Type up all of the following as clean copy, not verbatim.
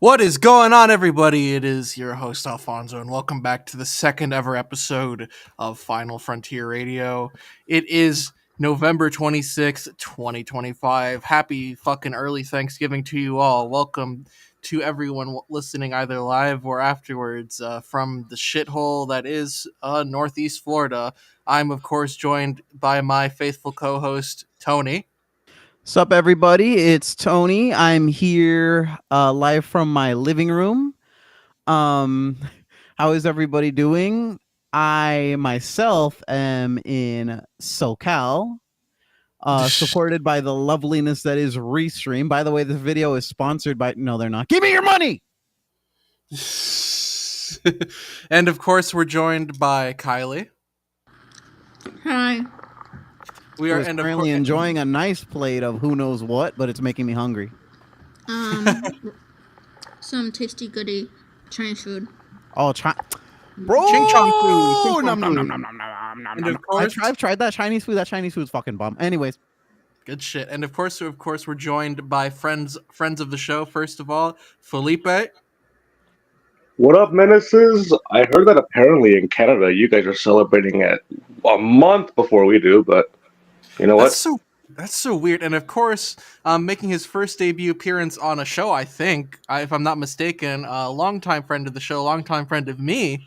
What is going on, everybody? It is your host, Alfonso, and welcome back to the second ever episode of Final Frontier Radio. It is November 26th, 2025. Happy fucking early Thanksgiving to you all. Welcome to everyone listening either live or afterwards from the shithole that is Northeast Florida. I'm, of course, joined by my faithful co host, Tony. Sup, everybody? It's Tony. I'm here live from my living room. Um, how is everybody doing? I myself am in SoCal, supported by the loveliness that is Restream. By the way, this video is sponsored by. No, they're not. Give me your money. And of course, we're joined by Kylie. Hi. We Who are is and currently enjoying a nice plate of who knows what, but it's making me hungry. Some tasty goody Chinese food. Oh, bro! Ching chong food. Ching chong Nom, nom, food. nom, nom, nom, nom, nom, And nom. of course, I've tried that Chinese food. That Chinese food's fucking bomb. Anyways, good shit. And of course, we're joined by friends of the show. First of all, Felipe. What up, menaces? I heard that apparently in Canada you guys are celebrating it a month before we do, but you know what? That's so weird. And of course, making his first debut appearance on a show, I think, if I'm not mistaken, a longtime friend of the show, longtime friend of me,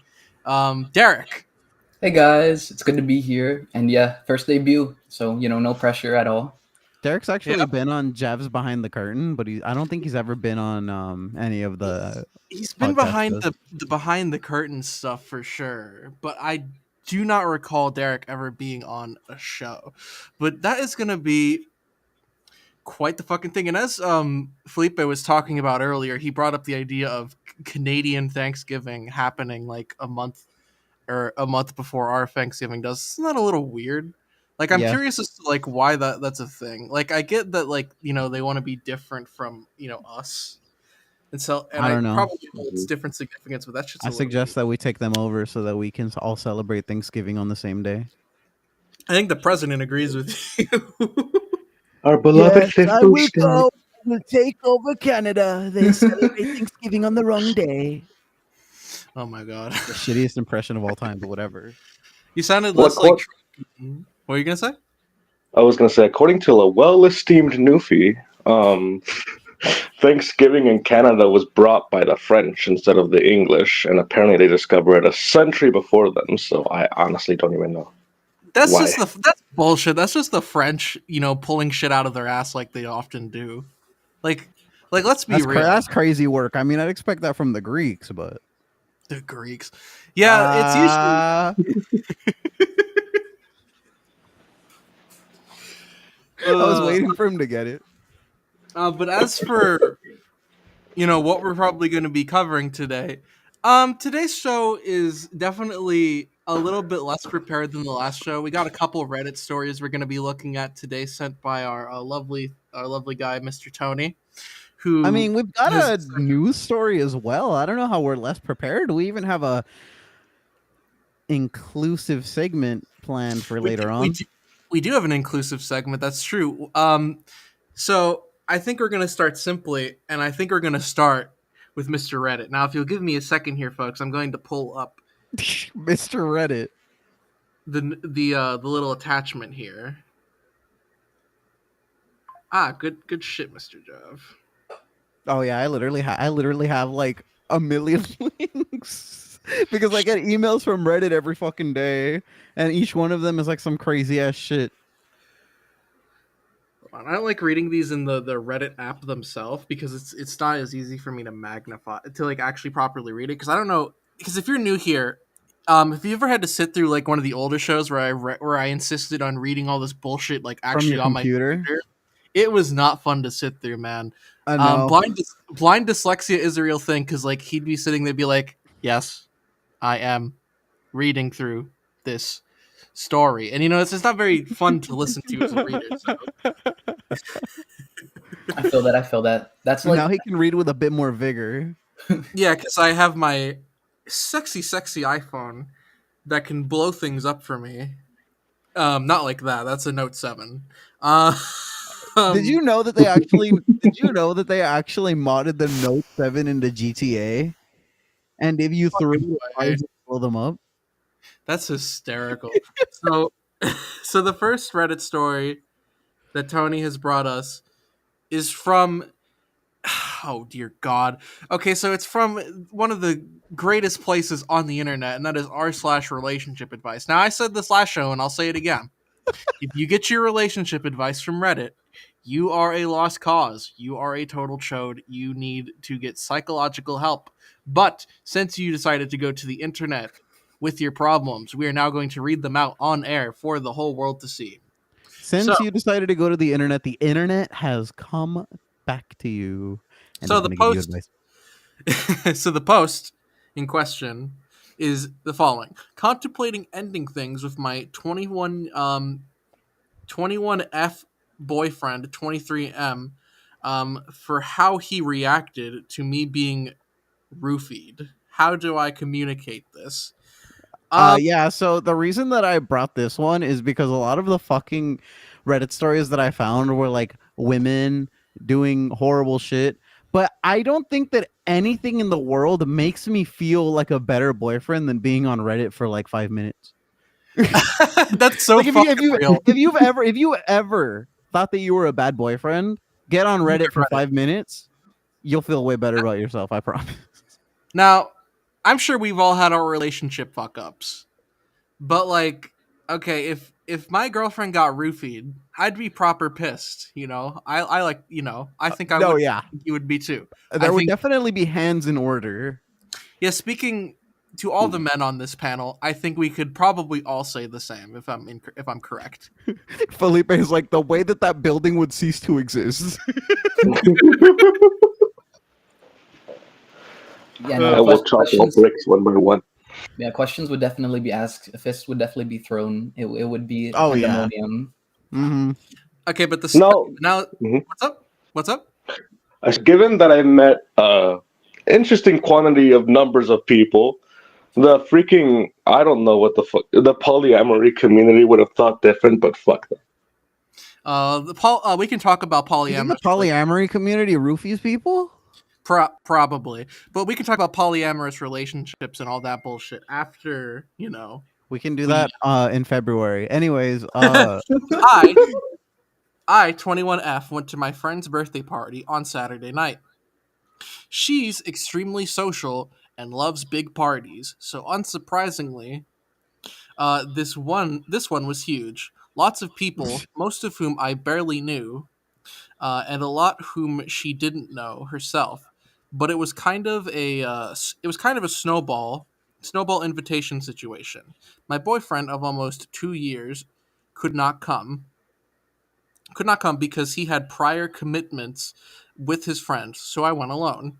Derek. Hey guys, it's good to be here. And yeah, first debut, so no pressure at all. Derek's actually been on Javs Behind the Curtain, but I don't think he's ever been on any of the. He's been behind the behind the curtain stuff for sure, but I do not recall Derek ever being on a show. But that is going to be quite the fucking thing. And as Felipe was talking about earlier, he brought up the idea of Canadian Thanksgiving happening like a month before our Thanksgiving does. Isn't that a little weird? Like, I'm curious as to like why that's a thing. Like, I get that like they want to be different from us. And so, and I don't know. Probably holds different significance, but that's just. I suggest that we take them over so that we can all celebrate Thanksgiving on the same day. I think the president agrees with you. Our beloved fifth will go. We'll take over Canada. They celebrate Thanksgiving on the wrong day. Oh my god! The shittiest impression of all time, but whatever. You sounded less like. What are you gonna say? I was gonna say, according to a well-esteemed Newfie, Thanksgiving in Canada was brought by the French instead of the English, and apparently they discovered it a century before them. So I honestly don't even know. That's why. That's bullshit. That's just the French, pulling shit out of their ass like they often do. Like let's be real. That's crazy work. I mean, I'd expect that from the Greeks, but the Greeks, yeah, it's usually. I was waiting for him to get it. But as for what we're probably going to be covering today, today's show is definitely a little bit less prepared than the last show. We got a couple Reddit stories we're going to be looking at today, sent by our lovely guy, Mr. Tony. Who I mean, we've got a news story as well. I don't know how we're less prepared. We even have a inclusive segment planned for later on. We do have an inclusive segment. That's true. So I think we're going to start simply, and I think we're going to start with Mr. Reddit. Now, if you'll give me a second here, folks, I'm going to pull up Mr. Reddit. The little attachment here. Good shit, Mr. Jav. Oh yeah, I literally have like a million links because I get emails from Reddit every fucking day, and each one of them is like some crazy ass shit. I don't like reading these in the Reddit app themselves because it's not as easy for me to magnify to like actually properly read it, because I don't know, because if you're new here, if you ever had to sit through like one of the older shows where I insisted on reading all this bullshit like actually on my computer, it was not fun to sit through, man. Blind dyslexia is a real thing, because like he'd be sitting there, be like, yes, I am reading through this story, and it's not very fun to listen to as a reader. So. I feel that. That's like now he can read with a bit more vigor. Yeah, because I have my sexy iPhone that can blow things up for me. Not like that. That's a Note 7. Did you know that they actually? Did you know that they actually modded the Note 7 into GTA? And if you threw the cards, it blow them up. That's hysterical. So, so the first Reddit story that Tony has brought us is from. Oh dear God. Okay, so it's from one of the greatest places on the internet, and that is r/relationship advice. Now, I said this last show, and I'll say it again. If you get your relationship advice from Reddit, you are a lost cause. You are a total chode. You need to get psychological help. But since you decided to go to the internet with your problems, we are now going to read them out on air for the whole world to see. Since So- you decided to go to the internet has come back to you. And So is the gonna give you post- advice. So the post in question is the following: contemplating ending things with my 21F boyfriend 23M for how he reacted to me being roofied. How do I communicate this? Yeah, so the reason that I brought this one is because a lot of the fucking Reddit stories that I found were like women doing horrible shit. But I don't think that anything in the world makes me feel like a better boyfriend than being on Reddit for like 5 minutes. That's so Like if fucking you real. if you ever thought that you were a bad boyfriend, get on Reddit for 5 minutes, you'll feel way better about yourself, I promise. Now, I'm sure we've all had our relationship fuck ups, but like, okay, if my girlfriend got roofied, I'd be proper pissed. You know, I like, you know, I think I No, would. yeah. You would be too. There would think- definitely be hands in order. Yeah, speaking to all the men on this panel, I think we could probably all say the same if I'm correct. Felipe is like the way that building would cease to exist. Yeah, I no, will chop all bricks one by one. yeah, questions would definitely be asked. A fist would definitely be thrown. It would be Oh, yeah. pandemonium. Mm-hmm. Okay, but No. now Mhm. what's up? What's up? Given that I met interesting quantity of numbers of people, the freaking I don't know what the fuck the polyamory community would have thought different, but fuck them. We can talk about You think polyamory. the polyamory community roofies people? Probably, but we can talk about polyamorous relationships and all that bullshit after, you know. We can do that in February. Anyways, I 21F went to my friend's birthday party on Saturday night. She's extremely social and loves big parties, so unsurprisingly, this one was huge. Lots of people, most of whom I barely knew, and a lot whom she didn't know herself. But it was kind of a snowball invitation situation. My boyfriend of almost 2 years could not come because he had prior commitments with his friends, so I went alone.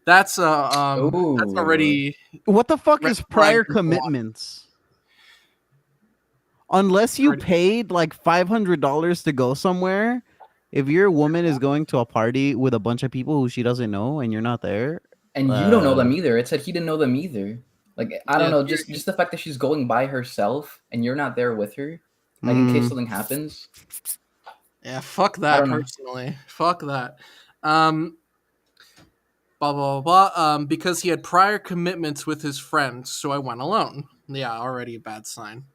That's already what the fuck Red is flag prior number one. commitments? Unless you Already- paid like $500 to go somewhere, if your woman is going to a party with a bunch of people who she doesn't know and you're not there, And you don't know them either. It said he didn't know them either. Like I don't Yeah, know, just the fact that she's going by herself and you're not there with her, like in case something happens. Yeah, fuck I that don't know. personally. Fuck that. Blah blah blah. Because he had prior commitments with his friends, so I went alone. Yeah, already a bad sign.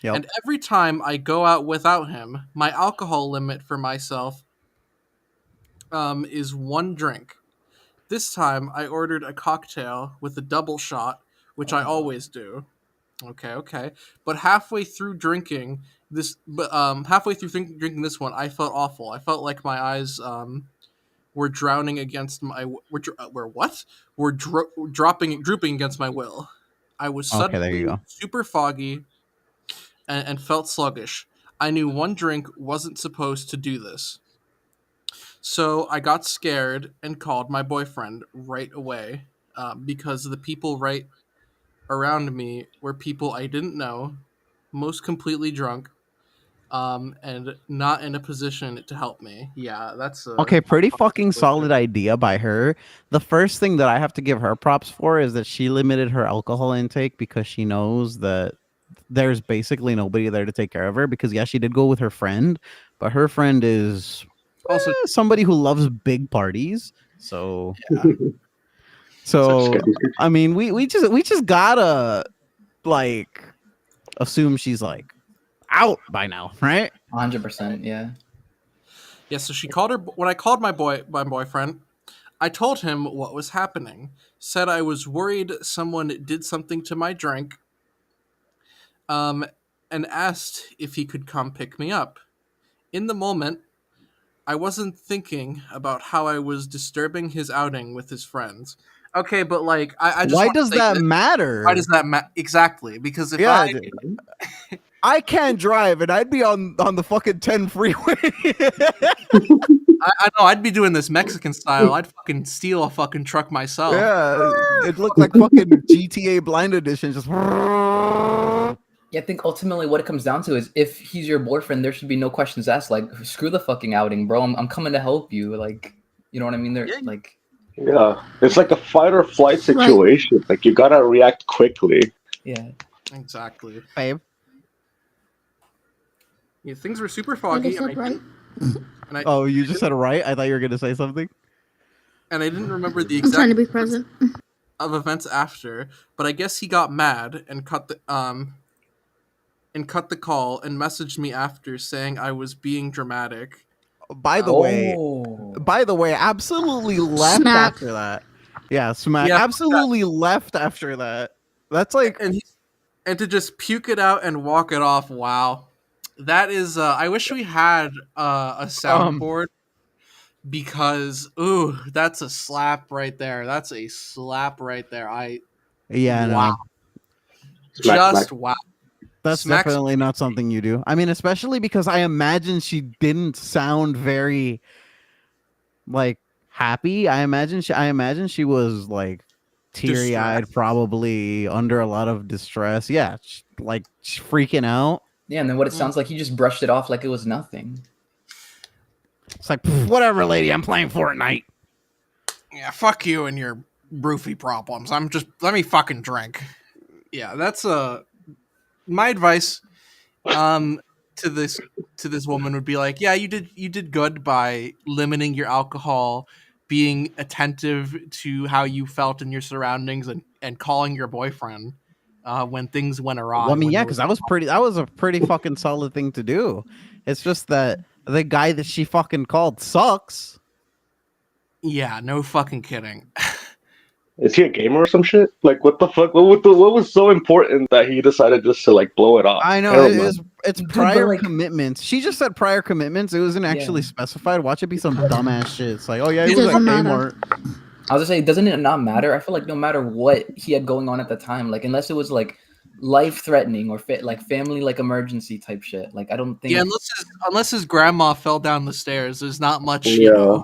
Yep. And every time I go out without him, my alcohol limit for myself is 1 drink. This time I ordered a cocktail with a double shot, which I always do. Okay. But halfway through drinking this one, I felt awful. I felt like my eyes were drowning against my drooping against my will. I was Okay, there suddenly you go. super foggy and felt sluggish. I knew 1 drink wasn't supposed to do this. So I got scared and called my boyfriend right away because the people right around me were people I didn't know, most completely drunk, and not in a position to help me. Yeah, that's okay, pretty fucking solid idea by her. The first thing that I have to give her props for is that she limited her alcohol intake because she knows that there's basically nobody there to take care of her. Because yeah, she did go with her friend, but her friend is Also, somebody who loves big parties. So yeah. so Such I mean, we just gotta like assume she's like out by now, right? 100%. Yeah. Yeah, so she called her when I called my boyfriend. I told him what was happening. Said I was worried someone did something to my drink. Um, and asked if he could come pick me up. In the moment, I wasn't thinking about how I was disturbing his outing with his friends. Okay, but like, I just Why want to does say that this. matter? Why does that matter? Exactly, because if Yeah, I can't drive, and I'd be on the fucking 10 freeway. I know I'd be doing this Mexican style. I'd fucking steal a fucking truck myself. Yeah, it looked like fucking GTA Blind Edition. Just Yeah, I think ultimately what it comes down to is if he's your boyfriend, there should be no questions asked. Like, screw the fucking outing, bro. I'm coming to help you. Like, you know what I mean? They're Yeah. like, Yeah, it's like a fight or flight Right. situation. Like you gotta react quickly. yeah. Exactly. babe. Yeah, things were super I foggy, just said right. Oh, you just said right. I thought you were gonna say something. and I didn't remember the I'm trying to exact be present. of events after, but I guess he got mad and cut the call and messaged me after saying I was being dramatic. By the way, absolutely left Smack. after that. Yeah, smack. Yeah, fuck absolutely left after that. That's like And to just puke it out and walk it off. Wow, that is. I wish we had a soundboard because that's a slap right there. That's a slap right there. yeah, Wow, no. Smack, just smack. wow. That's Smacks- definitely not something you do. I mean, especially because I imagine she didn't sound very like happy. I imagine she was like teary-eyed, Distressed. probably under a lot of distress. Yeah, like freaking out. Yeah, and then what it sounds like, he just brushed it off like it was nothing. It's like, whatever, lady, I'm playing Fortnite. Yeah, fuck you and your roofie problems. Let me fucking drink. Yeah, that's my advice to this woman would be like, yeah, you did good by limiting your alcohol, being attentive to how you felt in your surroundings, and calling your boyfriend when things went awry. Well, I mean, when yeah, there because that was a pretty fucking solid thing to do. It's just that the guy that she fucking called sucks. Yeah, no fucking kidding. Is he a gamer or some shit? Like what the fuck? What was so important that he decided just to like blow it off? I know don't know. it's Dude, prior but, like- commitments. She just said prior commitments. It wasn't actually Yeah. specified. Watch it be some dumbass shit. It's like, oh yeah, he It was at doesn't matter. Kmart. I was gonna say, doesn't it not matter? I feel like no matter what he had going on at the time, like unless it was like life threatening or like family like emergency type shit, like I don't think. Yeah, unless his grandma fell down the stairs, there's not much Yeah.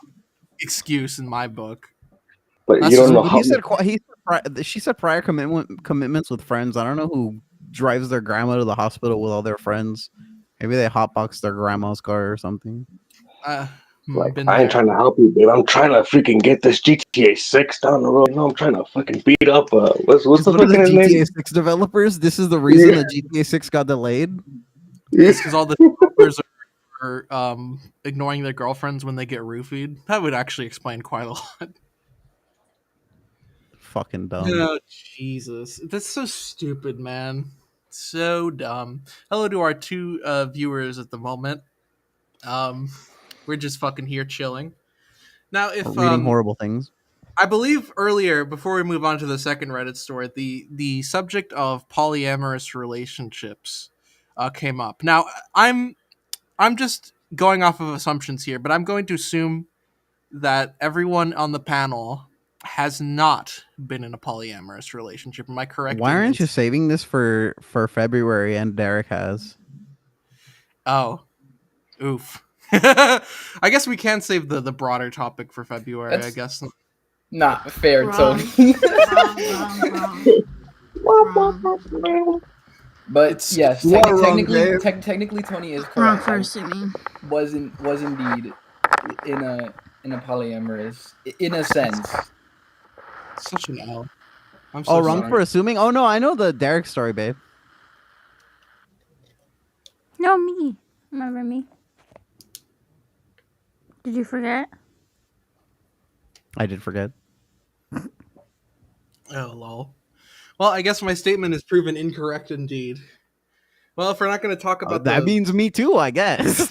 excuse in my book. But That's you don't just- know When how. she said prior commitments with friends. I don't know who drives their grandma to the hospital with all their friends. Maybe they hotbox their grandma's car or something. Like Been I ain't there. trying to help you, babe. I'm trying to freaking get this GTA 6 down the road. You know, I'm trying to fucking beat up. What's Just the one of the fucking name? GTA 6 developers. This is the reason Yeah. that GTA 6 got delayed. It's because all the developers are ignoring their girlfriends when they get roofied. That would actually explain quite a lot. Fucking dumb. Oh, Jesus. That's so stupid, man. So dumb. Hello to our two viewers at the moment. We're just fucking here chilling. Now, if Reading horrible things. I believe earlier, before we move on to the second Reddit story, the subject of polyamorous relationships came up. Now, I'm just going off of assumptions here, but I'm going to assume that everyone on the panel has not been in a polyamorous relationship. Am I correct? Why in aren't you this? saving this for February? And Derek has. Oh, oof. I guess we can save the broader topic for February. I That's- guess. Not fair, Wrong. Tony. Wrong. But It's- yes, You are wrong, Dave. technically Tony is Wrong correct. for assuming. Was indeed in a polyamorous in a sense. Such an L. I'm Oh, so wrong sorry. for assuming. Oh no, I know the Derek story, babe. No, me. Remember me? Did you forget? I did forget. Oh lol. Well, I guess my statement is proven incorrect indeed. Well, if we're not going to talk about That means me too, I guess.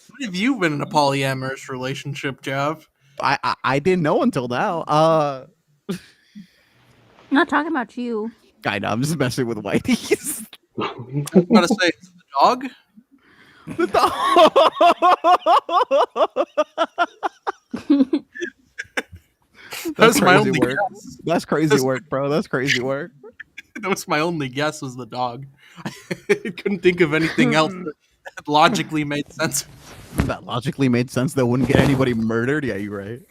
when have you been in a polyamorous relationship, Jav? I didn't know until now. I'm not talking about you. I know, I'm just messing with Whitey's. I was about to say it's the dog. The dog. That's my crazy only work. guess. That's crazy That's- work, bro. That's crazy work. That was my only guess was the dog. I couldn't think of anything else that logically made sense. That logically made sense. That wouldn't get anybody murdered. Yeah, you're right.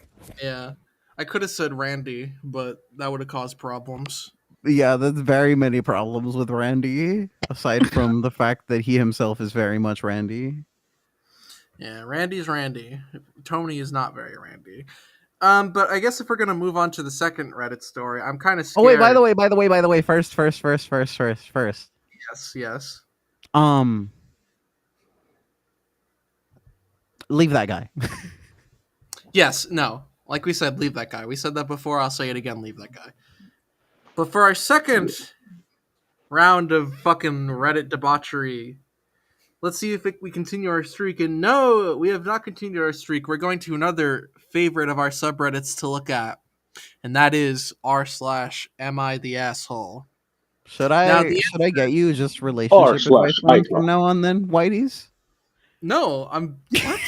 Yeah. I could have said Randy, but that would have caused problems. Yeah, there's very many problems with Randy, aside from the fact that he himself is very much Randy. Yeah, Randy's Randy. Tony is not very Randy. But I guess if we're gonna move on to the second Reddit story, I'm kind of scared. Oh wait, by the way, first. Yes. Leave that guy. Yes, no. Like we said, leave that guy. We said that before, I'll say it again, leave that guy. But for our second round of fucking Reddit debauchery, let's see if we continue our streak. And no, we have not continued our streak. We're going to another favorite of our subreddits to look at, and that is r/am I the asshole. Should Now, I get you just relationship advice from now on then, Whitey's? No, I'm what?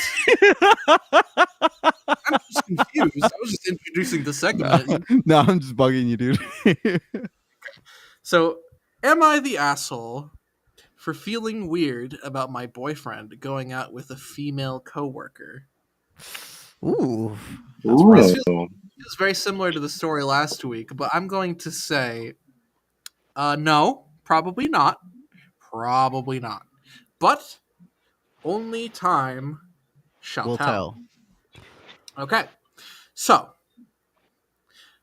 I'm just confused. I was just introducing the segment. No, I'm just bugging you, dude. So, am I the asshole for feeling weird about my boyfriend going out with a female coworker? Ooh. This feels very similar to the story last week, but I'm going to say, no, probably not. Probably not. But only time shall We'll tell. Okay. So,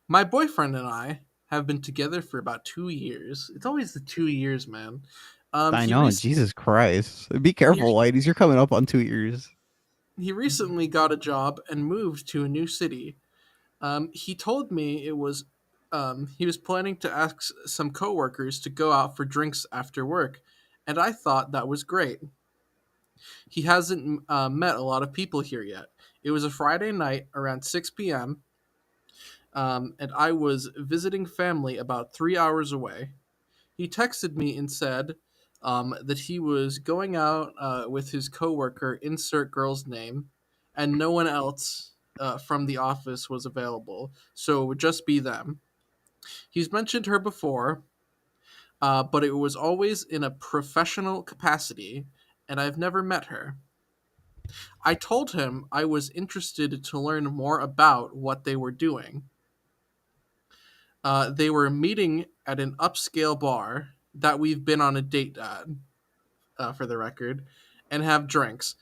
my boyfriend and I have been together for about 2 years. It's always the 2 years, man. I know, Jesus Christ. Be careful, Whitey's. You're coming up on 2 years. He recently got a job and moved to a new city. He told me it was he was planning to ask some coworkers to go out for drinks after work, and I thought that was great. He hasn't met a lot of people here yet. It was a Friday night around 6 p.m., and I was visiting family about 3 hours away. He texted me and said that he was going out with his coworker, insert girl's name, and no one else from the office was available, so it would just be them. He's mentioned her before, but it was always in a professional capacity, and I've never met her. I told him I was interested to learn more about what they were doing. They were meeting at an upscale bar that we've been on a date at, for the record, and have drinks.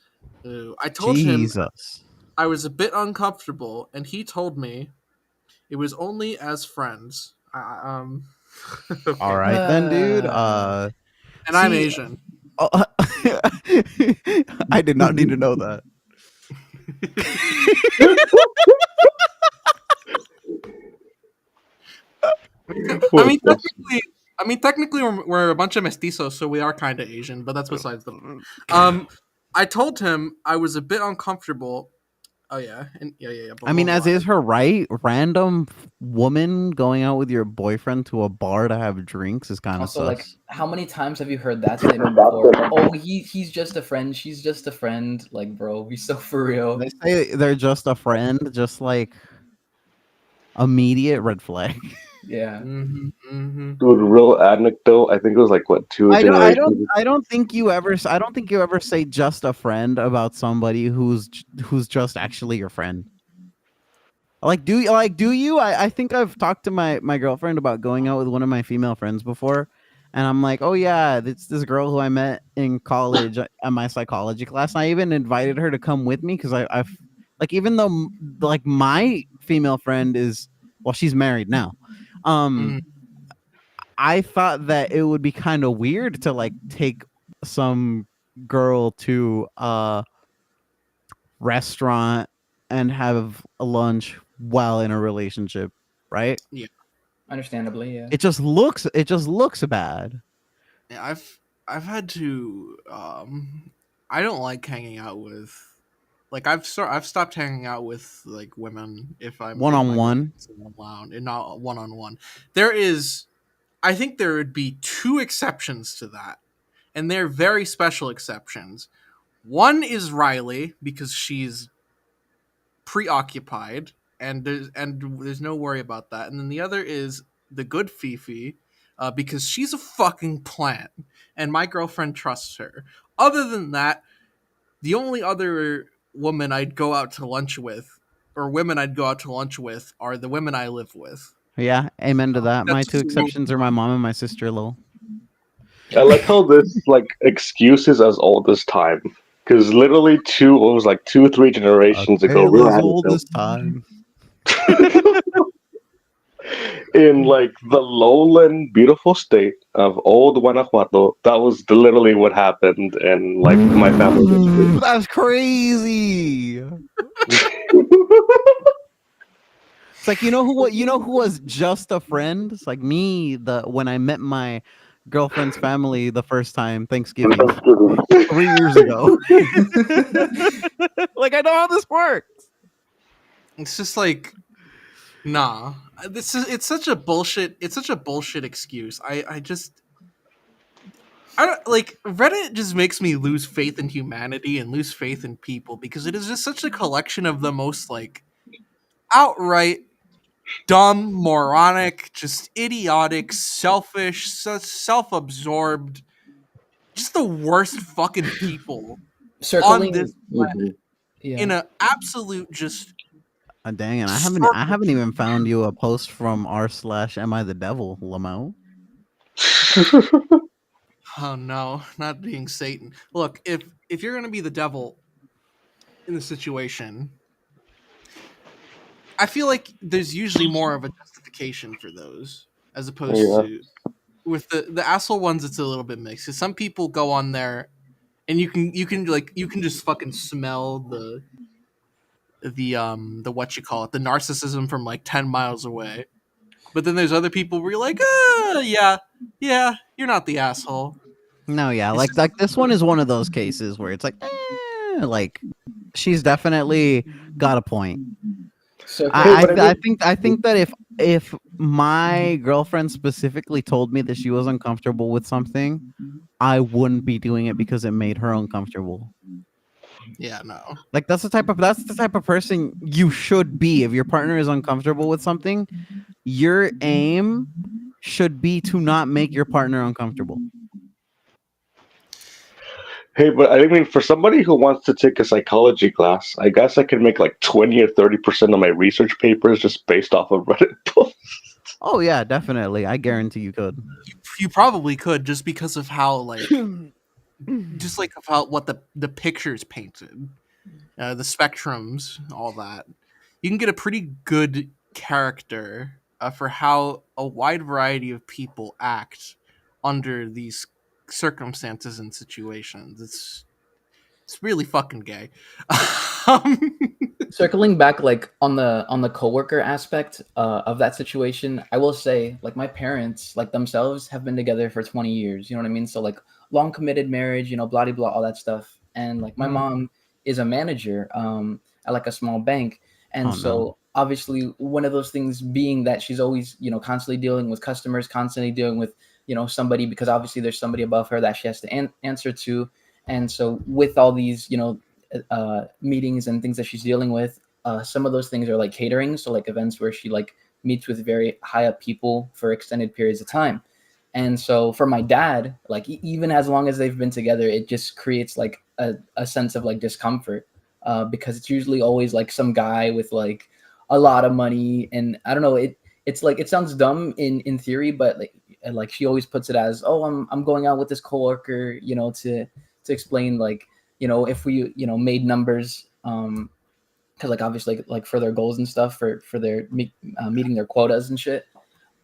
I told him I was a bit uncomfortable, and he told me it was only as friends. Okay. All right then, dude. And I'm Asian. I did not need to know that. I mean, technically, we're a bunch of mestizos, so we are kind of Asian, but that's besides the point. I told him I was a bit uncomfortable. Oh yeah, and yeah. I mean, as is her right, random woman going out with your boyfriend to a bar to have drinks is kind of sus. Like, how many times have you heard that statement before? Oh, he's just a friend. She's just a friend. Like, bro, be so for real. They say they're just a friend, just like immediate red flag. Yeah. Dude, real anecdote. I think it was like what 2 generations. I don't think you ever say just a friend about somebody who's just actually your friend. Do you? I think I've talked to my girlfriend about going out with one of my female friends before, and I'm like, oh yeah, it's this girl who I met in college at my psychology class. And I even invited her to come with me because I've like, even though like my female friend is, well, she's married now. I thought that it would be kind of weird to like take some girl to restaurant and have a lunch while in a relationship, right? Understandably, yeah. It just looks bad. Yeah, I've had to I don't like hanging out with like I've stopped hanging out with like women if I'm One if on my one. girlfriend's around and not one on one. There is I think there would be two exceptions to that, and they're very special exceptions. One is Riley because she's preoccupied and there's no worry about that. And then the other is the good Fifi, because she's a fucking plant, and my girlfriend trusts her. Other than that, the only other woman I'd go out to lunch with, or women I'd go out to lunch with, are the women I live with. Yeah, amen to that. My That's two just the rule. exceptions are my mom and my sister. Lil. I like how this like excuse is as old as time. Because literally it was like 3 generations ago, we were As having old as time. in like the lowland, beautiful state of old Guanajuato. That was literally what happened in like my family history. That's crazy. It's like you know who was just a friend? It's like me when I met my girlfriend's family the first time Thanksgiving 3 years ago. Like I know how this works. It's just like, nah. It's such a bullshit. It's such a bullshit excuse. I don't like Reddit. Just makes me lose faith in humanity and lose faith in people because it is just such a collection of the most like outright dumb, moronic, just idiotic, selfish, self-absorbed, just the worst fucking people Circling on this planet yeah. in an absolute just. Dang it! I haven't even found you a post from r/am I the devil, Lamo. Oh no, not being Satan. Look, if you're gonna be the devil in the situation, I feel like there's usually more of a justification for those as opposed Yeah. to with the asshole ones. It's a little bit mixed. 'Cause some people go on there, and you can just fucking smell the what you call it, the narcissism from like 10 miles away. But then there's other people where you're like, yeah, you're not the asshole. No, yeah, It's like just- like this one is one of those cases where it's like, like she's definitely got a point. I think that if my girlfriend specifically told me that she was uncomfortable with something, I wouldn't be doing it because it made her uncomfortable. Yeah, no. Like that's the type of person you should be. If your partner is uncomfortable with something, your aim should be to not make your partner uncomfortable. Hey, but I mean, for somebody who wants to take a psychology class, I guess I can make like 20 or 30% of my research papers just based off of Reddit posts. Oh yeah, definitely. I guarantee you could. You probably could just because of how like just like of how what the pictures painted, the spectrums, all that. You can get a pretty good character for how a wide variety of people act under these circumstances and situations. It's really fucking gay. Circling back, like on the coworker aspect of that situation, I will say, like my parents, like themselves, have been together for 20 years. You know what I mean? So like long committed marriage, you know, blah blah blah, all that stuff. And like my mom is a manager at like a small bank, and obviously one of those things being that she's always, you know, constantly dealing with customers, constantly dealing with, you know, somebody, because obviously there's somebody above her that she has to answer to. And so with all these, you know, meetings and things that she's dealing with, some of those things are like catering, so like events where she like meets with very high up people for extended periods of time. And so for my dad, like even as long as they've been together, it just creates like a sense of like discomfort, because it's usually always like some guy with like a lot of money. And I don't know, it's like, it sounds dumb in theory, but like she always puts it as, oh, I'm going out with this coworker, you know, to explain, like, you know, if we, you know, made numbers, because like obviously like for their goals and stuff, for their meeting their quotas and shit.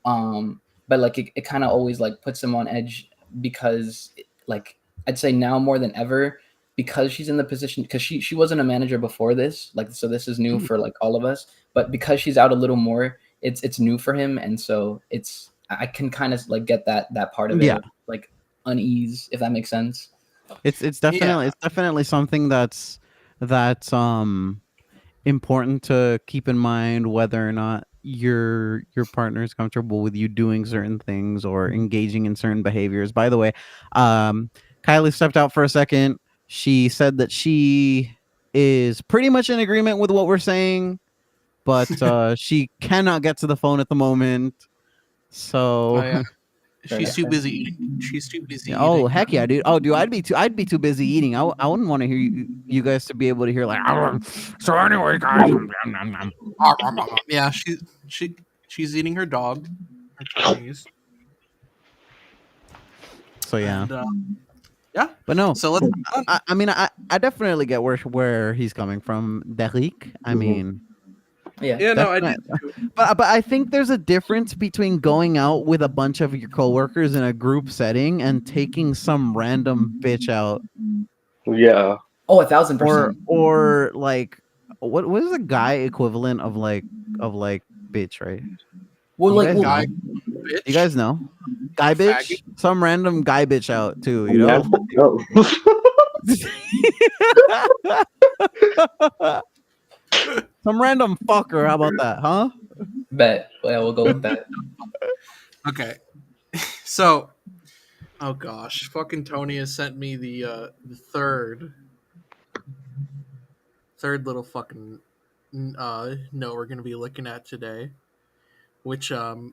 But like it kind of always like puts them on edge, because like I'd say now more than ever, because she's in the position, because she wasn't a manager before this, like, so this is new for like all of us, but because she's out a little more, it's new for him, and so I can kind of like get that part of it, Yeah. like unease, if that makes sense. It's definitely something that's important to keep in mind, whether or not your partner is comfortable with you doing certain things or engaging in certain behaviors. By the way, Kylie stepped out for a second. She said that she is pretty much in agreement with what we're saying, but she cannot get to the phone at the moment. So Oh, yeah. Fair She's enough. too busy eating. She's too busy oh eating. heck yeah, dude. Oh dude, I'd be too busy eating. I wouldn't want to hear you guys to be able to hear like so anyway guys. Yeah, she's eating her dog. Her Chinese. So yeah. And, yeah. But no, So let's. I mean, I definitely get where he's coming from, Derek. I mean, Yeah, no, I did. but I think there's a difference between going out with a bunch of your coworkers in a group setting and taking some random bitch out, Yeah. Oh, 1,000%. or like what is the guy equivalent of like bitch, right? Well, You like, guys well, Guy, know? bitch. You guys know, guy bitch, some random guy bitch out too, you know. Some random fucker. How about that, huh? bet. Yeah, we'll go with that. Okay. So, oh gosh, fucking Tony has sent me the third little fucking note we're gonna be looking at today, which oh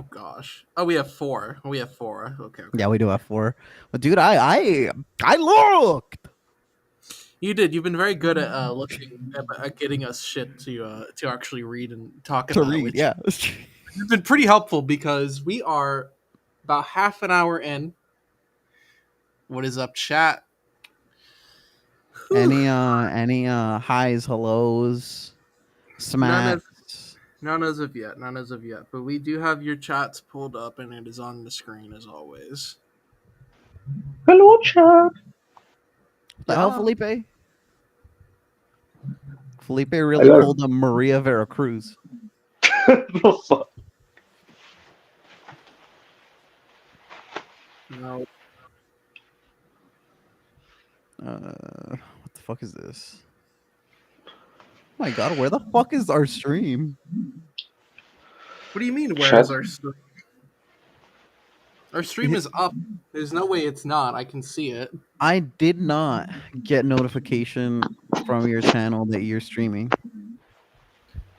gosh, we have four. Okay. Yeah, we do have 4. But dude, I looked. You did. You've been very good at looking at getting us shit to actually read and talk To about. read, Which yeah. has been pretty helpful because we are about half an hour in. What is up, chat? Any highs, hellos, smacks. None as of yet. But we do have your chats pulled up, and it is on the screen as always. Hello, chat. The hell, Yeah. Felipe? Felipe really Hello. pulled a Maria Veracruz. The fuck? No. What the fuck is this? Oh my god, where the fuck is our stream? What do you mean? Where Chat. is our stream? Our stream is up. There's no way it's not. I can see it. I did not get notification from your channel that you're streaming.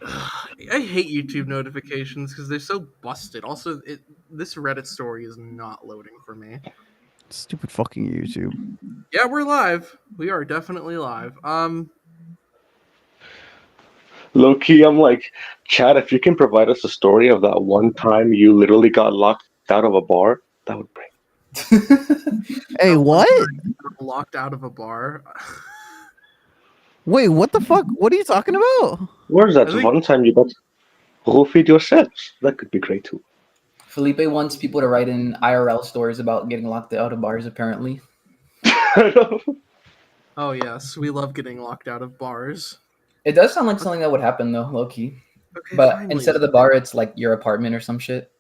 I hate YouTube notifications because they're so busted. Also, this Reddit story is not loading for me. Stupid fucking YouTube. Yeah, we're live. We are definitely live. Low key, I'm like, Chad, if you can provide us a story of that one time you literally got locked out of a bar, that would bring. Hey, what? Locked out of a bar. Wait, what the fuck? What are you talking about? Where's that I think- one time you got roofied yourselves? That could be great too. Felipe wants people to write in IRL stories about getting locked out of bars, apparently. Oh yes, we love getting locked out of bars. It does sound like something that would happen, though, low-key. Okay, But finally. instead of the bar, it's like your apartment or some shit.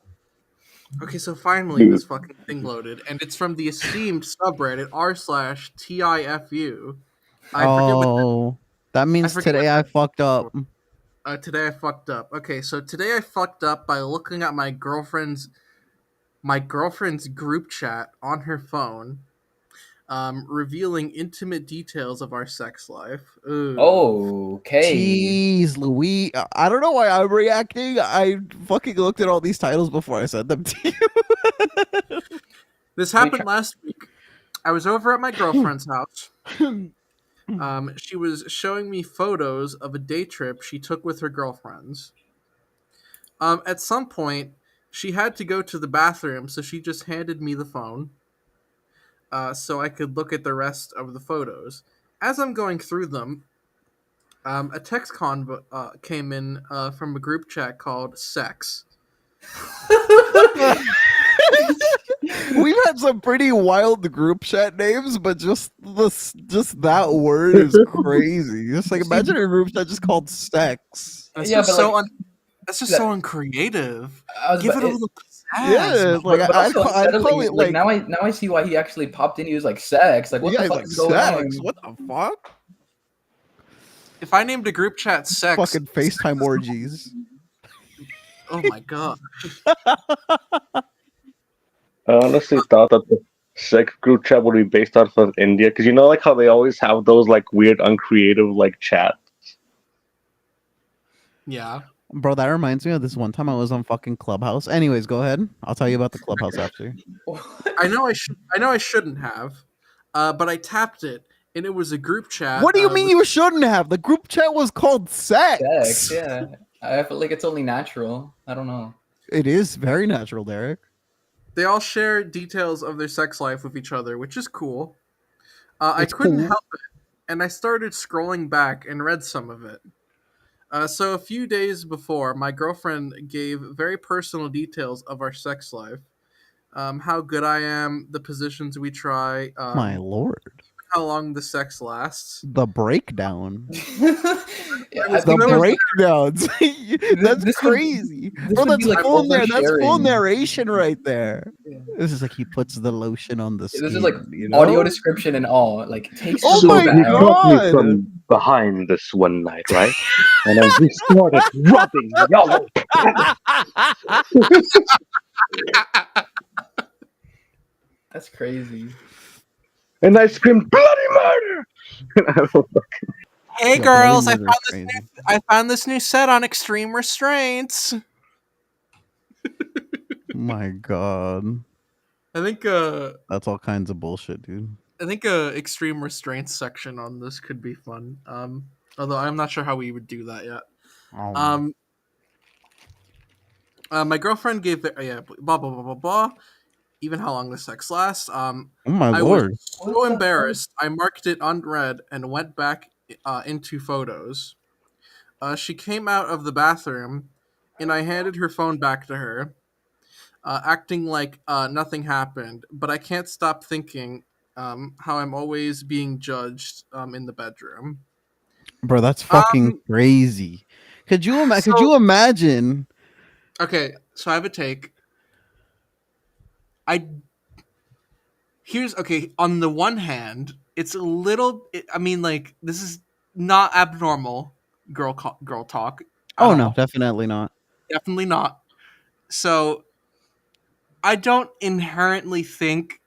Okay, so finally this fucking thing loaded, and it's from the esteemed subreddit r/TIFU. I forget what Oh, that means forget today what I fucked up. today I fucked up. Okay, so today I fucked up by looking at my girlfriend's group chat on her phone, revealing intimate details of our sex life. Ooh. Okay. Jeez, Louis. I don't know why I'm reacting. I fucking looked at all these titles before I said them to you. This happened last week. I was over at my girlfriend's house. She was showing me photos of a day trip she took with her girlfriends. At some point, she had to go to the bathroom, so she just handed me the phone so I could look at the rest of the photos. As I'm going through them, a text came in from a group chat called Sex. We've had some pretty wild group chat names, but just that word is crazy. Just like imagine a group chat just called sex. That's Yeah, just but, so like, that's just that- so uncreative. I was Give about- it a little pizzazz. Yeah, like but I'd also call unsettling, it like now I see why he actually popped in. He was like sex. Like what yeah, the he's fuck like is going sex. on? What the fuck? If I named a group chat sex, Fucking FaceTime orgies. oh my god. I honestly thought that the sex group chat would be based off of India, because like how they always have those like weird, uncreative like chat. Yeah. Bro, that reminds me of this one time I was on fucking Clubhouse. Anyways, go ahead. I'll tell you about the Clubhouse after. I know I shouldn't have, but I tapped it and it was a group chat. What do you mean you shouldn't have? The group chat was called sex. Sex, yeah. I feel like it's only natural. I don't know. It is very natural, Derek. They all share details of their sex life with each other, which is cool. I It's couldn't cool. help it, and I started scrolling back and read some of it. So a few days before, my girlfriend gave very personal details of our sex life, how good I am, the positions we try, My lord. how long the sex lasts. The breakdown. Yeah, I was The think Remember- breakdowns. That's this would- crazy. this Bro, would that's be like full That's full oversharing. narration right there. Yeah. This is like he puts the lotion on the skin. This is like you know? audio description and all. Like takes Oh so my he bad. got me God. from behind this one night, right? And then he started rubbing yellow. That's crazy. And I screamed, "Bloody murder!" And I was like, Hey Yeah, girls, bloody murder is crazy. I found this new set on Extreme Restraints. My God. I think That's all kinds of bullshit, dude. Extreme Restraints section on this could be fun. Although I'm not sure how we would do that yet. Oh, My girlfriend gave the blah blah blah blah blah. Even how long the sex lasts. oh my I lord. was so embarrassed. I marked it unread and went back into photos. She came out of the bathroom, and I handed her phone back to her, acting like nothing happened. But I can't stop thinking how I'm always being judged in the bedroom. Bro, that's fucking Um, crazy. Could you so- imagine? Okay, so I have a take. On the one hand, it's a little. I mean, like this is not abnormal girl talk. Oh at no, all. definitely not. Definitely not. So, I don't inherently think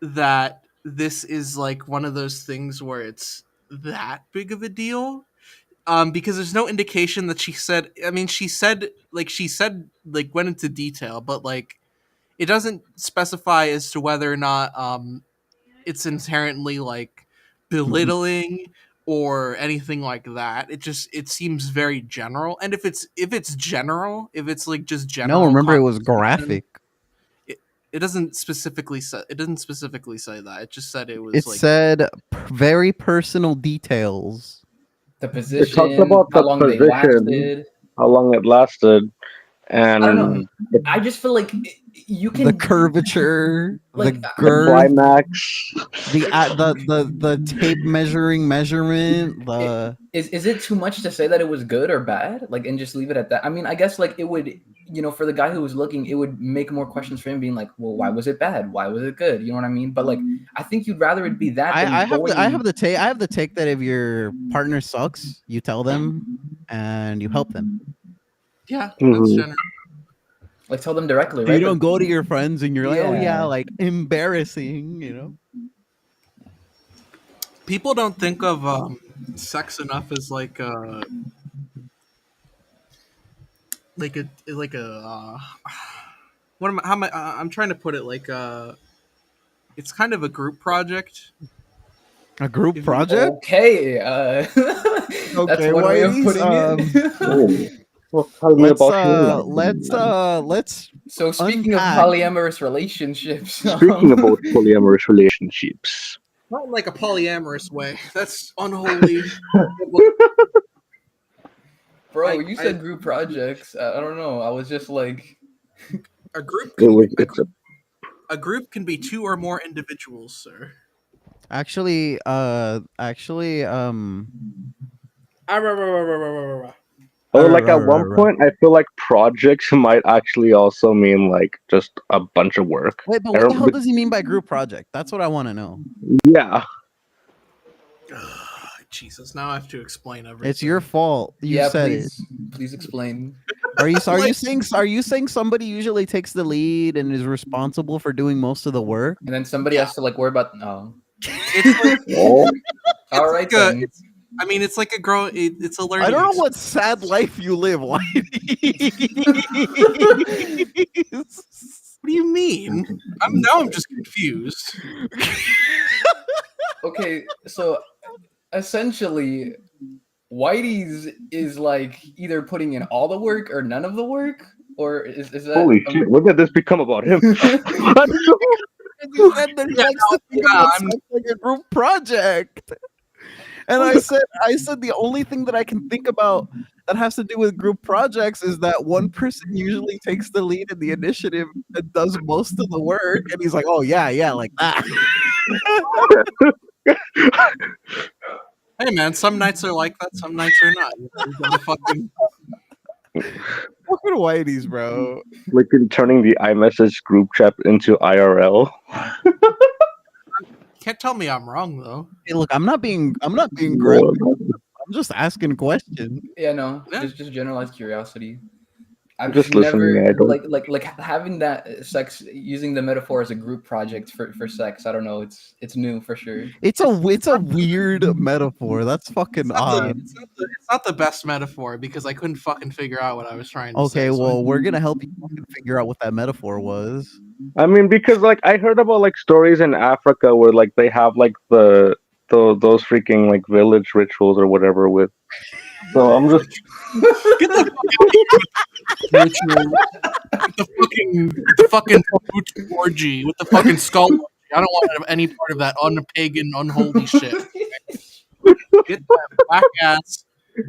that this is like one of those things where it's that big of a deal. Because there's no indication that she said. I mean, she said went into detail, but like it doesn't specify as to whether or not it's inherently like belittling or anything like that. It seems very general. And if it's general, if it's like just general, No, remember it was conversation, graphic. It doesn't specifically say. It didn't specifically say that. It just said it was It like said very personal details. The position, talked about how the long they position. lasted. how long it lasted, and I don't know. I just feel like you can The curvature, like, the the girth, climax. the tape measurement. The Is it too much to say that it was good or bad? Like, and just leave it at that? I mean, I guess like it would, for the guy who was looking, it would make more questions for him, being like, well, why was it bad? Why was it good? You know what I mean? But like, I think you'd rather it be that. Than I have going... the take that if your partner sucks, you tell them and you help them. yeah, that's Mhm. general. like tell them directly, You right? don't go to your friends and you're like, oh yeah, Yeah. like embarrassing. People don't think of sex enough as like a what am I, how am I I'm trying to put it like it's kind of a group project. A group If- project. Okay. That's Okay, one way of Whitey's, putting it. Oh. Well, tell me Let's about your let's So speaking Unpack. of polyamorous relationships, Speaking about polyamorous relationships, Not in like a polyamorous way. That's unholy. bro, I- you said group projects. I don't know. I was just like, A group It can was, it's a, a group can be 2 or more individuals, sir. Actually, Ah, rah, rah, rah, rah, rah, rah, rah. oh, like at one point, I feel like projects might actually also mean like just a bunch of work. wait, but I what the don't- hell does he mean by group project? That's what I want to know. Yeah, Jesus, now I have to explain everything. It's your fault. You Yeah, said please explain. it. Are you saying somebody usually takes the lead and is responsible for doing most of the work? And then somebody has to like worry about. Oh, It's like, oh, all right like a, then. I mean, it's like it's a learning. I don't know experience. what sad life you live. Why? What do you mean? I'm just confused. Okay, so essentially, Whitey's is like either putting in all the work or none of the work, or is that? holy shit! When did this become about him? You said that he likes to think about I'm- stuff like a group project. And I said the only thing that I can think about that has to do with group projects is that one person usually takes the lead in the initiative and does most of the work. And he's like, oh yeah, like that. Hey man, some nights are like that, some nights are not. You gotta fucking Fucking Whitey's, bro. Like in turning the iMessage group chat into IRL. can't tell me I'm wrong though. Hey, look, I'm not being graphic. I'm just asking questions. Yeah, no, Yeah. just generalized curiosity. I've Just just never listening, I don't- like having that sex using the metaphor as a group project for sex. I don't know. It's new for sure. It's a weird metaphor. That's fucking odd. It's not the best metaphor because I couldn't fucking figure out what I was trying to say. Okay, so well, we're gonna help you fucking figure out what that metaphor was. I mean, because like I heard about like stories in Africa where like they have like those freaking like village rituals or whatever with. So I'm just get the fuck out of here with the fucking boot orgy with the fucking skull orgy. I don't want to have any part of that un-pagan, unholy shit. Get that black ass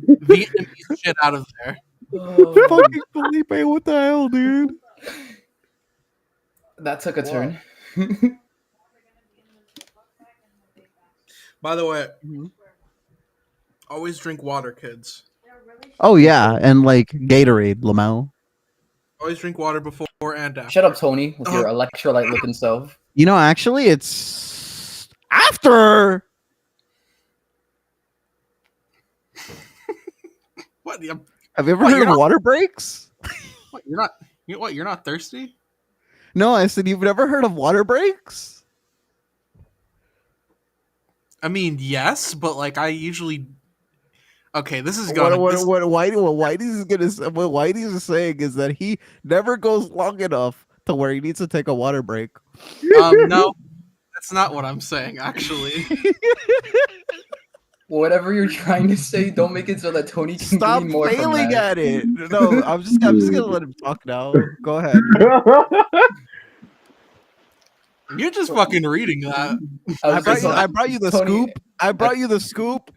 Vietnamese shit out of there. Oh, Fucking Felipe, what the hell, dude? that took a turn. By the way, always drink water, kids. Oh yeah, and like Gatorade, Lamau. Always drink water before and after. Shut up, Tony, with your electrolyte looking self. You know, actually, it's after. What? Have you ever What, heard you're of not- water breaks? What? You're not. You're not thirsty? No, I said you've never heard of water breaks. I mean, yes, but like I usually. Okay, this is going. What Whitey's is saying is that he never goes long enough to where he needs to take a water break. No, that's not what I'm saying. Actually, Whatever you're trying to say, don't make it so that Tony can Stop glean more from failing that. at it. No, I'm just gonna let him talk now. Go ahead. you're just fucking reading that. I brought you the Tony- scoop. I brought you the scoop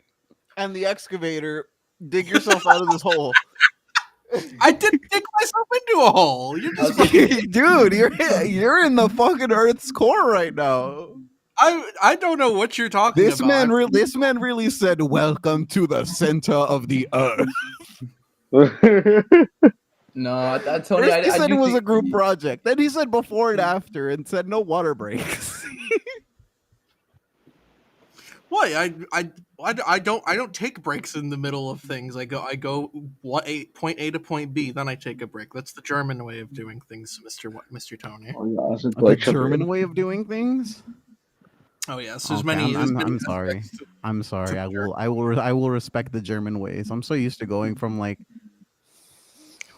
and the excavator. Dig yourself out of this hole. I didn't dig myself into a hole. You're just. Dude, you're in the fucking Earth's core right now. I don't know what you're talking This about. man really said, "Welcome to the center of the Earth." No, Tony, First he said do it was think- a group project. Then he said before and after, and said no water breaks. What? I don't take breaks in the middle of things. I go point A to point B, then I take a break. That's the German way of doing things, Mr. Tony. The German way of doing things. Oh yes, there's Okay, many. there's many I'm sorry. aspects to- I'm sorry. I will respect the German ways. I'm so used to going from like.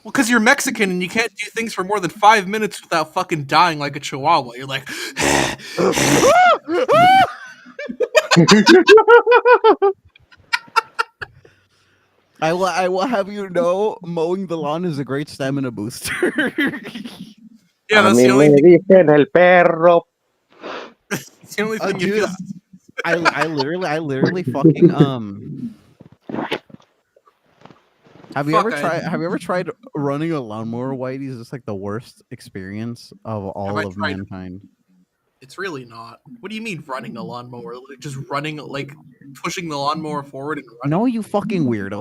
Well, because you're Mexican and you can't do things for more than 5 minutes without fucking dying like a chihuahua. You're like, I will have you know, mowing the lawn is a great stamina booster. yeah, that's the only thing. dicen el perro. It's the only thing you Dude, feel. I literally fucking Have you Fuck, ever tried? Have you ever tried running a lawnmower, Whitey? Is this like the worst experience of Have I all of tried? mankind? It's really not. What do you mean running a lawnmower? Like, just running, like pushing the lawnmower forward and running? No, you fucking weirdo.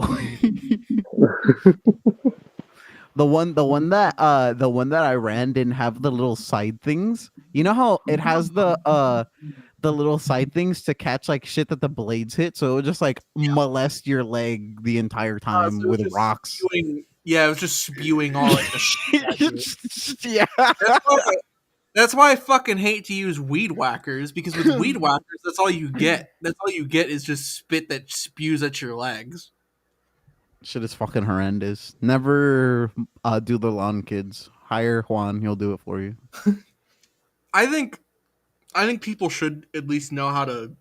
the one that I ran didn't have the little side things. You know how it has the little side things to catch like shit that the blades hit, so it would just like molest your leg the entire time So it was with just rocks. Spewing, yeah, it was just spewing all like the shit at you. Yeah. That's why I fucking hate to use weed whackers, because with weed whackers, that's all you get. That's all you get is just spit that spews at your legs. Shit is fucking horrendous. Never do the lawn, kids. Hire Juan; he'll do it for you. I think people should at least know how to,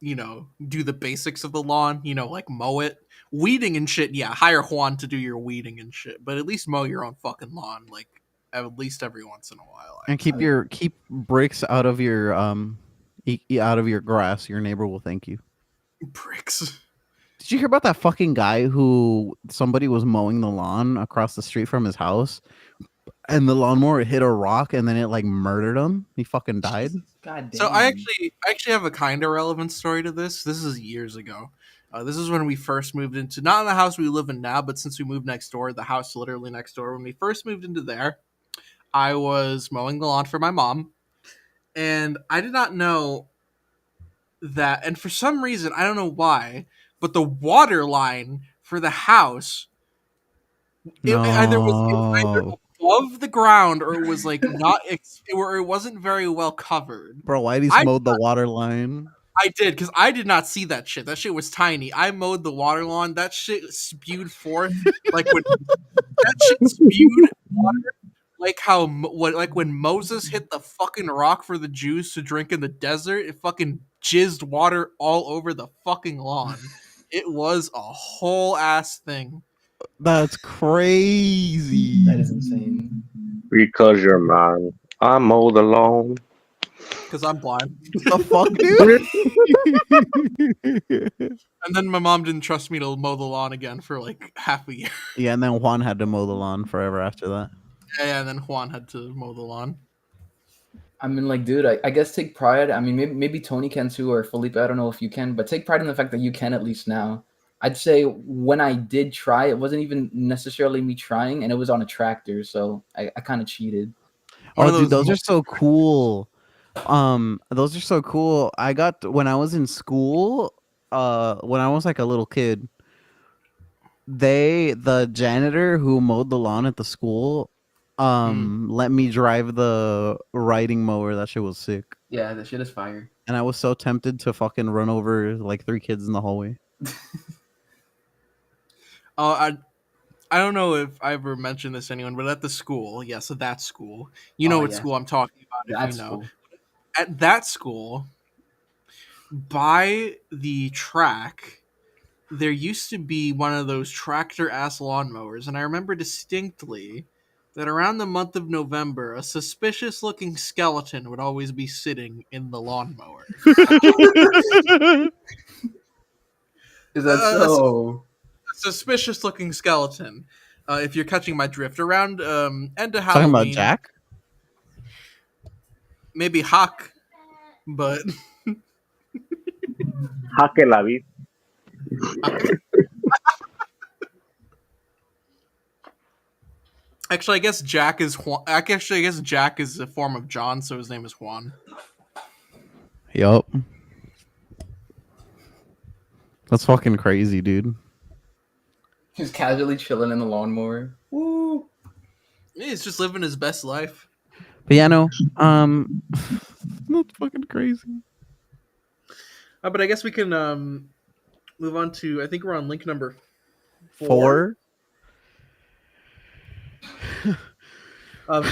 do the basics of the lawn. Like mow it, weeding and shit. Yeah, hire Juan to do your weeding and shit, but at least mow your own fucking lawn, like at least every once in a while. And keep bricks out of your out of your grass. Your neighbor will thank you. Bricks. Did you hear about that fucking guy who somebody was mowing the lawn across the street from his house, and the lawnmower hit a rock and then it like murdered him? He fucking died. God damn. So I actually have a kind of relevant story to this. This is years ago. This is when we first moved into, not in the house we live in now, but since we moved next door, the house literally next door. When we first moved into there, I was mowing the lawn for my mom, and I did not know that. And for some reason, I don't know why, but the water line for the house, it either was above the ground or it was like not, or it wasn't very well covered. Bro, Whitey's mowed the water line. I did, because I did not see that shit. That shit was tiny. I mowed the water lawn. That shit spewed forth like when that shit spewed water, like when Moses hit the fucking rock for the Jews to drink in the desert. It fucking jizzed water all over the fucking lawn. It was a whole ass thing. That's crazy. That is insane. Because you're mine, I mow the lawn. Because I'm blind. The fuck, dude? And then my mom didn't trust me to mow the lawn again for like half a year. Yeah, and then Juan had to mow the lawn forever after that. Yeah, and then Juan had to mow the lawn. I mean, like, dude, I guess take pride. I mean, maybe Tony can too, or Felipe. I don't know if you can, but take pride in the fact that you can at least now. I'd say when I did try, it wasn't even necessarily me trying, and it was on a tractor, so I kind of cheated. Oh, dude, those are so cool. Those are so cool. I got, when I was in school, when I was like a little kid, the janitor who mowed the lawn at the school, let me drive the riding mower. That shit was sick. Yeah, that shit is fire. And I was so tempted to fucking run over like 3 kids in the hallway. I don't know if I ever mentioned this to anyone, but at the school, so that school, what school I'm talking about, if you know. School. At that school, by the track, there used to be one of those tractor-ass lawnmowers, and I remember distinctly that around the month of November, a suspicious-looking skeleton would always be sitting in the lawnmower. Is that so? A suspicious-looking skeleton. If you're catching my drift, around end of Halloween. Talking about Jack? Maybe Hawk, but Jaque la vid. Actually, I guess Jack is Juan. Actually, I guess Jack is a form of John, so his name is Juan. Yup. That's fucking crazy, dude. He's casually chilling in the lawnmower. Woo! He's just living his best life. But yeah, no. That's fucking crazy. But I guess we can move on to. I think we're on link number 4. Oh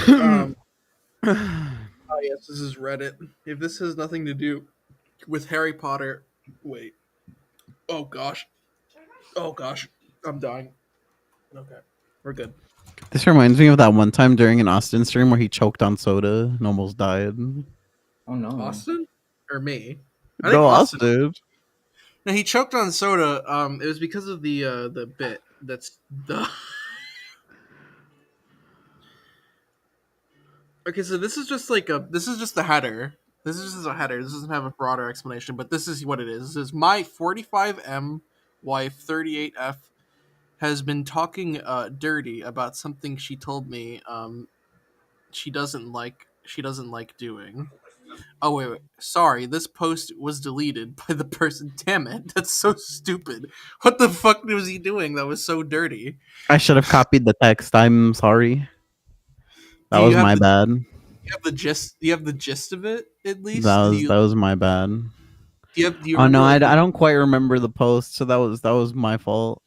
yes, this is Reddit. If this has nothing to do with Harry Potter, wait. Oh gosh, I'm dying. Okay, we're good. This reminds me of that one time during an Austin stream where he choked on soda and almost died. Oh no, Austin or me? No, Austin. No, he choked on soda. It was because of the bit That's the. Okay, so this is just the header. This is just a header. This doesn't have a broader explanation, but this is what it is. This is my 45M wife 38F has been talking dirty about something she told me she doesn't like doing. Oh wait. Sorry, this post was deleted by the person. Damn it, that's so stupid. What the fuck was he doing? That was so dirty. I should have copied the text. I'm sorry. That Do was you have my the, bad. you have the gist? Do you have the gist of it at least? That Do was you that was my bad. do you Oh remember no, I like don't quite remember the post, so that was my fault.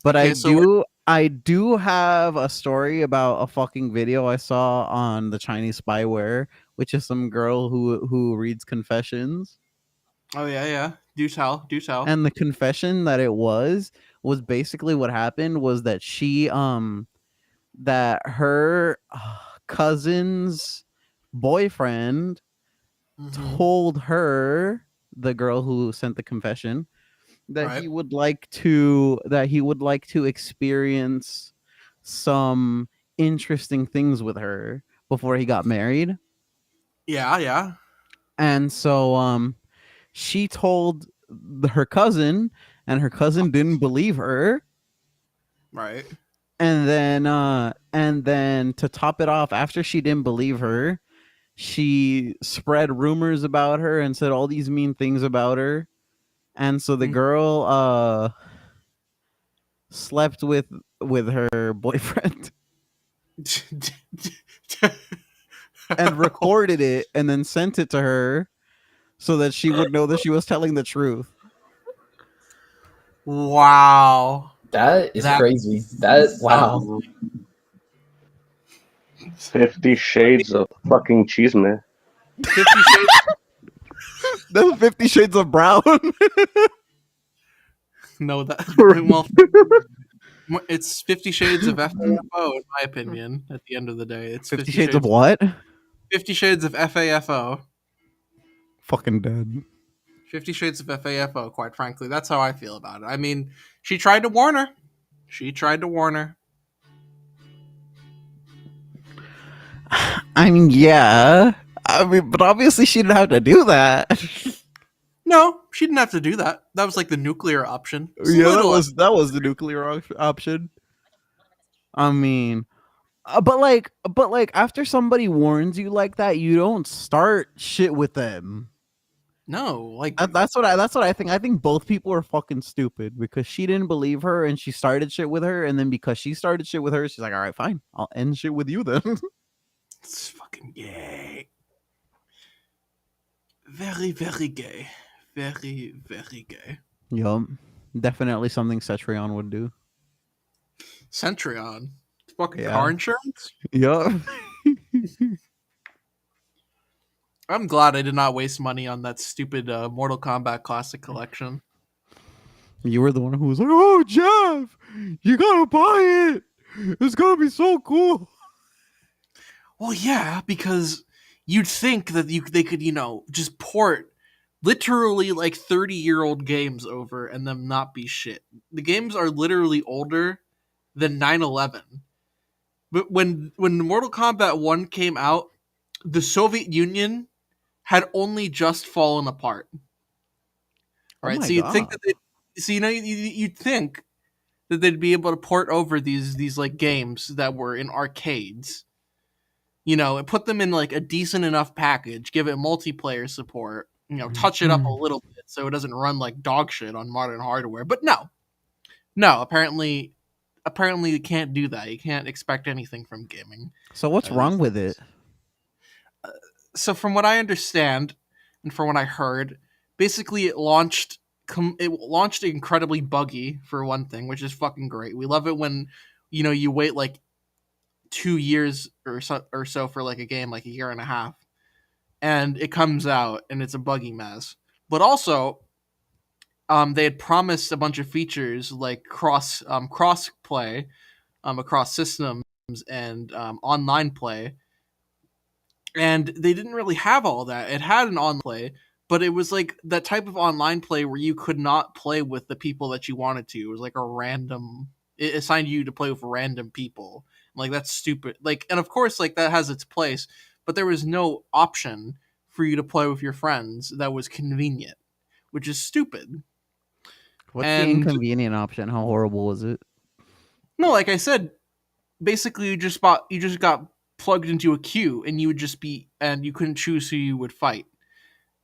But okay? So I do have a story about a fucking video I saw on the Chinese spyware, which is some girl who reads confessions. oh yeah. Do tell. And the confession that it was basically what happened was that she that her cousin's boyfriend Mhm. told her, the girl who sent the confession, that Right. he would like to experience some interesting things with her before he got married. Yeah. And so she told her cousin, and her cousin didn't believe her. Right. And then to top it off, after she didn't believe her, she spread rumors about her and said all these mean things about her. And so the Mm. girl slept with her boyfriend and recorded it and then sent it to her so that she would know that she was telling the truth. Wow. That is That- crazy. Wow. 50 Shades of fucking cheese, man. 50 Shades. That's 50 Shades of Brown. No, that well, it's 50 Shades of FAFO, in my opinion. At the end of the day, it's 50 Shades of what? 50 Shades of FAFO. Fucking dead. 50 Shades of FAFO. Quite frankly, that's how I feel about it. I mean, she tried to warn her. I mean, yeah. I mean, but obviously she didn't have to do that. No, she didn't have to do that. That was like the nuclear option. It's a Yeah, little- that was the nuclear option. I mean, but like after somebody warns you like that, you don't start shit with them. No, like That's what I think. I think both people are fucking stupid because she didn't believe her and she started shit with her, and then because she started shit with her, she's like, all right, fine, I'll end shit with you then. it's fucking gay. Very, very gay. Very, very gay. Yup, definitely something Cetrion would do. Centurion. Fucking Yeah. car insurance? Yup. I'm glad I did not waste money on that stupid Mortal Kombat Classic Collection. You were the one who was like, "Oh, Jeff, you gotta buy it. It's gonna be so cool." Well, yeah, because you'd think that they could, just port literally like 30-year-old games over and them not be shit. The games are literally older than 9/11. But when Mortal Kombat 1 came out, the Soviet Union had only just fallen apart. Right? my So you'd think God. that you'd think that they'd be able to port over these like games that were in arcades. And put them in like a decent enough package, give it multiplayer support, touch it up a little bit so it doesn't run like dog shit on modern hardware. But no, apparently you can't do that. You can't expect anything from gaming. So what's wrong with it? So from what I understand and from what I heard, basically it launched incredibly buggy for one thing, which is fucking great. We love it when you wait like 2 years or so for like a game, like a year and a half, and it comes out and it's a buggy mess. But also, they had promised a bunch of features like cross play across systems and online play, and they didn't really have all that. It had an online play, but it was like that type of online play where you could not play with the people that you wanted to. It was like a random It assigned you to play with random people. Like that's stupid. Like, and of course, like that has its place, but there was no option for you to play with your friends that was convenient, which is stupid. What's the And inconvenient option? How horrible was it? no, like I said, basically you just got plugged into a queue, and you would just be, and you couldn't choose who you would fight,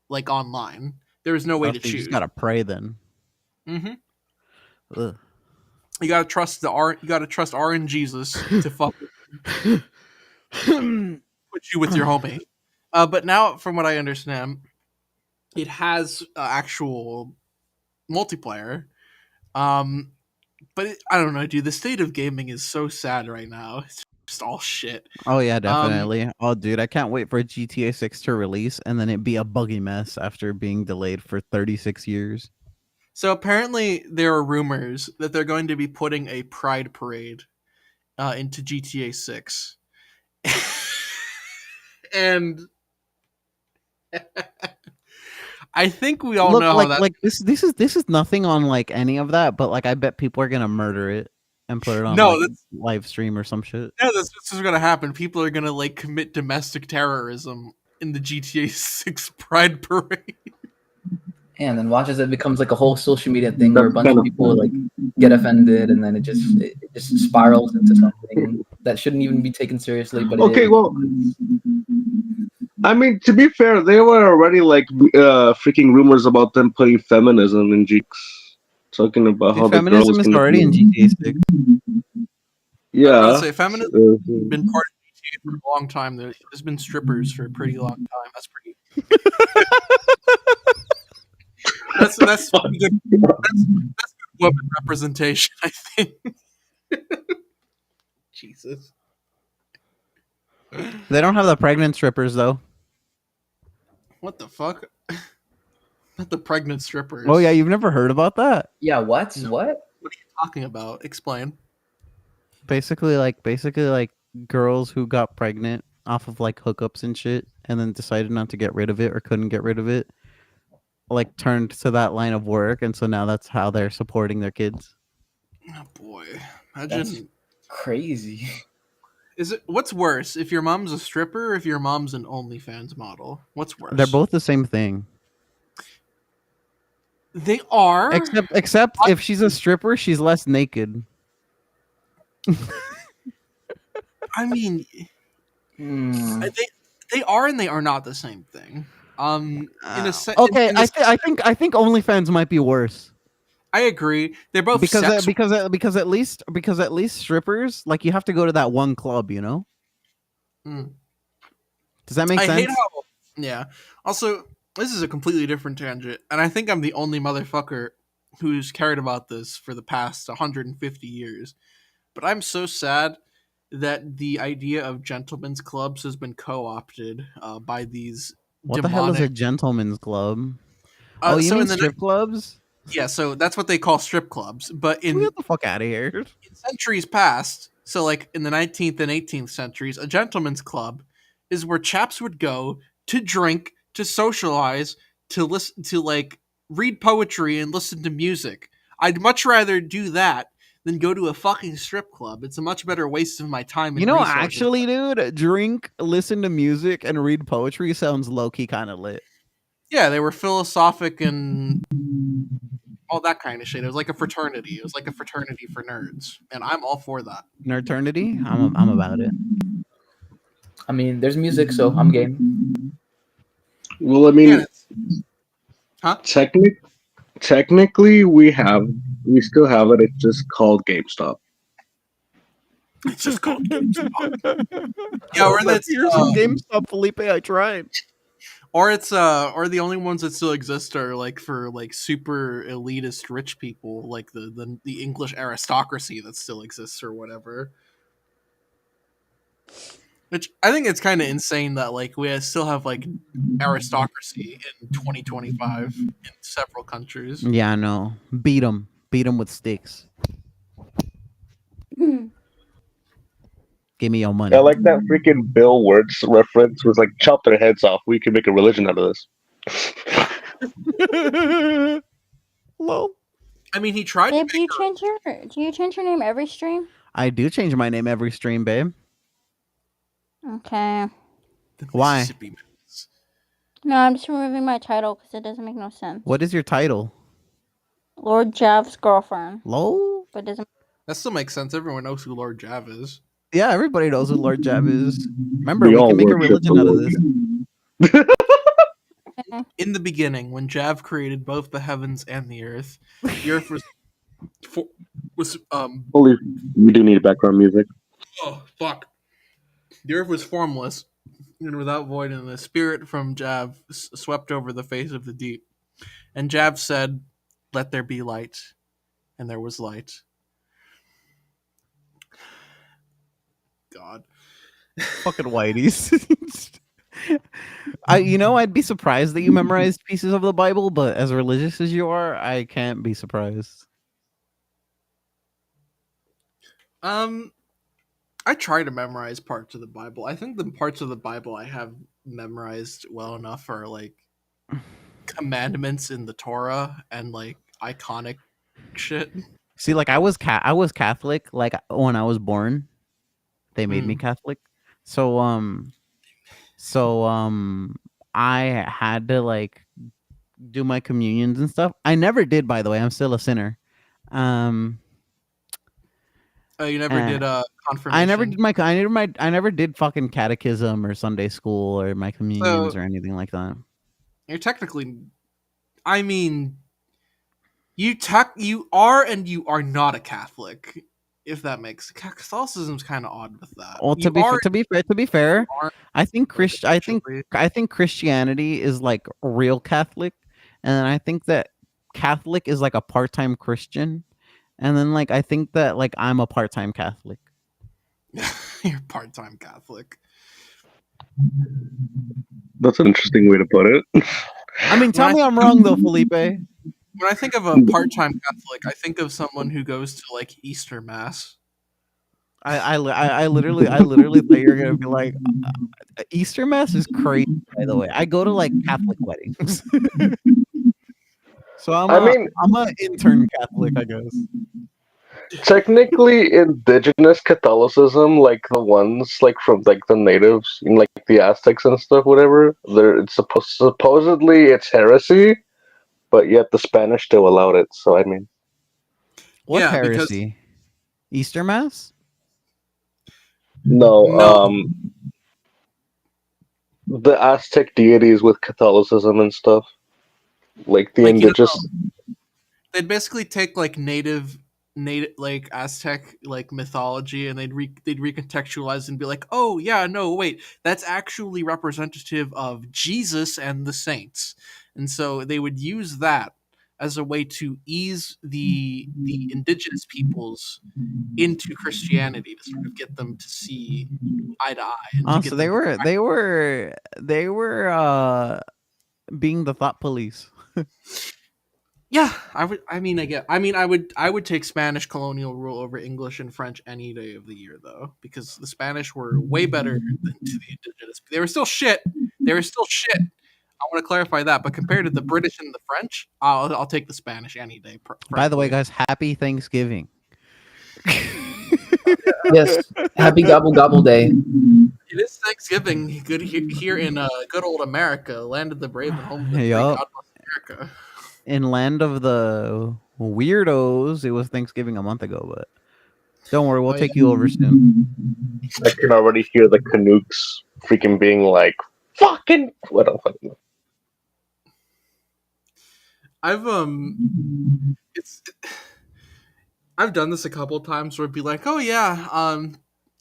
like online. There was no way to So you choose. just gotta pray then. Mm-hmm. Ugh. You gotta trust You gotta trust RNGesus to fuck put you with your homie. But now, from what I understand, it has actual multiplayer. But I don't know, dude. The state of gaming is so sad right now. It's just all shit. Oh yeah, definitely. Oh dude, I can't wait for GTA 6 to release and then it be a buggy mess after being delayed for 36 years. So apparently, there are rumors that they're going to be putting a Pride Parade into GTA 6, and I think we all know how that. Like this is nothing on like any of that, but like I bet people are gonna murder it and put it on No, like, that's- live stream or some shit. Yeah, this is gonna happen. People are gonna like commit domestic terrorism in the GTA 6 Pride Parade. And then watch as it becomes like a whole social media thing where a bunch of people like get offended, and then it just spirals into something that shouldn't even be taken seriously. But Okay, well, I mean, to be fair, there were already like freaking rumors about them putting feminism in Jeeks, talking about how the girl Feminism was is gonna already in GTA 6. I was Yeah. gonna say feminism has been part of GTA for a long time. There's been strippers for a pretty long time. That's pretty. that's pretty good. That's good woman representation, I think. Jesus. They don't have the pregnant strippers though. What the fuck? Not the pregnant strippers. Oh yeah, you've never heard about that? yeah, what? What? What are you talking about? Explain. Basically like girls who got pregnant off of like hookups and shit and then decided not to get rid of it or couldn't get rid of it, like turned to that line of work, and so now that's how they're supporting their kids. Oh boy. That's Imagine. crazy. Is it what's worse? If your mom's a stripper or if your mom's an OnlyFans model? What's worse? They're both the same thing. They are. Except if she's a stripper, she's less naked. I mean, Hmm. they are and they are not the same thing. In a Okay, in a I think OnlyFans might be worse I agree. They're both because sex. because at least strippers, like, you have to go to that one club, you know. Mm. Does that make I sense? hate how. Yeah. Also, this is a completely different tangent, and I think I'm the only motherfucker who's cared about this for the past 150 years. But I'm so sad that the idea of gentlemen's clubs has been co-opted by these. What the hell is a gentleman's club? Oh, you so mean in the strip clubs? Yeah, so that's what they call strip clubs. But in Get the fuck out of here! in centuries past, so like in the 19th and 18th centuries, a gentleman's club is where chaps would go to drink, to socialize, to listen to like read poetry and listen to music. I'd much rather do that than go to a fucking strip club. It's a much better waste of my time and You know, resources. actually, dude, drink, listen to music, and read poetry sounds low key kind of lit. Yeah, they were philosophic and all that kind of shit. It was like a fraternity. It was like a fraternity for nerds, and I'm all for that. Nerdternity, I'm about it. I mean, there's music, so I'm game. Well, I mean, Yeah, huh? technically, we still have it. It's just called GameStop. It's just called GameStop. Yeah, or that's GameStop, Felipe. I tried. or it's or the only ones that still exist are like for like super elitist rich people, like the English aristocracy that still exists or whatever. Which I think it's kind of insane that like we still have like aristocracy in 2025 in several countries. Yeah, I know. Beat them with sticks. Give me your money. I like that freaking Bill Words reference was like chop their heads off. We can make a religion out of this. Lol. I mean, he tried to Babe, make do you change your name every stream? I do change my name every stream, babe. Okay. the Why? Mississippi Mass. No, I'm just removing my title because it doesn't make no sense. What is your title? Lord Jav's girlfriend. Lol? But it doesn't. That still makes sense. Everyone knows who Lord Jav is. Yeah, everybody knows who Lord Jav is. Remember, We we all can make a worship the religion out of Lord. this. In the beginning, when Jav created both the heavens and the earth was Holy, we do need background music. oh fuck. The earth was formless and without void, and the spirit from Jav swept over the face of the deep. And Jav said, "Let there be light," and there was light. God. Fucking whiteys. I'd be surprised that you memorized pieces of the Bible, but as religious as you are, I can't be surprised. I try to memorize parts of the Bible. I think the parts of the Bible I have memorized well enough are like commandments in the Torah and like iconic shit. See, like I was Catholic. Like when I was born, they made me Catholic. So I had to like do my communions and stuff. I never did, by the way. I'm still a sinner. Oh, you never did confirmation. I never did fucking catechism or Sunday school or my communions or anything like that. You're technically, I mean, you are and you are not a Catholic. If that makes Catholicism's kind of odd with that. Well, to be fair, I think Christianity is like real Catholic, and I think that Catholic is like a part-time Christian, and then like I think that like I'm a part-time Catholic. You're part-time Catholic. That's an interesting way to put it. I mean, tell me I'm wrong though, Felipe. When I think of a part-time Catholic, I think of someone who goes to like Easter Mass. I literally thought you were gonna be like, Easter Mass is crazy. By the way, I go to like Catholic weddings, so I'm an intern Catholic, I guess. Technically, indigenous Catholicism, like the ones like from like the natives, like the Aztecs and stuff, whatever. It's supposedly it's heresy, but yet the Spanish still allowed it. So I mean, what heresy? Easter Mass? No. The Aztec deities with Catholicism and stuff, like the indigenous. They'd basically take like native like Aztec like mythology, and they'd recontextualize and be like, oh yeah, no wait, that's actually representative of Jesus and the saints, and so they would use that as a way to ease the indigenous peoples into Christianity, to sort of get them to see eye to eye. So they were being the thought police. Yeah, I would take Spanish colonial rule over English and French any day of the year, though, because the Spanish were way better than to the indigenous. They were still shit. I want to clarify that, but compared to the British and the French, I'll take the Spanish any day. By the way, guys, happy Thanksgiving. Yes, happy Gobble Gobble Day. It is Thanksgiving. Good here in good old America, land of the brave and home of the free. Yup. God bless America. In land of the weirdos, it was Thanksgiving a month ago, but don't worry, we'll take you over soon. I can already hear the Canucks freaking being like, "Fucking what the fuck." I've done this a couple of times where it'd be like, oh yeah,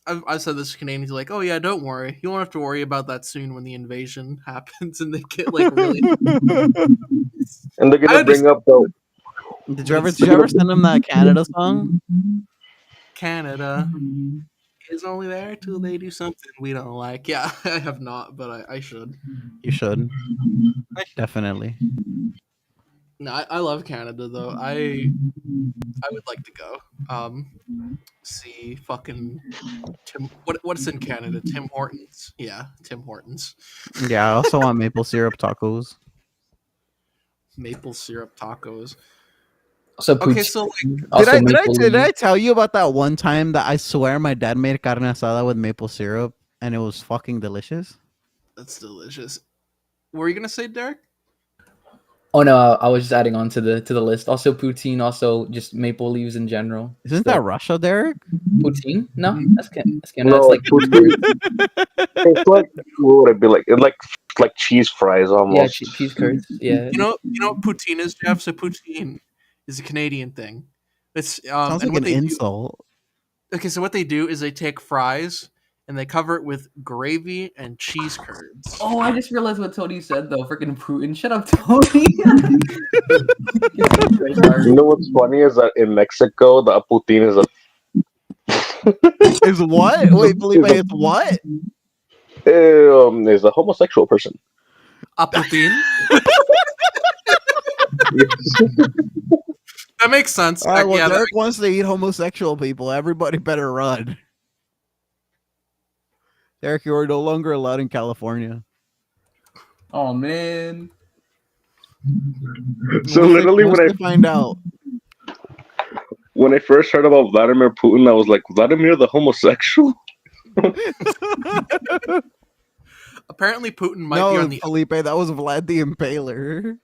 I've said this to Canadians, like, oh yeah, don't worry, you won't have to worry about that soon when the invasion happens, and they get like really. And they're gonna bring up the. Did you ever send them that Canada song? Canada is only there till they do something we don't like. Yeah, I have not, but I should. You should. Definitely. No, I love Canada though. I would like to go. See fucking Tim. What's in Canada? Tim Hortons. Yeah, Tim Hortons. Yeah, I also want maple syrup tacos. Maple syrup tacos. Also, Okay, poutine. so like, Also, did maple I leaf. tell you about that one time that I swear my dad made carne asada with maple syrup and it was fucking delicious? that's delicious. What were you gonna say, Derek? Oh no, I was just adding on to the list. Also poutine, also just maple leaves in general. Isn't that Russia, Derek? poutine? No, that's Canada. That's No, like poutine. It's like what would it be like? It's like cheese fries yeah, almost. cheese curds. Yeah. You know what poutine is, Jeff? So poutine is a Canadian thing. It's Sounds and like what an they do. insult. Okay, so what they do is they take fries and they cover it with gravy and cheese curds. Oh, I just realized what Tony said though. Freaking Putin. Shut up, Tony. You know what's funny is that in Mexico, the poutine is Is what? Wait, Felipe, it's what? a homosexual person. A poutine? That makes sense. All right, well, Yeah, that- Derek wants to eat homosexual people. Everybody better run. Derek, you are no longer allowed in California. Oh man. So Once they- literally, once they find out, when I first heard about Vladimir Putin, I was like, Vladimir the homosexual? apparently Putin might be no, on the Felipe, that was Vlad the Impaler.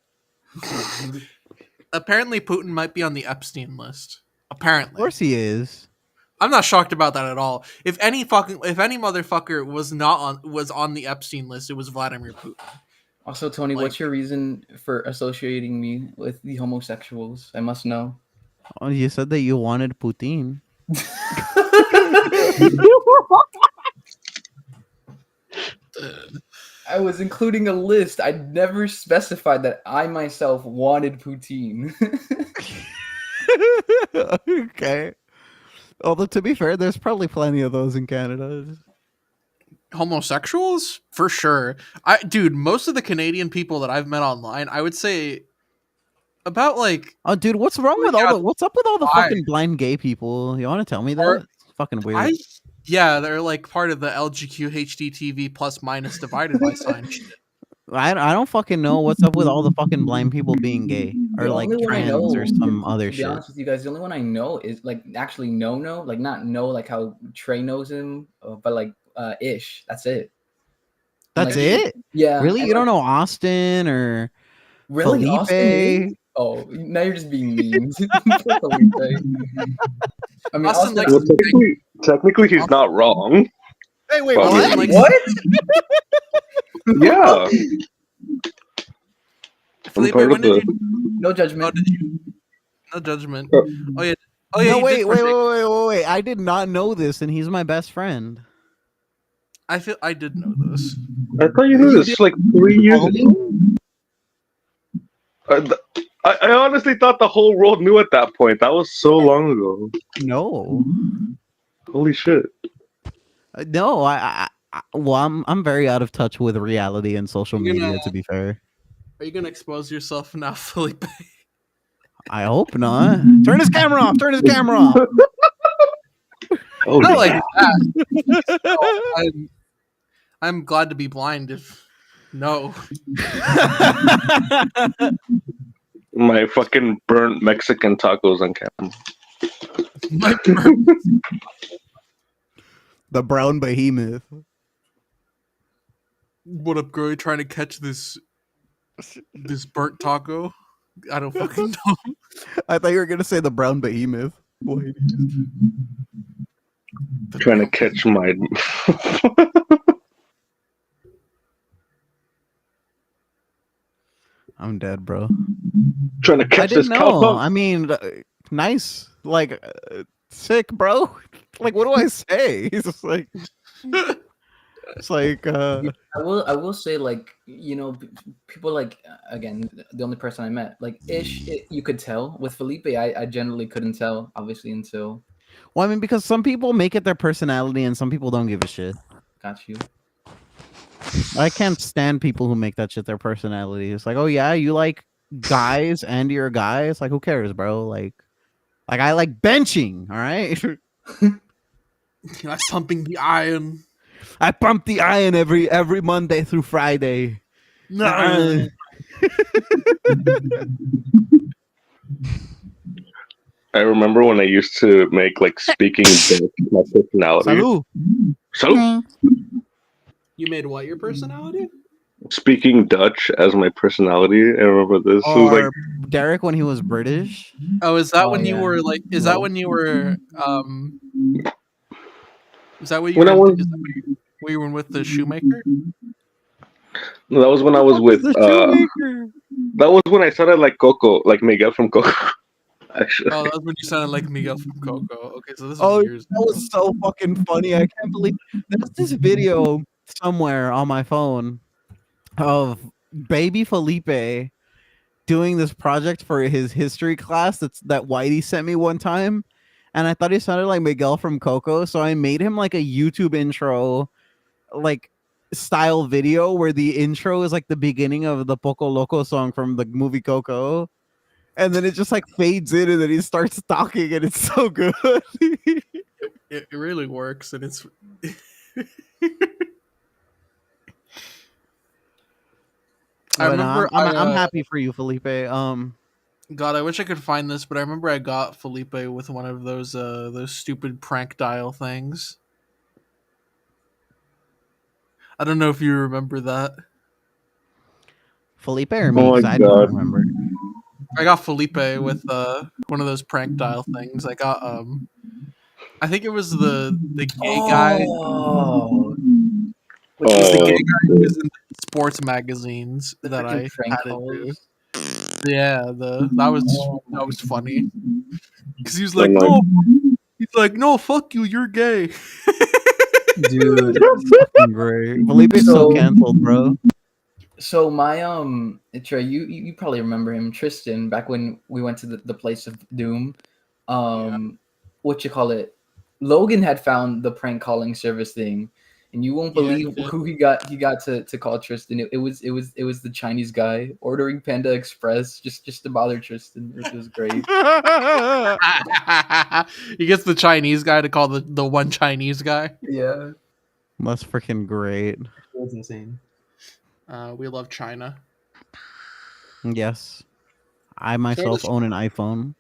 apparently Putin might be on the Epstein list. Of Apparently. course he is. I'm not shocked about that at all. If any motherfucker was on the Epstein list, it was Vladimir Putin. Also, Tony, Like- what's your reason for associating me with the homosexuals? I must know. Oh, you said that you wanted Putin. I was including a list. I never specified that I myself wanted poutine. Okay. Although to be fair, there's probably plenty of those in Canada. Homosexuals? For sure. Dude, most of the Canadian people that I've met online, I would say about like Oh, dude, what's wrong with Yeah. what's up with all the Why? fucking blind gay people? You want to tell me that? Or- It's fucking weird. yeah, they're like part of the LGQ HDTV plus minus divided by sign shit. I don't fucking know what's up with all the fucking blind people being gay or The like only one I trans or know, some other To be shit. honest with you guys, the only one I know is like actually no, like not no, like how Trey knows him, but like Ish. That's it. That's like, it? Yeah. Really? and, You don't like, know Austin or really Felipe? Austin? Oh, now you're just being mean. Poor Felipe. I mean, Austin Austin, likes Well, technically he's not wrong. Hey, wait, Well, what? like- what? Yeah. Felipe, part when of did the- you? No judgment. No judgment. Oh. Oh yeah. Oh yeah. No, you did wait. partake- I did not know this, and he's my best friend. I did know this. I thought you knew this like 3 years ago. I honestly thought the whole world knew at that point. That was so long ago. No, Holy shit. no. Well, I'm very out of touch with reality and social You're media. gonna- To be fair, Are you gonna expose yourself now, Felipe? I hope not. Turn his camera off. Turn his camera off. Holy Not like that. No, I'm glad to be blind. If no, my fucking burnt Mexican tacos on camera. my The brown behemoth. what up, girl? You trying to catch this burnt taco? I don't fucking know. I thought you were gonna say the brown behemoth. Wait. Trying to catch my. I'm dead, bro. Trying to I catch this didn't know. cowpoke. I mean, nice. Like, sick, bro. Like, what do I say? He's just like, it's like, I will say, like, you know, people like, again, the only person I met, like Ish, you could tell. With Felipe, I generally couldn't tell, obviously, until well, I mean, because some people make it their personality and some people don't give a shit. got you. I can't stand people who make that shit their personality. It's like, oh yeah, you like guys and you're a guy. It's like, who cares, bro? Like I like benching. All right, I'm pumping the iron. I pump the iron every Monday through Friday. No. I remember when I used to make like speaking my personality. Salud. So Thanks. You made what your personality? speaking Dutch as my personality. I remember this. It was like Or Derek when he was British. Oh, is that Oh, when you yeah. were like? Is that when you were? Is that what you when were? I was. Is that where you were with the shoemaker? No, that was when I was with. The shoemaker. That was when I started like Coco, like Miguel from Coco. Actually, Oh, that was when you sounded like Miguel from Coco. Okay, so this is Oh, years. that was so fucking funny. I can't believe there's this video somewhere on my phone of baby Felipe doing this project for his history class that Whitey sent me one time. And I thought he sounded like Miguel from Coco, so I made him like a YouTube intro, like style video where the intro is like the beginning of the Poco Loco song from the movie Coco. And then it just like fades in and then he starts talking and it's so good. It really works, and it's. I But, remember. I'm happy for you, Felipe. God, I wish I could find this, but I remember I got Felipe with one of those stupid prank dial things. I don't know if you remember that. Felipe or me? Oh my 'Cause I don't God. remember. I got Felipe with one of those prank dial things. I got I think it was the gay guy. Oh, It was the Oh, gay guy who was in the sports magazines the that freaking I prank had to do. calls. Yeah, Oh that my was funny because he was I'm like, like, no, he's like, no, fuck you, you're gay. dude. Fucking great. Felipe's so So- canceled, bro. So my Trey, you probably remember him, Tristan, back when we went to the place of doom. What you call it? Logan had found the prank calling service thing, and you won't Yeah, believe he did. who he got to call Tristan. It was the Chinese guy ordering Panda Express just to bother Tristan. It was great. He gets the Chinese guy to call the one Chinese guy. Yeah, That's freaking great. it was insane. We love China. Yes. I myself does- own an iPhone.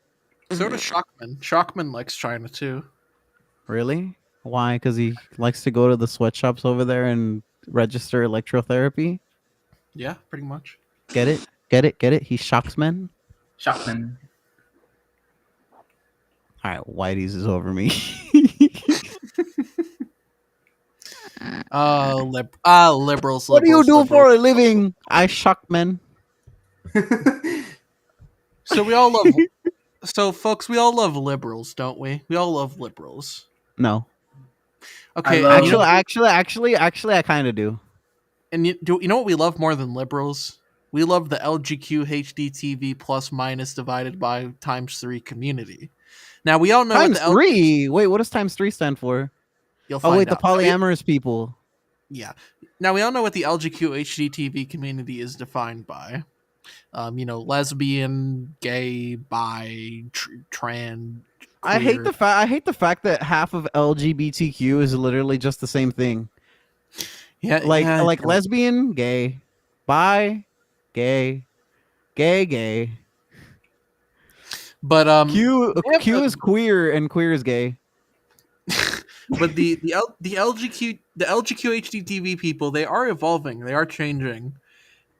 So does Shockman. Shockman likes China too. Really? Why? Because he likes to go to the sweatshops over there and register electrotherapy? Yeah, pretty much. Get it? Get it? Get it? He shocks men? Shockman. All right, Whitey's is over me. Liberals. What do you liberals, do for liberals. a living? I shock men. So we all love. So, folks, we all love liberals, don't we? We all love liberals. No. Okay, love- and you know, Actually, I kind of do. and you know what we love more than liberals? We love the LGQ HDTV plus minus divided by times 3 community. Now we all know Times what the 3? Wait, what does times 3 stand for? You'll Oh, find wait, the out. polyamorous people. Yeah. Now we all know what the LGQ HDTV community is defined by. Lesbian, gay, bi, trans. I hate queer. I hate the fact that half of LGBTQ is literally just the same thing. Yeah, Like yeah, like yeah. lesbian, gay, bi, gay, gay. But Q they have Q a- is queer and queer is gay. but the LGQ HDTV people, they are evolving, they are changing,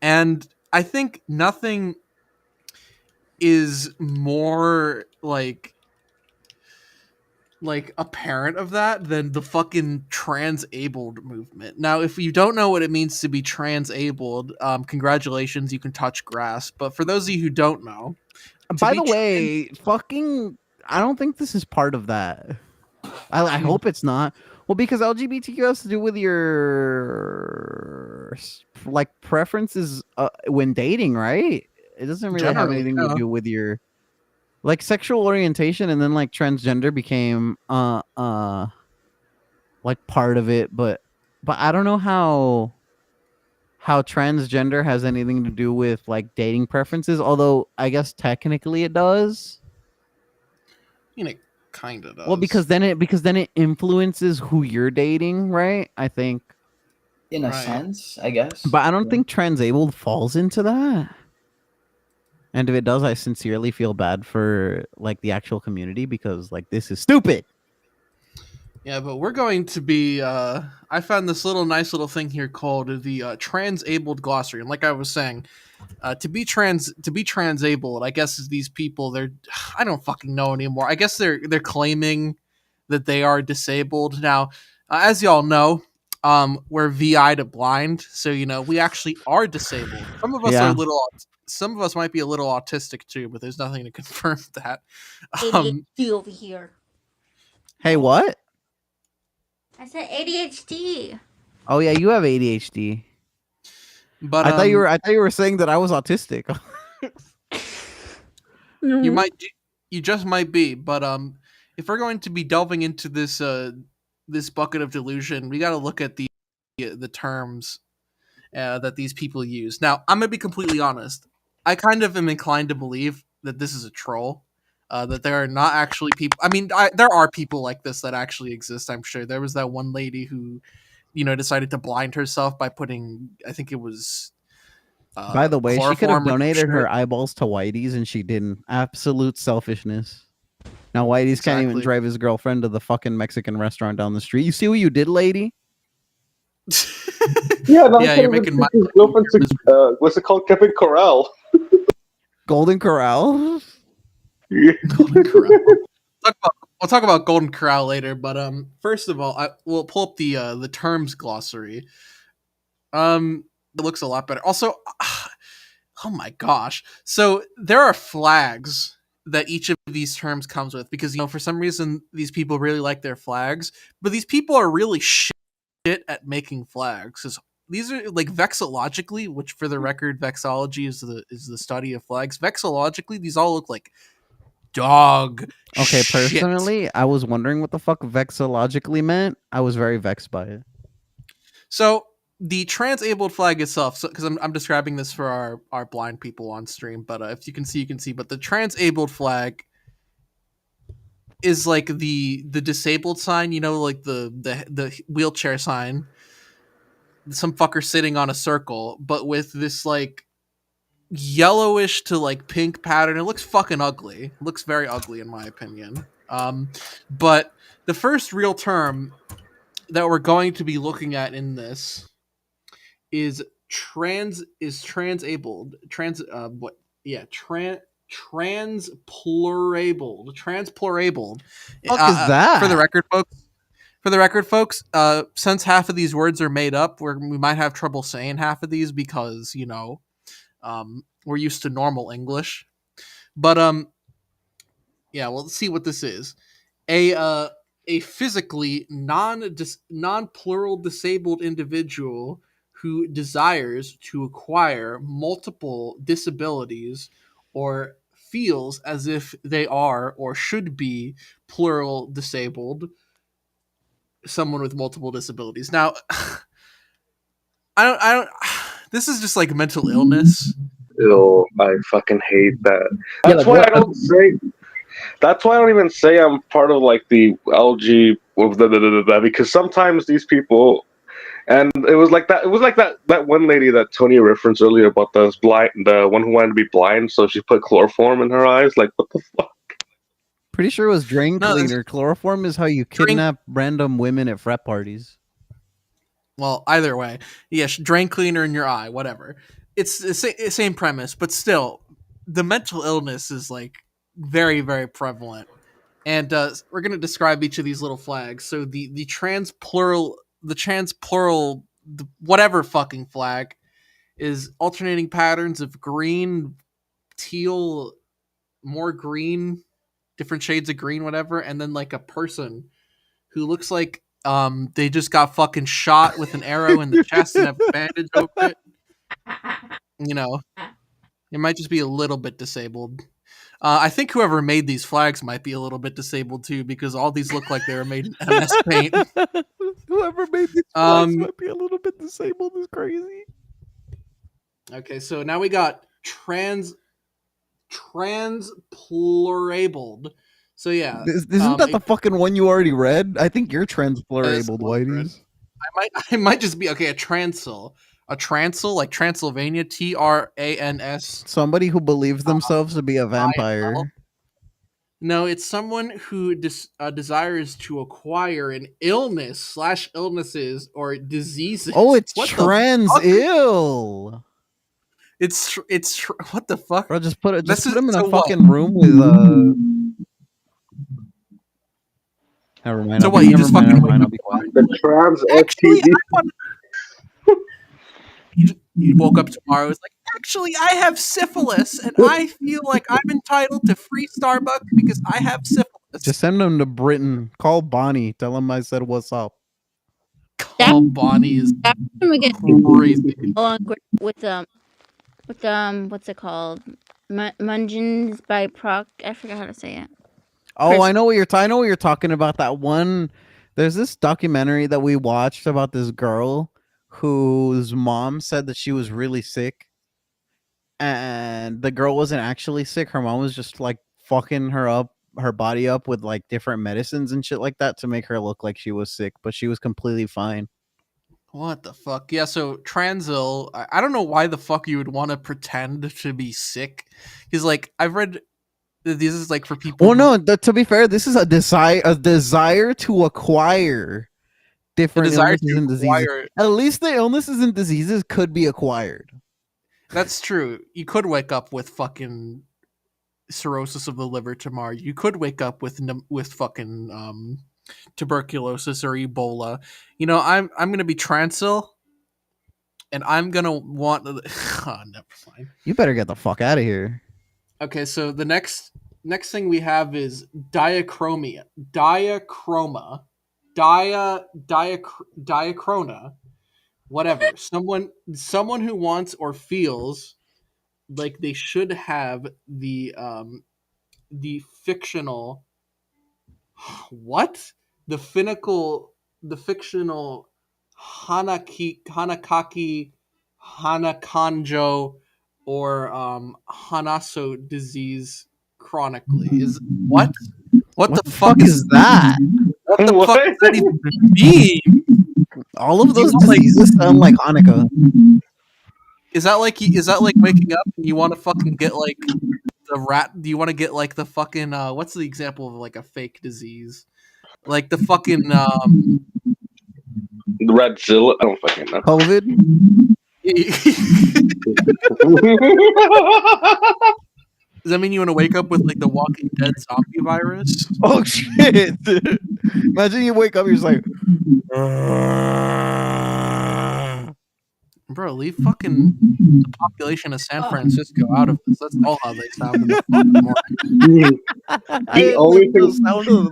and I think nothing is more like apparent of that than the fucking trans-abled movement. Now, if you don't know what it means to be trans-abled, congratulations, you can touch grass. But for those of you who don't know, By be the way, fucking I don't think this is part of that. I hope it's not. Well, because LGBTQ has to do with your like preferences when dating, right? It doesn't really have Generally, anything yeah. to do with your like sexual orientation, and then like transgender became like part of it, but I don't know how transgender has anything to do with like dating preferences, although I guess technically it does. it kind of does. Well, because then it influences who you're dating, right? I think. In a Right. sense, I guess. But I don't Yeah. think transabled falls into that. And if it does, I sincerely feel bad for like the actual community because like this is stupid. Yeah, but we're going to be. I found this nice little thing here called the transabled glossary, and like I was saying, to be transabled, I guess is these people. They're I don't fucking know anymore. I guess they're claiming that they are disabled now. As y'all know, we're VI to blind, so we actually are disabled. Some of us are Yeah. a little. Some of us might be a little autistic too, but there's nothing to confirm that. Um, ADHD over here. Hey, what? I said ADHD. Oh yeah, you have ADHD. but I thought you were saying that I was autistic. You might, you just might be, but if we're going to be delving into this bucket of delusion, we got to look at the terms that these people use. Now, I'm gonna be completely honest. I kind of am inclined to believe that this is a troll. That there are not actually people. I mean, there are people like this that actually exist. I'm sure there was that one lady who, decided to blind herself by putting. I think it was. By the way, she could have chloroform or some donated shit. her eyeballs to Whitey's and she didn't. Absolute selfishness. Now Whitey's can't even Exactly. drive his girlfriend to the fucking Mexican restaurant down the street. You see what you did, lady? Yeah, now Yeah, you're making my his girlfriend to what's it called, Kevin Corral. Golden Corral. Yeah. Golden Corral. We'll talk about Golden Corral later, but first of all, we'll pull up the terms glossary. It looks a lot better. Also, oh my gosh! So there are flags that each of these terms comes with because for some reason these people really like their flags, but these people are really shit at making flags. 'Cause these are like vexillologically, which for the record, vexology is the study of flags. Vexillologically, these all look like dog. Okay, shit. personally, I was wondering what the fuck vexillologically meant. I was very vexed by it. So the transabled flag itself, because I'm describing this for our blind people on stream, but if you can see, you can see. But the transabled flag is like the disabled sign, like the wheelchair sign. Some fucker sitting on a circle, but with this like yellowish to like pink pattern. It looks fucking ugly. It looks very ugly in my opinion. But the first real term that we're going to be looking at in this is transabled. Transplurabled. Fuck is that? For the record, folks, since half of these words are made up, we might have trouble saying half of these because we're used to normal English. But yeah, well, let's see what this is. A physically non-plural disabled individual who desires to acquire multiple disabilities or feels as if they are or should be plural disabled, someone with multiple disabilities. Now, I don't this is just like mental illness. Ew, I fucking hate that. Yeah, That's like, why what- I don't say. That's why I don't even say I'm part of like the LG because sometimes these people, and it was like that. It was like that one lady that Tony referenced earlier about the one who wanted to be blind, so she put chloroform in her eyes. Like, what the fuck? Pretty sure it was drain No, cleaner. Chloroform is how you kidnap random women at frat parties. Well, either way, yes, drain cleaner in your eye, whatever. It's the same premise, but still, the mental illness is like very, very prevalent. And we're going to describe each of these little flags. So the transplural, whatever fucking flag is alternating patterns of green, teal, more green, different shades of green, whatever, and then like a person who looks like they just got fucking shot with an arrow in the chest and have a bandage over it. It might just be a little bit disabled. I think whoever made these flags might be a little bit disabled too, because all these look like they were made in MS Paint. Whoever made these flags might be a little bit disabled. Is crazy. Okay, so now we got transplurabled. So yeah, Isn't that the fucking one you already read? I think you're transplurabled, Whitey's. I might just be okay. A transil. A transil, like Transylvania, Trans. Somebody who believes themselves to be a vampire. No, it's someone who desires to acquire an illness / illnesses or diseases. Oh, it's What the trans fuck? ill. It's what the fuck? Bro, just put This him in is- a so what? fucking room with Never mind. So I'll what, be- you never just mind, fucking never mind, I'll be quiet. The trans Actually, STD. I want. You woke up tomorrow. It's like, actually, I have syphilis, and I feel like I'm entitled to free Starbucks because I have syphilis. Just send him to Britain. Call Bonnie. Tell him I said what's up. Call Bonnie is That's when we get crazy. along with what's it called? Mungens by Proc. I forgot how to say it. Oh, Chris- I know what you're talking about. That one. There's this documentary that we watched about this girl whose mom said that she was really sick, and the girl wasn't actually sick. Her mom was just like fucking her body up with like different medicines and shit like that to make her look like she was sick, but she was completely fine. What the fuck? Yeah, so Transil, I don't know why the fuck you would want to pretend to be sick. He's like, I've read this is like for people. Well, no, to be fair, this is a desire to acquire the different desire illnesses to and diseases. acquire. At least the illnesses and diseases could be acquired. That's true. You could wake up with fucking cirrhosis of the liver tomorrow. You could wake up with fucking tuberculosis or Ebola. You know, I'm gonna be Transil, and I'm gonna want. Oh, never mind. You better get the fuck out of here. Okay, so the next thing we have is diachromia. Diachrona. Whatever. Someone who wants or feels like they should have the fictional what? The fictional Hanakaki Hanakanjo or Hanaso disease chronically. Is what? What the fuck is that? what the What? fuck does that even mean? All of Do you those want, like- diseases sound like Hanukkah. Is that like waking up and you want to fucking get like the rat? Do you want to get like the fucking what's the example of like a fake disease? Like the fucking The Radzilla. I don't fucking know. COVID. Does that mean you want to wake up with like the Walking Dead zombie virus? Oh shit! Imagine you wake up, you're just like, Bro, leave fucking the population of San Francisco out of this. That's all how they sound in the fucking morning. The only thing sound of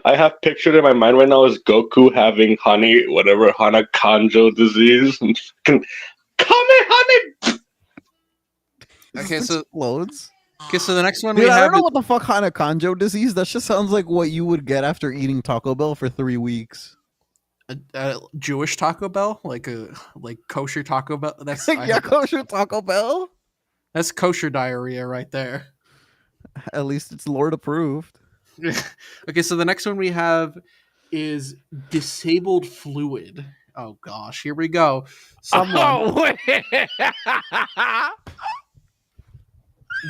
I have pictured in my mind right now is Goku having Hana Kanjo disease. And fucking, Kame Okay, so explodes. the next one Dude, we I have don't know is what the fuck Hanakanjo disease. That just sounds like what you would get after eating Taco Bell for 3 weeks. a Jewish Taco Bell, like kosher Taco Bell. That's Yeah, kosher Taco Bell. that's kosher diarrhea right there. At least it's Lord approved. Okay, so the next one we have is disabled fluid. Oh gosh, here we go. Someone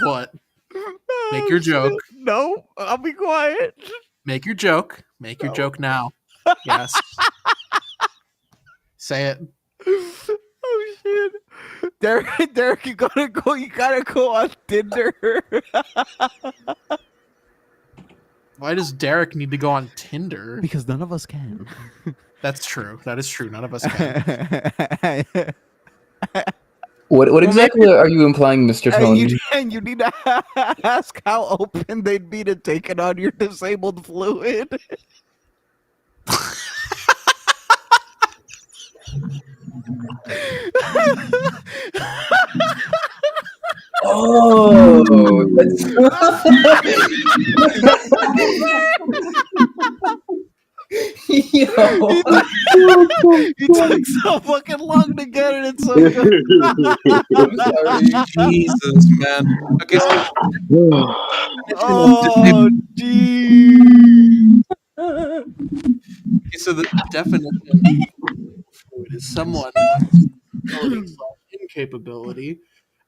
what? Make your joke. No, I'll be quiet. Make your joke. Make your No. joke now. Yes. Say it. Oh shit. Derek, you gotta go on Tinder. Why does Derek need to go on Tinder? Because none of us can. That's true. That is true. None of us can. What exactly are you implying, Mr. Tone? and you need to ask how open they'd be to taking on your disabled fluid. Oh, that's... Yo. You took so fucking long to get it. It's so good. I'm sorry. Jesus, man. Okay, so Oh, geez. the definition of fluid someone incapability.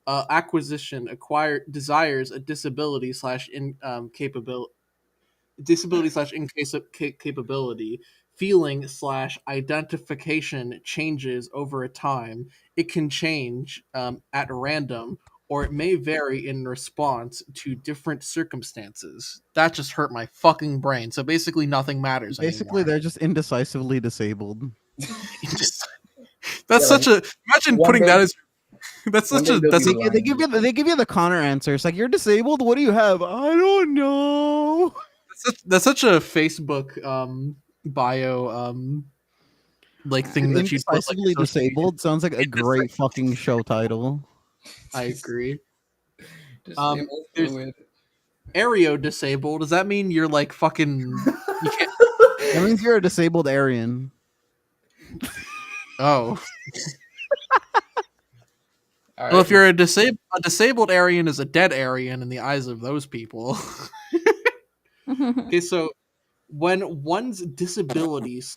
Acquisition acquire desires a disability slash incapability disability slash incapability. Feeling slash identification changes over a time. It can change at random, or it may vary in response to different circumstances. That just hurt my fucking brain. So basically, nothing matters Basically, anymore. they're just indecisively disabled. Just, that's Yeah, such a imagine one putting day- that as that's one such day a they'll that's be a, blind. They give you the Connor answer. It's like, you're disabled. What do you have? I don't know. that's such a Facebook bio like thing that you'd put like Indecisively social media. disabled sounds like a great fucking show title. I agree. Disabled there's- fluid. Aereo disabled. Does that mean you're like fucking? You can't. That means you're a disabled Aryan. Oh, All well, right. if you're a disabled Aryan is a dead Aryan in the eyes of those people. Okay, so when one's disabilities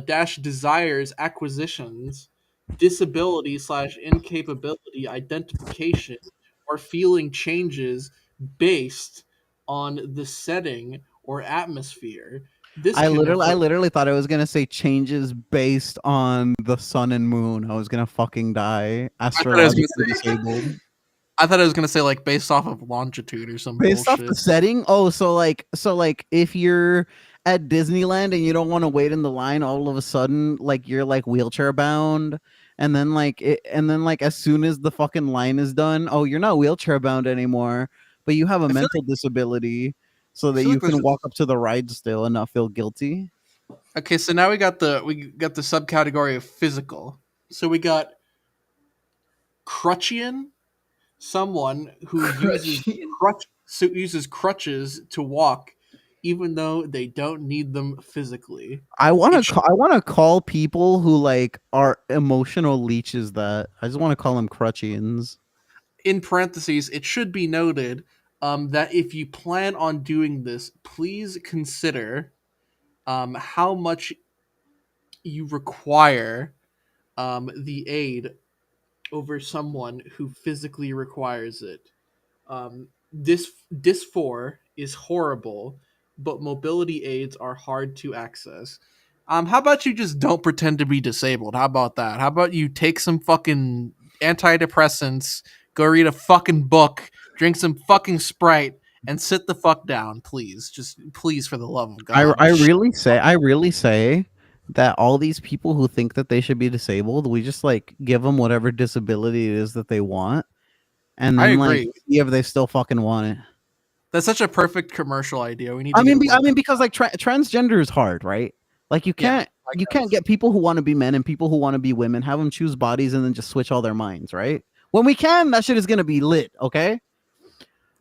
dash desires acquisitions, disability slash incapability identification, or feeling changes based on the setting or atmosphere. This I can literally thought I was gonna say changes based on the sun and moon. I was gonna fucking die. I was Astrologically gonna disabled. I thought I was gonna say like based off of longitude or some Based off bullshit. the setting. Oh, so like if you're at Disneyland and you don't want to wait in the line, all of a sudden like you're like wheelchair bound, and then like as soon as the fucking line is done, oh, you're not wheelchair bound anymore, but you have a feel mental disability, so that feel you like there's can a- walk up to the ride still and not feel guilty. Okay, so now we got the subcategory of physical. So we got crutchian, someone who uses crutches to walk, even though they don't need them physically. I want It to call people who like are emotional leeches that I just want to call them crutchians. In parentheses, it should be noted that if you plan on doing this, please consider how much you require the aid over someone who physically requires it. This 4 is horrible, but mobility aids are hard to access. How about you just don't pretend to be disabled? How about that? How about you take some fucking antidepressants, go read a fucking book, drink some fucking Sprite, and sit the fuck down, please. Just please, for the love of God. I really say that all these people who think that they should be disabled, we just like give them whatever disability it is that they want, and I then like agree. see if they still fucking want it. That's such a perfect commercial idea. We need. I To mean, get more- because like transgender is hard, right? Like you Yeah, can't get people who want to be men and people who want to be women, have them choose bodies and then just switch all their minds, right? When we can, that shit is gonna be lit, okay?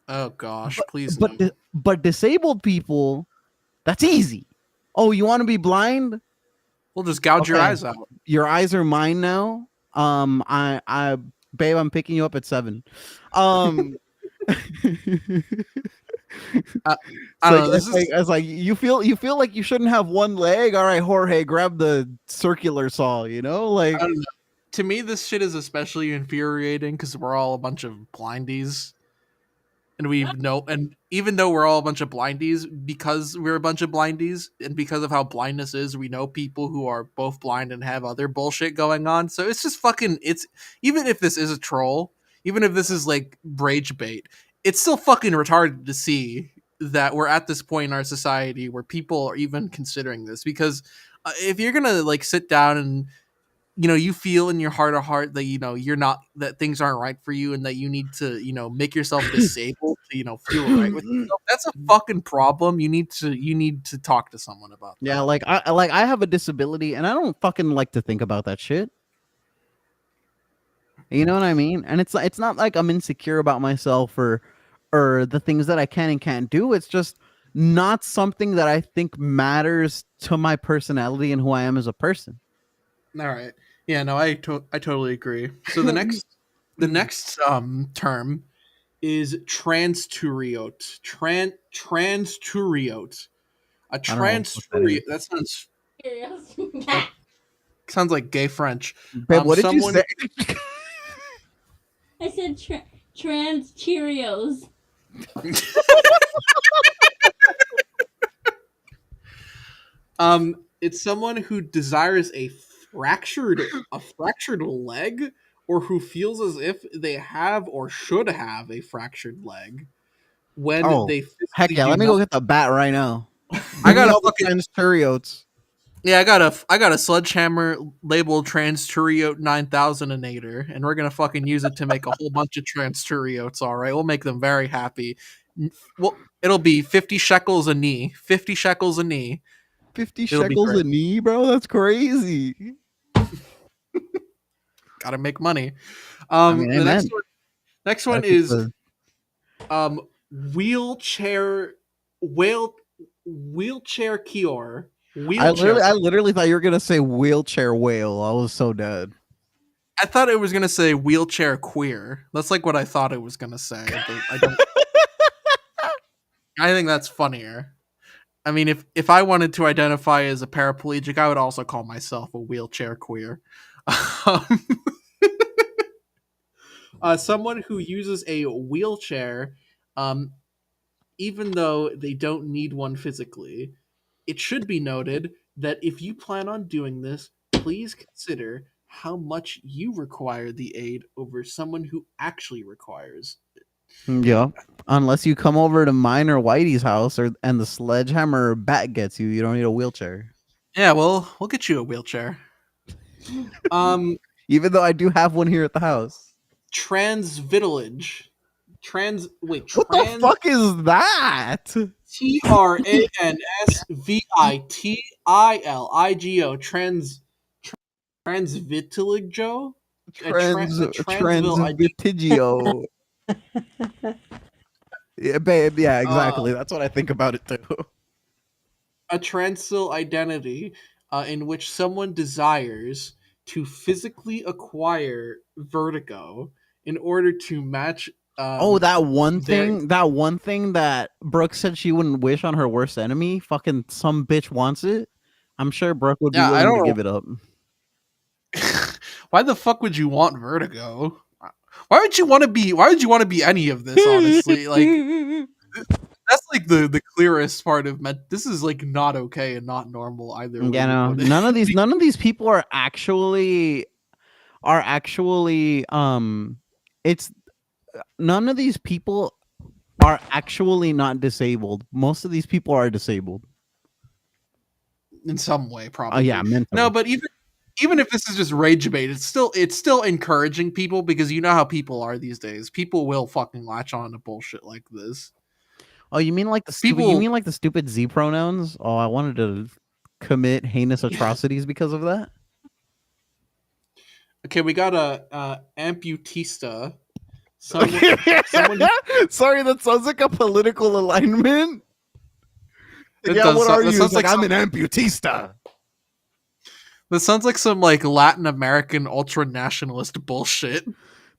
Oh gosh, please. But no. but disabled people, that's easy. Oh, you want to be blind? We'll just gouge your Okay. eyes out. Your eyes are mine now. Babe, I'm picking you up at 7. I don't know. This is It's like you feel like you shouldn't have one leg. All right, Jorge, grab the circular saw. You know, like I don't know. To me, this shit is especially infuriating because we're all a bunch of blindies, and and even though we're all a bunch of blindies, because we're a bunch of blindies, and because of how blindness is, we know people who are both blind and have other bullshit going on. So it's just fucking. It's even if this is a troll, even if this is like rage bait, it's still fucking retarded to see that we're at this point in our society where people are even considering this. Because if you're gonna like sit down and you feel in your heart of heart that you're not, that things aren't right for you and that you need to make yourself disabled to feel right with yourself, that's a fucking problem. You need to talk to someone about that. yeah, like I have a disability and I don't fucking like to think about that shit. You know what I mean? And it's not like I'm insecure about myself or the things that I can and can't do. It's just not something that I think matters to my personality and who I am as a person. All right. Yeah, no, I totally agree. So the next term is transturiot. Transturiot. A don't know what that transturiot. That sounds sounds like gay French. Babe, what did someone- you say? I said trans Cheerios. It's someone who desires a fractured leg, or who feels as if they have or should have a fractured leg when Oh, they Heck physically yeah, do let me go not- get the bat right now. I got Give me a all the fucking trans Cheerios. yeah. I got a sledgehammer labeled Trans Turiote 9000-ator, and we're gonna fucking use it to make a whole bunch of Trans Turiotes. All right, we'll make them very happy. Well, it'll be 50 shekels a knee. 50 shekels a knee. 50 It'll be shekels great. a knee, bro? That's crazy. Gotta make money. mean, The amen. next one Gotta keep is the- wheelchair cure. I literally thought you were gonna say wheelchair whale. I was so dead. I thought it was gonna say wheelchair queer. That's like what I thought it was gonna say. But I don't. I think that's funnier. I mean, if I wanted to identify as a paraplegic, I would also call myself a wheelchair queer. Someone who uses a wheelchair, even though they don't need one physically. It should be noted that if you plan on doing this, please consider how much you require the aid over someone who actually requires. Yeah. Unless you come over to mine or Whitey's house and the sledgehammer bat gets you, you don't need a wheelchair. Yeah, well, we'll get you a wheelchair. Even though I do have one here at the house. Transvitillage. What the fuck is that? Transvitiligo. Transvitiligo. Transvitigio. Yeah, babe. Yeah, exactly. That's what I think about it too. A transil identity in which someone desires to physically acquire vertigo in order to match. That one thing that Brooke said she wouldn't wish on her worst enemy. Fucking some bitch wants it. I'm sure Brooke would be Yeah, I willing to don't give it up. Why the fuck would you want vertigo? Why would you want to be? Why would you want to be any of this? Honestly, like that's like the clearest part of this is like not okay and not normal either. way Yeah, you no. put it. None of these people are actually it's none of these people are actually not disabled. Most of these people are disabled. In some way, probably. Yeah, mentally. No, but even if this is just rage bait, it's still encouraging people, because you know how people are these days. People will fucking latch on to bullshit like this. Oh, you mean like the stupid Z pronouns? Oh, I wanted to commit heinous atrocities because of that. Okay, we got a amputista. Someone Sorry, that sounds like a political alignment. It Yeah, does what so- are that you? sounds It's like like I'm an amputista. That sounds like some like Latin American ultra nationalist bullshit.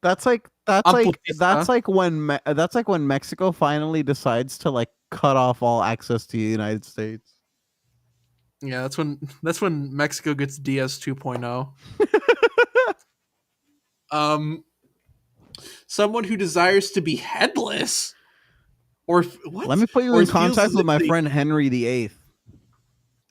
That's like Amputista. that's like when Mexico finally decides to like cut off all access to the United States. Yeah, that's when Mexico gets DS 2.0. Someone who desires to be headless, or what? Let me put you Or in feels contact as with if my they- friend Henry VIII.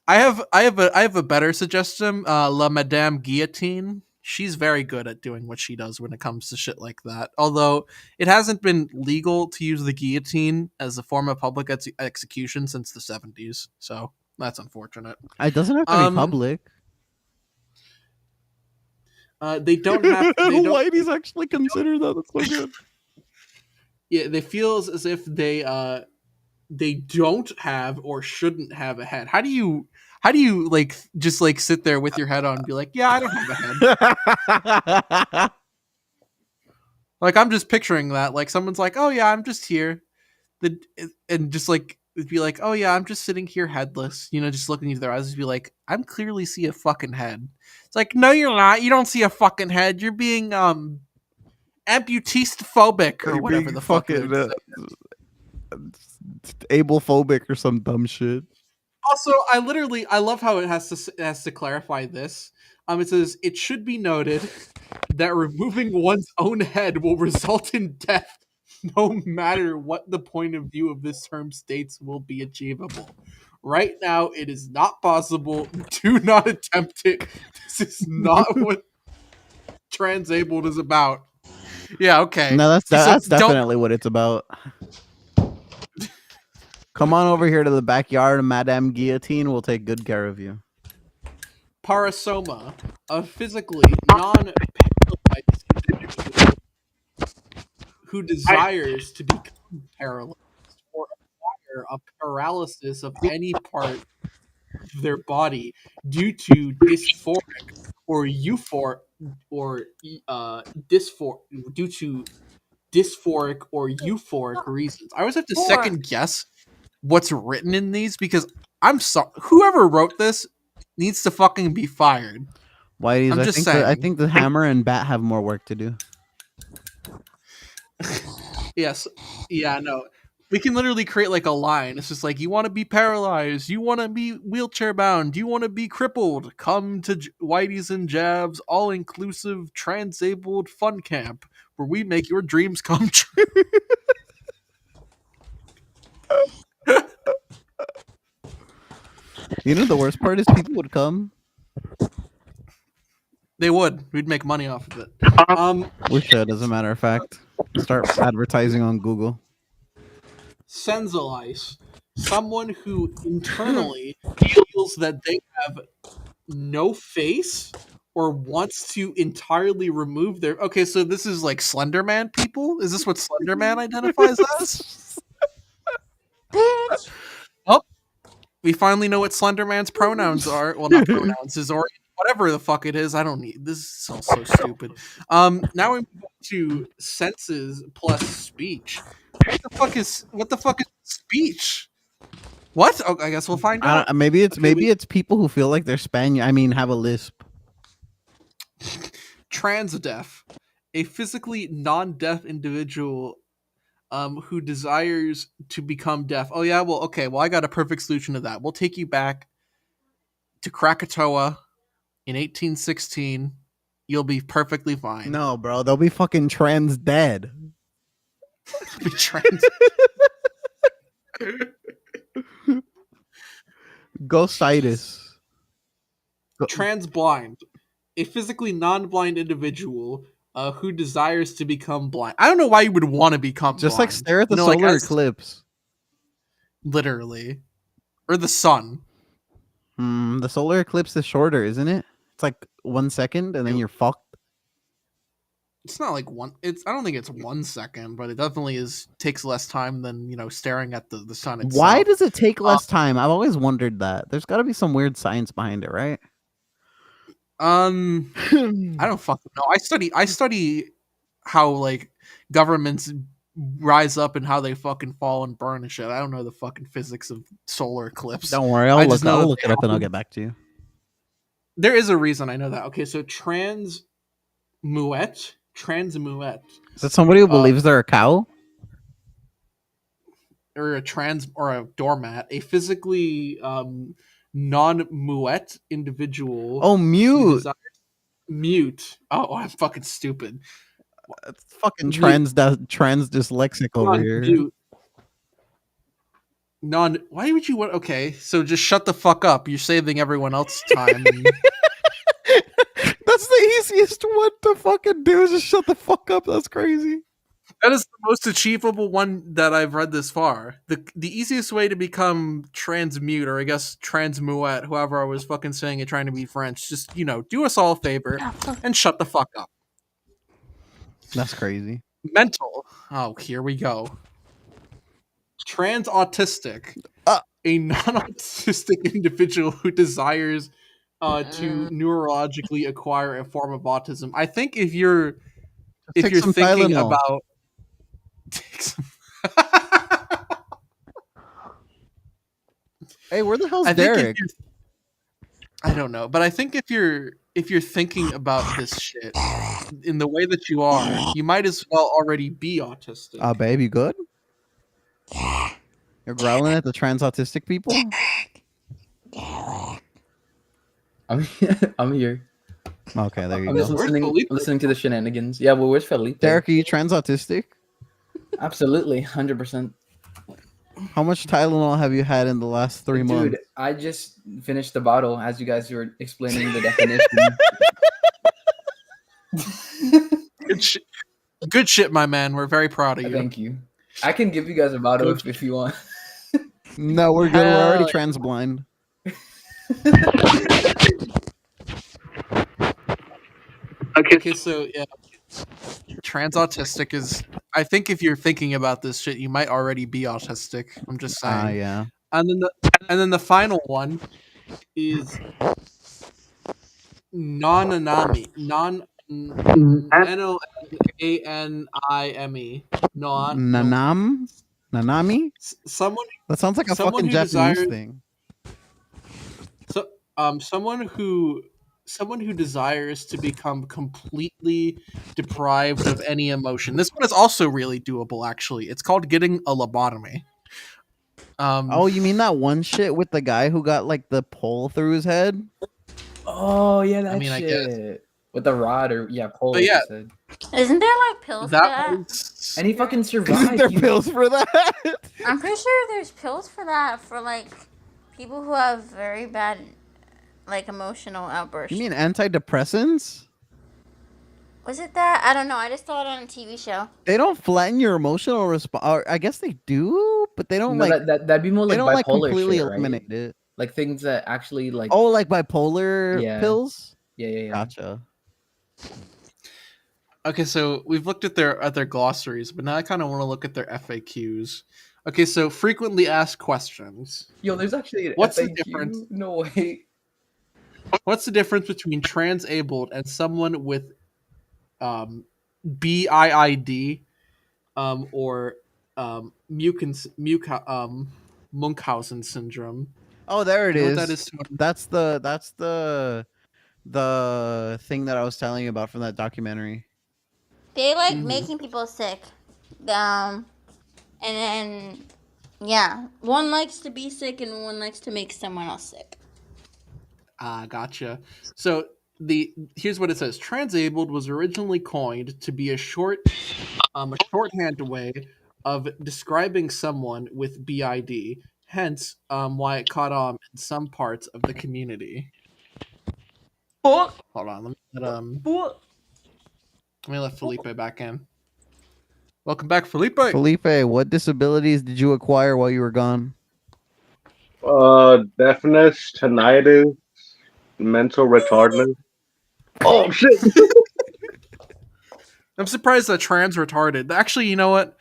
I have a better suggestion. La Madame Guillotine. She's very good at doing what she does when it comes to shit like that. Although it hasn't been legal to use the guillotine as a form of public execution since the 70s, so that's unfortunate. It doesn't have to be public. They don't have. They don't, Whitey's actually considered that. That's so good. yeah, they feel as if they don't have or shouldn't have a head. How do you like just like sit there with your head on and be like, yeah, I don't have a head. Like, I'm just picturing that. Like, someone's like, oh yeah, I'm just here, and just like be like, oh yeah, I'm just sitting here headless. You know, just looking into their eyes and be like, I'm clearly see a fucking head. It's like, no, you're not. You don't see a fucking head. You're being amputistophobic or whatever the fuck. Ablephobic or some dumb shit. Also, I love how it has to clarify this. It says it should be noted that removing one's own head will result in death, no matter what the point of view of this term states will be achievable. Right now, it is not possible. Do not attempt it. This is not what transabled is about. Yeah, okay. No, that's So that's don't- definitely what it's about. Come on over here to the backyard of Madame Guillotine. We'll take good care of you. Parasoma, a physically non-paralyzed individual who desires to become paralyzed or acquire a paralysis of any part of their body due to dysphoric or euphoric or due to dysphoric or euphoric reasons. I always have to second guess what's written in these because I'm sorry, whoever wrote this needs to fucking be fired. Whitey's, I'm I just think I saying. think the Hammer and Bat have more work to do. Yes. Yeah, no. We can literally create like a line. It's just like, you want to be paralyzed, you want to be wheelchair bound, you want to be crippled, come to Whitey's and Jabs all-inclusive transabled fun camp where we make your dreams come true. You know the worst part is people would come. They would. We'd make money off of it. We should, as a matter of fact, start advertising on Google. Senzalice, someone who internally feels that they have no face or wants to entirely remove their. Okay, so this is like Slenderman people? Is this what Slenderman identifies as? Bitch. Oh, we finally know what Slenderman's pronouns are. Well, not pronouns, his or whatever the fuck it is. I don't need this. Is all so stupid. Now we move to senses plus speech. What the fuck is speech? What? Oh, I guess we'll find out. Maybe it's Okay, it's people who feel like they're Spaniard. I mean, have a lisp. Transdeaf, a physically non-deaf individual who desires to become deaf. Oh yeah, well, okay, well, I got a perfect solution to that. We'll take you back to Krakatoa in 1816. You'll be perfectly fine. No, bro, they'll be fucking trans dead. Be trans. Ghostitis. Transblind, a physically non-blind individual who desires to become blind. I don't know why you would want to become Just blind. like stare at the No, like, solar as- eclipse. Literally. Or the sun. The solar eclipse is shorter, isn't it? It's like 1 second, and then you're fucked. It's not like one. I don't think it's 1 second, but it definitely takes less time than staring at the sun itself. Why does it take less time? I've always wondered that. There's got to be some weird science behind it, right? I don't fucking know. I study how like governments rise up and how they fucking fall and burn and shit. I don't know the fucking physics of solar eclipse. Don't worry, I I'll just know look that it up and I'll get back to you. There is a reason I know that. Okay, so transmuet. Is that somebody who believes they're a cow? Or a doormat, a physically non-muet individual. Oh, mute. Mute. Oh, I'm fucking stupid. It's fucking Mute. trans dyslexic over here. Mute. Why would you want? Okay, so just shut the fuck up. You're saving everyone else's time. That's the easiest one to fucking do. Is just shut the fuck up. That's crazy. That is the most achievable one that I've read this far. The easiest way to become transmute, or I guess transmuet, whoever I was fucking saying it trying to be French, just, do us all a favor and shut the fuck up. That's crazy. Mental. Oh, here we go. Trans-autistic. A non-autistic individual who desires to neurologically acquire a form of autism. I think if you're Take some thinking Tylenol. about take some Hey, where the hell's I think Derek? I don't know, but I think if you're thinking about this shit in the way that you are, you might as well already be autistic. Babe, you good? You're growling at the trans autistic people? I'm here. Okay, there you I'm just go. Where's listening Felipe? listening to the shenanigans. Yeah, well, where's Felipe? Derek, are you trans autistic? Absolutely, 100%. How much Tylenol have you had in the last 3 months? Dude, I just finished the bottle as you guys were explaining the definition. Good shit, my man. We're very proud of you. Thank you. I can give you guys a bottle if you want. No, we're good. We're already Hell trans blind. Okay, so yeah, trans autistic is. I think if you're thinking about this shit, you might already be autistic. I'm just saying. Yeah. And then the final one is non-anami. N-O-N-A-N-I-M-E. Non. No. Nanami? Someone. That sounds like a Someone fucking who Japanese desires- thing. So, someone who desires to become completely deprived of any emotion. This one is also really doable. Actually, it's called getting a lobotomy. Oh, you mean that one shit with the guy who got like the pole through his head? Oh yeah, that mean, I shit with the rod or pole. But Like yeah. you said. Isn't there like pills for that that? was And he fucking Isn't survived. there He- pills for that? I'm pretty sure there's pills for that for like people who have very bad like emotional outbursts. You mean antidepressants? Was it that? I don't know. I just saw it on a TV show. They don't flatten your emotional response. I guess they do, but they don't No, like that'd be more they like don't like bipolar completely shit, right? eliminate it. Like things that actually like. Oh, like bipolar Yeah. pills? Yeah. Gotcha. okay. So we've looked at their glossaries, but now I kind of want to look at their FAQs. Okay, so frequently asked questions. Yo, there's actually an What's the FAQ? difference? No way. What's the difference between transabled and someone with BIID or Munchausen syndrome? Oh, there it You know is. what that is? That's the thing that I was telling you about from that documentary. They like Mhm. making people sick. And then yeah, one likes to be sick and one likes to make someone else sick. Gotcha. So here's what it says. Transabled was originally coined to be a shorthand way of describing someone with BID. Hence, why it caught on in some parts of the community. Hold on, let me let Felipe back in. Welcome back, Felipe. Felipe, what disabilities did you acquire while you were gone? Deafness, tinnitus, mental retardness. Oh shit! I'm surprised that trans retarded. Actually, you know what?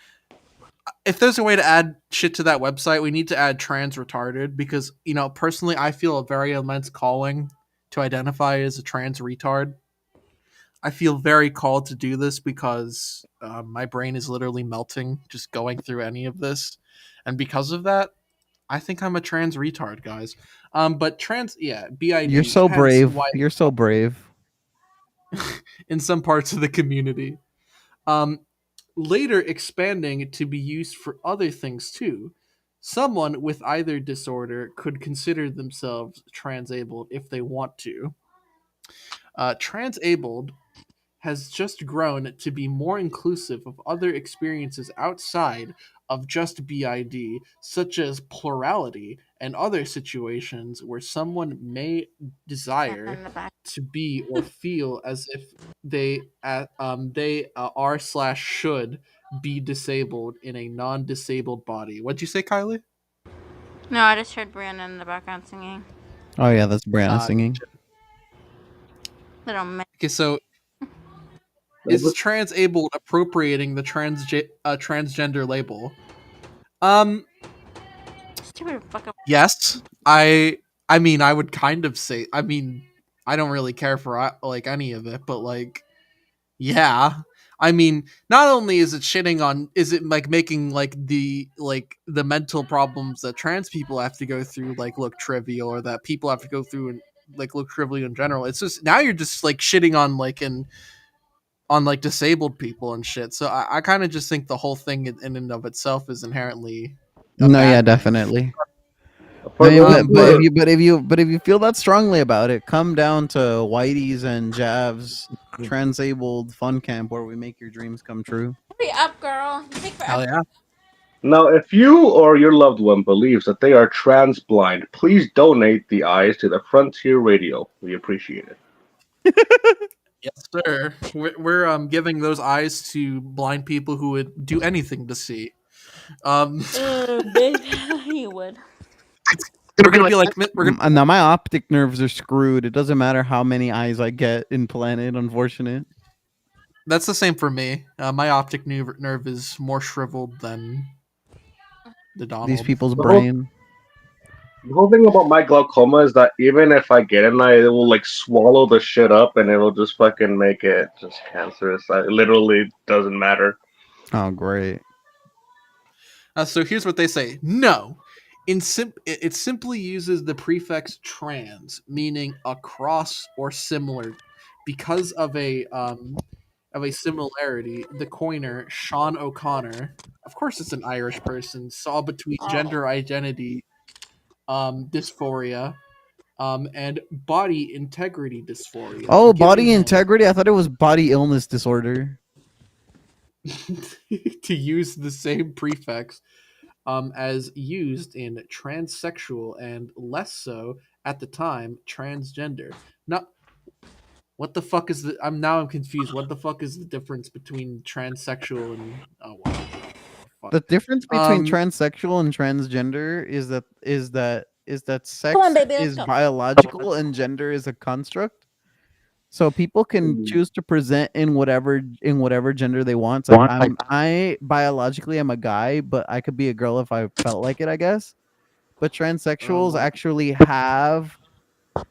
If there's a way to add shit to that website, we need to add trans retarded because, you know, personally, I feel a very immense calling to identify as a trans retard. I feel very called to do this because my brain is literally melting just going through any of this. And because of that, I think I'm a trans retard, guys. But BID. You're so hence brave. why- You're so brave. in some parts of the community. Later expanding to be used for other things too. Someone with either disorder could consider themselves transabled if they want to. Transabled has just grown to be more inclusive of other experiences outside of just BID, such as plurality and other situations where someone may desire In the back. to be or feel as if they are/should be disabled in a non-disabled body. What'd you say, Kylie? No, I just heard Brianna in the background singing. Oh yeah, that's Brianna singing. Little man. Okay, so is transabled appropriating the transgender label? Stupid fucking. Yes. I mean, I would kind of say. I mean, I don't really care for like any of it, but like, yeah. I mean, not only is it like making like the mental problems that trans people have to go through like look trivial, or that people have to go through and like look trivial in general. It's just now you're just like shitting on like disabled people and shit. So I kind of just think the whole thing in and of itself is inherently No, yeah, bad thing. definitely. I mean, those who are- but if you feel that strongly about it, come down to Whitey's and Jav's Transabled Fun Camp where we make your dreams come true. Hurry up, girl. You take Hell forever. yeah. Now, if you or your loved one believes that they are trans blind, please donate the eyes to the Frontier Radio. We appreciate it. Yes, sir. We're giving those eyes to blind people who would do anything to see. Baby, he would. We're gonna be like we're gonna, Now my optic nerves are screwed. It doesn't matter how many eyes I get implanted. Unfortunate. that's the same for me. My optic nerve is more shriveled than the Donald. These people's The brain. whole thing about my glaucoma is that even if I get it, it will like swallow the shit up and it'll just fucking make it just cancerous. It literally doesn't matter. Oh, great. So here's what they say. No. It simply uses the prefix trans, meaning across or similar. Because of a similarity, the coiner, Sean O'Connor, of course it's an Irish person, saw between gender identity dysphoria and body integrity dysphoria. Oh, giving body him integrity. I thought it was body illness disorder. to use the same prefix as used in transsexual and less so at the time transgender. Now, what the fuck is the? I'm confused. What the fuck is the difference between transsexual and fuck. The difference between Um, transsexual and transgender is that sex Come on, baby, let's is go. biological and gender is a construct. So people can choose to present in whatever gender they want. So I biologically am a guy, but I could be a girl if I felt like it, I guess. But transsexuals my- actually have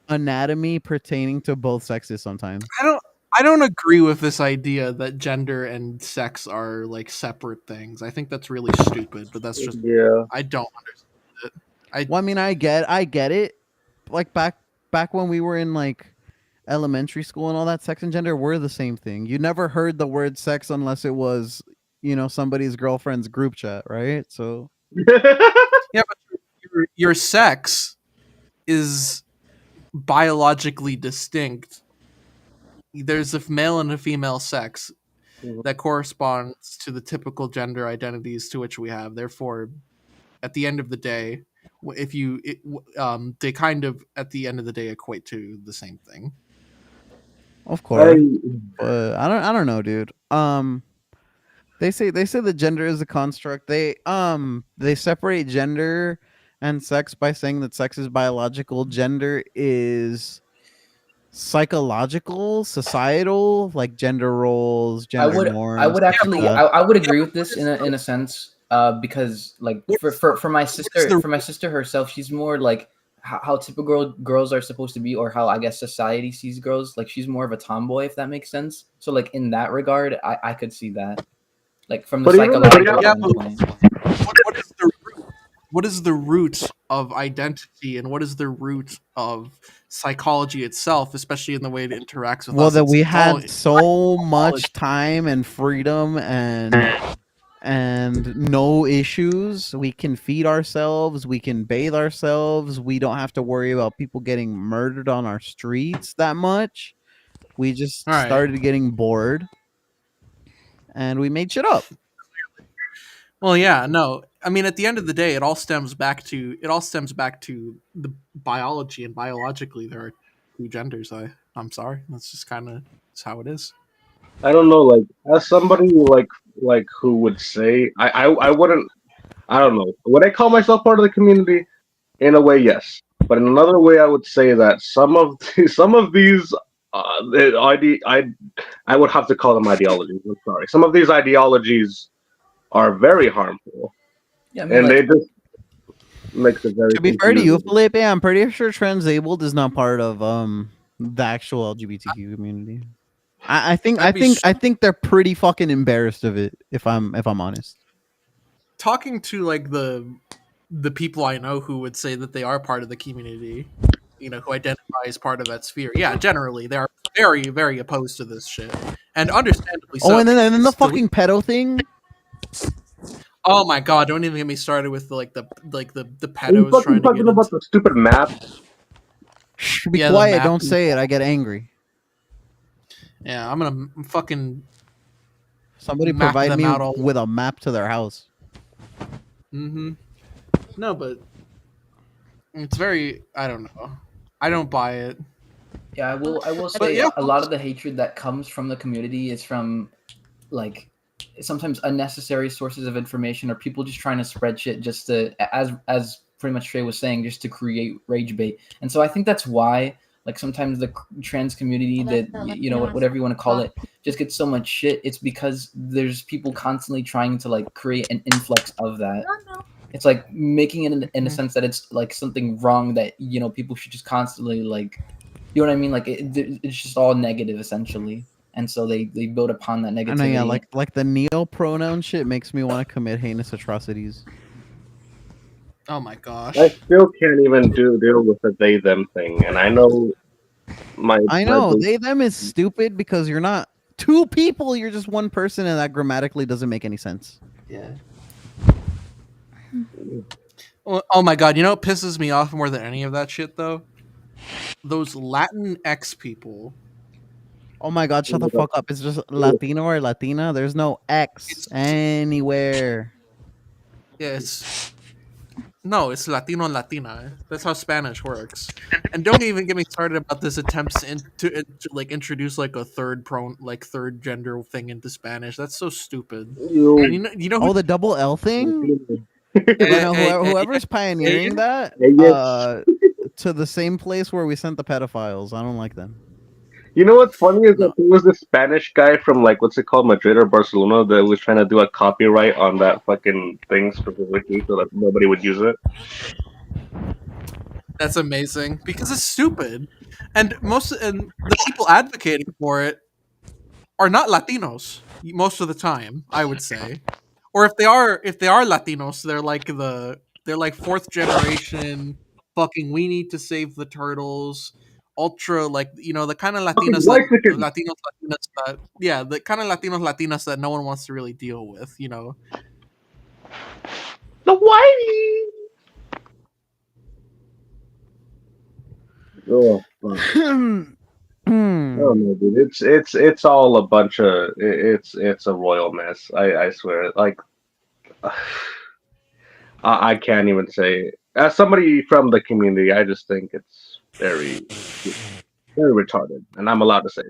anatomy pertaining to both sexes sometimes. I don't agree with this idea that gender and sex are like separate things. I think that's really stupid, but that's just Yeah. I don't understand it. Well, I mean, I get it. Like back when we were in like elementary school and all that, sex and gender were the same thing. You never heard the word sex unless it was, somebody's girlfriend's group chat, right? So Yeah, but your sex is biologically distinct. There's a male and a female sex Mhm. that corresponds to the typical gender identities to which we have. Therefore, at the end of the day, they kind of at the end of the day equate to the same thing. of course, I- but I don't know, dude. They say the gender is a construct. They separate gender and sex by saying that sex is biological, gender is psychological, societal, like gender roles, gender norms. I would actually stuff. I would agree with this in a sense because like for my sister herself, she's more like how typical girls are supposed to be, or how I guess society sees girls. Like she's more of a tomboy, if that makes sense. So like in that regard, I could see that, like from the But even- psychological yeah, standpoint. What is the root of identity, and what is the root of psychology itself, especially in the way it interacts with Well, us? that we It's all- had so much time and freedom and no issues. We can feed ourselves, we can bathe ourselves, we don't have to worry about people getting murdered on our streets that much. We just All right. started getting bored and we made shit up. Well, yeah, no. I mean, at the end of the day, it all stems back to the biology, and biologically, there are two genders. I'm sorry, that's just kind of how it is. I don't know, like as somebody like who would say I wouldn't, I don't know. Would I call myself part of the community? In a way, yes. But in another way, I would say that some of these I would have to call them ideologies. I'm sorry. Some of these ideologies are very harmful, Yeah, I mean, and like, they just makes it very. To be fair to you, confusing. Felipe, I'm pretty sure transabled is not part of the actual LGBTQ community. I think they're pretty fucking embarrassed of it, if I'm honest. Talking to like the people I know who would say that they are part of the community, who identify as part of that sphere. Yeah, generally they are very, very opposed to this shit, and understandably so. Oh, and then the It's fucking pedo thing. Oh my god! Don't even get me started with the Are you pedos fucking trying to talking get about into. the stupid maps? Shh, be Yeah, the quiet. map Don't say it. I get angry. Yeah, I'm gonna fucking Somebody map provide them me out all. with a map to their house. Mm-hmm. No, but it's very. I don't know. I don't buy it. Yeah, I will But say yeah, a lot of the hatred that comes from the community is from like sometimes unnecessary sources of information or people just trying to spread shit just to as pretty much Trey was saying, just to create rage bait. And so I think that's why like sometimes the trans community, that whatever you want to call it, just gets so much shit. It's because there's people constantly trying to like create an influx of that. It's like making it in a sense that it's like something wrong that people should just constantly like, you know what I mean? Like it's just all negative essentially, and so they build upon that I negativity. know, yeah, like the neo pronoun shit makes me want to commit heinous atrocities. Oh my gosh. I still can't even deal with the they them thing, and I know I know they them is stupid because you're not two people, you're just one person, and that grammatically doesn't make any sense. Yeah. Oh my god! You know what pisses me off more than any of that shit though? Those Latin X people. Oh my god, shut the fuck up. It's just Latino or Latina. There's no X anywhere. Yeah, it's Latino and Latina. That's how Spanish works. And don't even get me started about this attempts to like introduce like a third gender thing into Spanish. That's so stupid. And you know who, Oh, the double L thing? You know, whoever's pioneering that, to the same place where we sent the pedophiles. I don't like them. You know what's funny is No. that there was this Spanish guy from like what's it called, Madrid or Barcelona, that was trying to do a copyright on that fucking thing specifically so that nobody would use it. That's amazing because it's stupid, and the people advocating for it are not Latinos most of the time. I would say, or if they are Latinos, they're like fourth generation. Fucking, we need to save the turtles. Ultra, like the kind of Fucking Latinos white chicken. that the kind of Latinas that no one wants to really deal with. The whitey. Oh fuck. I don't know, dude. It's all a bunch of it's a royal mess. I swear. Like I can't even say. As somebody from the community, I just think it's very retarded, and I'm allowed to say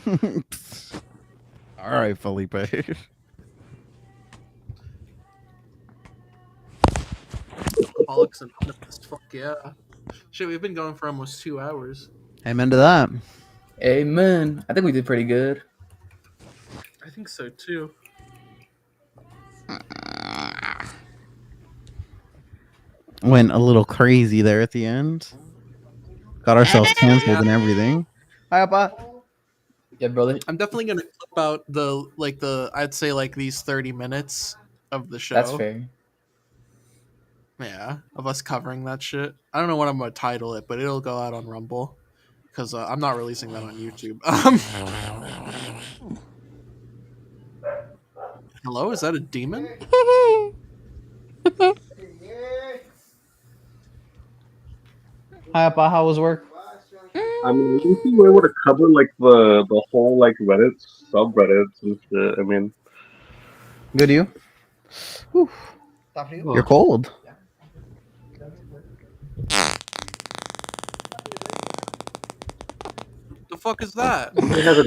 that. All right, Felipe. Alcoholics Anonymous, fuck yeah. Shit, we've been going for almost 2 hours. Amen to that. Amen. I think we did pretty good. I think so too. Went a little crazy there at the end. Got ourselves canceled and everything. Hi, Papa. Yeah, brother. I'm definitely gonna clip out I'd say like these 30 minutes of the show. That's fair. Yeah, of us covering that shit. I don't know what I'm gonna title it, but it'll go out on Rumble because I'm not releasing that on YouTube. Hello, is that a demon? Hi, Papa. How was work? I mean, if you were able to cover like the whole like Reddit subreddits and shit. I mean, Good, you? Whew. You're cold. The fuck is that? it has a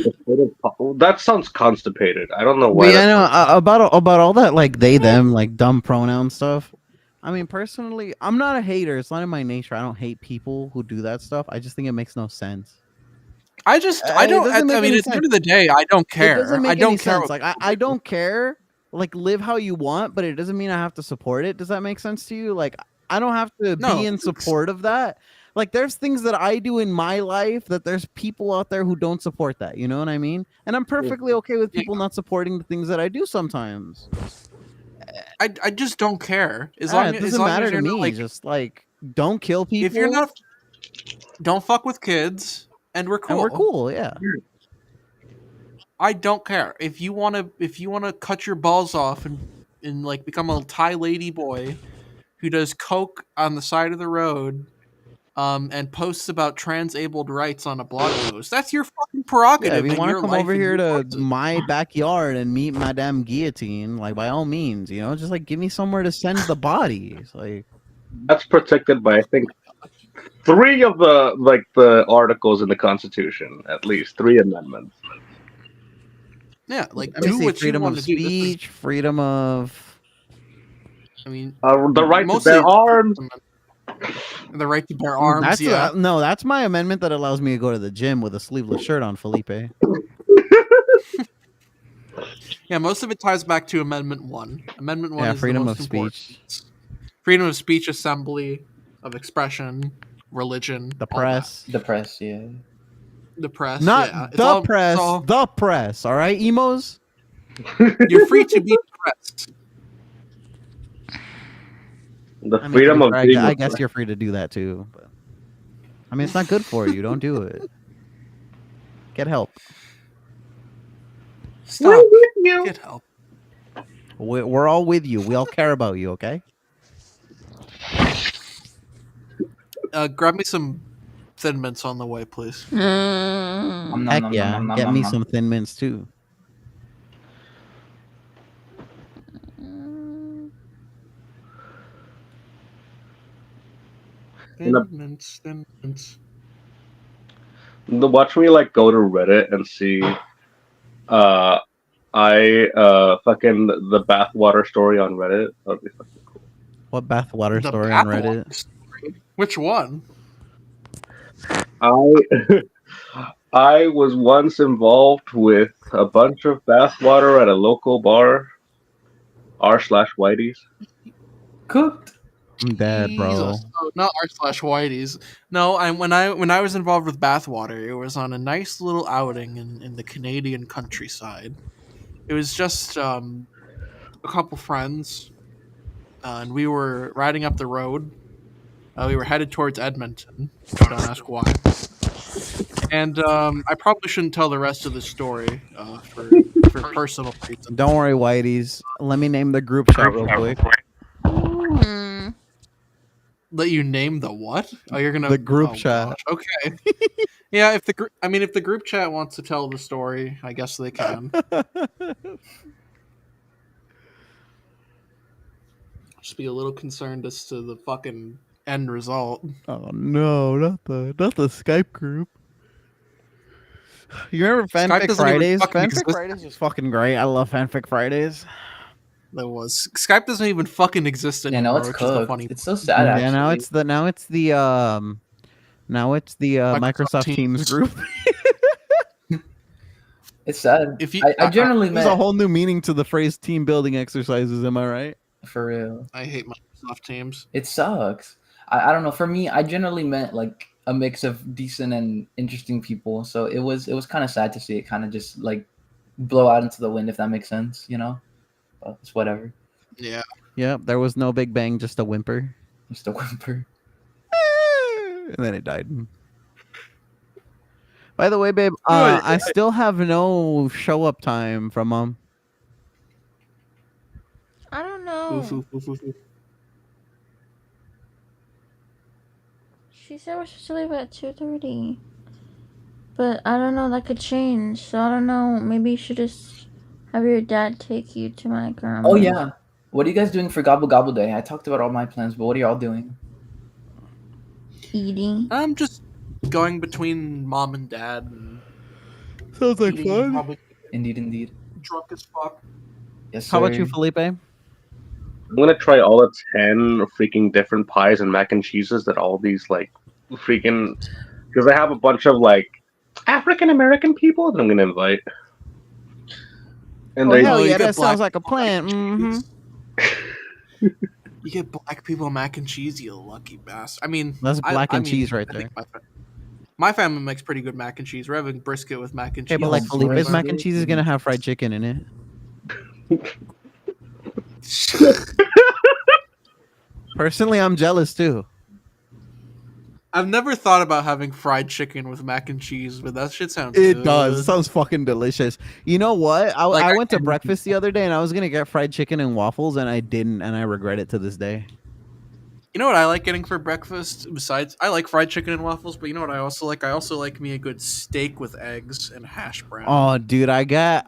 that sounds constipated. I don't know why. But yeah, no, about all that like they them like dumb pronoun stuff. I mean, personally, I'm not a hater. It's not in my nature. I don't hate people who do that stuff. I just think it makes no sense. I It doesn't make mean, any at the sense. end of the day, I don't care. It doesn't make I don't any care. sense. Like I don't care. Like live how you want, but it doesn't mean I have to support it. Does that make sense to you? Like I don't have to No. be in support of that. Like there's things that I do in my life that there's people out there who don't support that. You know what I mean? And I'm perfectly okay with people not supporting the things that I do sometimes. I just don't care. It doesn't matter to me. Just like don't kill people. If you're not, don't fuck with kids, and we're cool. And we're cool, yeah. I don't care if you wanna cut your balls off and and like become a Thai lady boy who does coke on the side of the road, and posts about trans-abled rights on a blog post. That's your fucking Yeah, prerogative if you in want to your come life over and here your to choices. my backyard and meet Madame Guillotine, like by all means, you know, just like give me somewhere to send the bodies. Like, That's protected by I think 3 of the articles in the Constitution, at least 3 amendments. Yeah, like let me do see, what you freedom want of to do. This is, speech, freedom of. I mean, The right to mostly bear it's arms. the right to bear arms. That's Yeah, no, that's my amendment that allows me to go to the gym with a sleeveless shirt on, Felipe. yeah. Most of it ties back to Amendment 1. Amendment 1 Yeah, is the freedom most of important. speech, It's freedom of speech, assembly, of expression, religion, the all that. press. The press, yeah. The press. Not Yeah, it's the all, press, It's all, the press. All right, emos. you're free to be depressed. The I mean, to freedom be of fair, being I guess you're free to do that too. But I mean, it's not good for you. Don't do it. Get help. Stop. Get help. We're all with you. We all care about you. Okay. Grab me some Thin Mints on the way, please. Heck yeah. Get me some Thin Mints too. Thin Mints, Thin Mints. Watch me like go to Reddit and see fucking the bathwater story on Reddit. That'd be fucking cool. What bathwater The story on Bathwater Reddit? story? Which one? I I was once involved with a bunch of bathwater at a local bar. r/Whitey's. Cooked. I'm dead, bro. Jesus. Oh, not r/Whitey's. No, when I was involved with Bathwater, it was on a nice little outing in the Canadian countryside. It was just a couple friends, and we were riding up the road. We were headed towards Edmonton. Don't ask why. And I probably shouldn't tell the rest of the story for personal reasons. Don't worry, Whitey's. Let me name the group chat real quick. Let you name the what? Oh, you're gonna The group oh, chat. gosh. Okay. Yeah, if the group chat wants to tell the story, I guess they can. Just be a little concerned as to the fucking end result. Oh no, not the Skype group. You remember Skype Fanfic doesn't even Fridays? fucking Fanfic exist. Fridays was fucking great. I love Fanfic Fridays. That was Skype doesn't even fucking exist Yeah, anymore. no, it's which is the cooked. funny. It's so sad. Yeah, Actually. now it's the Microsoft Teams Teams. group. It's sad. If you- I generally There's meant a whole new meaning to the phrase team building exercises. Am I right? for real. I hate Microsoft Teams. It sucks. I don't know. For me, I generally meant like a mix of decent and interesting people. So it was kind of sad to see it kind of just like blow out into the wind, if that makes sense. You know, but it's whatever. Yeah. Yep. There was no big bang, just a whimper, Just a whimper. and then it died. By the way, babe, I still have no show up time from mom. I don't know. Oof, oof, oof, oof, oof. She said we're supposed to leave at 2:30. But I don't know, that could change. So I don't know. Maybe you should just have your dad take you to my grandma. Oh yeah. What are you guys doing for Gobble Gobble Day? I talked about all my plans, but what are y'all doing? Eating. I'm just going between mom and dad and Sounds like eating, fun. probably Indeed. drunk as fuck. Yes, sir. How about you, Felipe? I'm gonna try all the 10 freaking different pies and mac and cheeses that all these like freaking, because I have a bunch of like African American people that I'm gonna invite. And Oh, they hell you yeah, get that sounds black like a plan. cheese. Mm-hmm. You get black people mac and cheese, you lucky bastard. I mean, That's black and cheese right I there. think my family makes pretty good mac and cheese. We're having brisket with mac and cheese. Okay, but like Jesus Felipe's Christ. mac and cheese is gonna have fried chicken in it. Personally, I'm jealous too. I've never thought about having fried chicken with mac and cheese, but that shit sounds It good. does. It sounds fucking delicious. You know what? Like, I I went to can- breakfast the other day and I was gonna get fried chicken and waffles and I didn't, and I regret it to this day. You know what I like getting for breakfast? Besides, I like fried chicken and waffles, but you know what I also like? I also like me a good steak with eggs and hash brown. Oh, dude, I get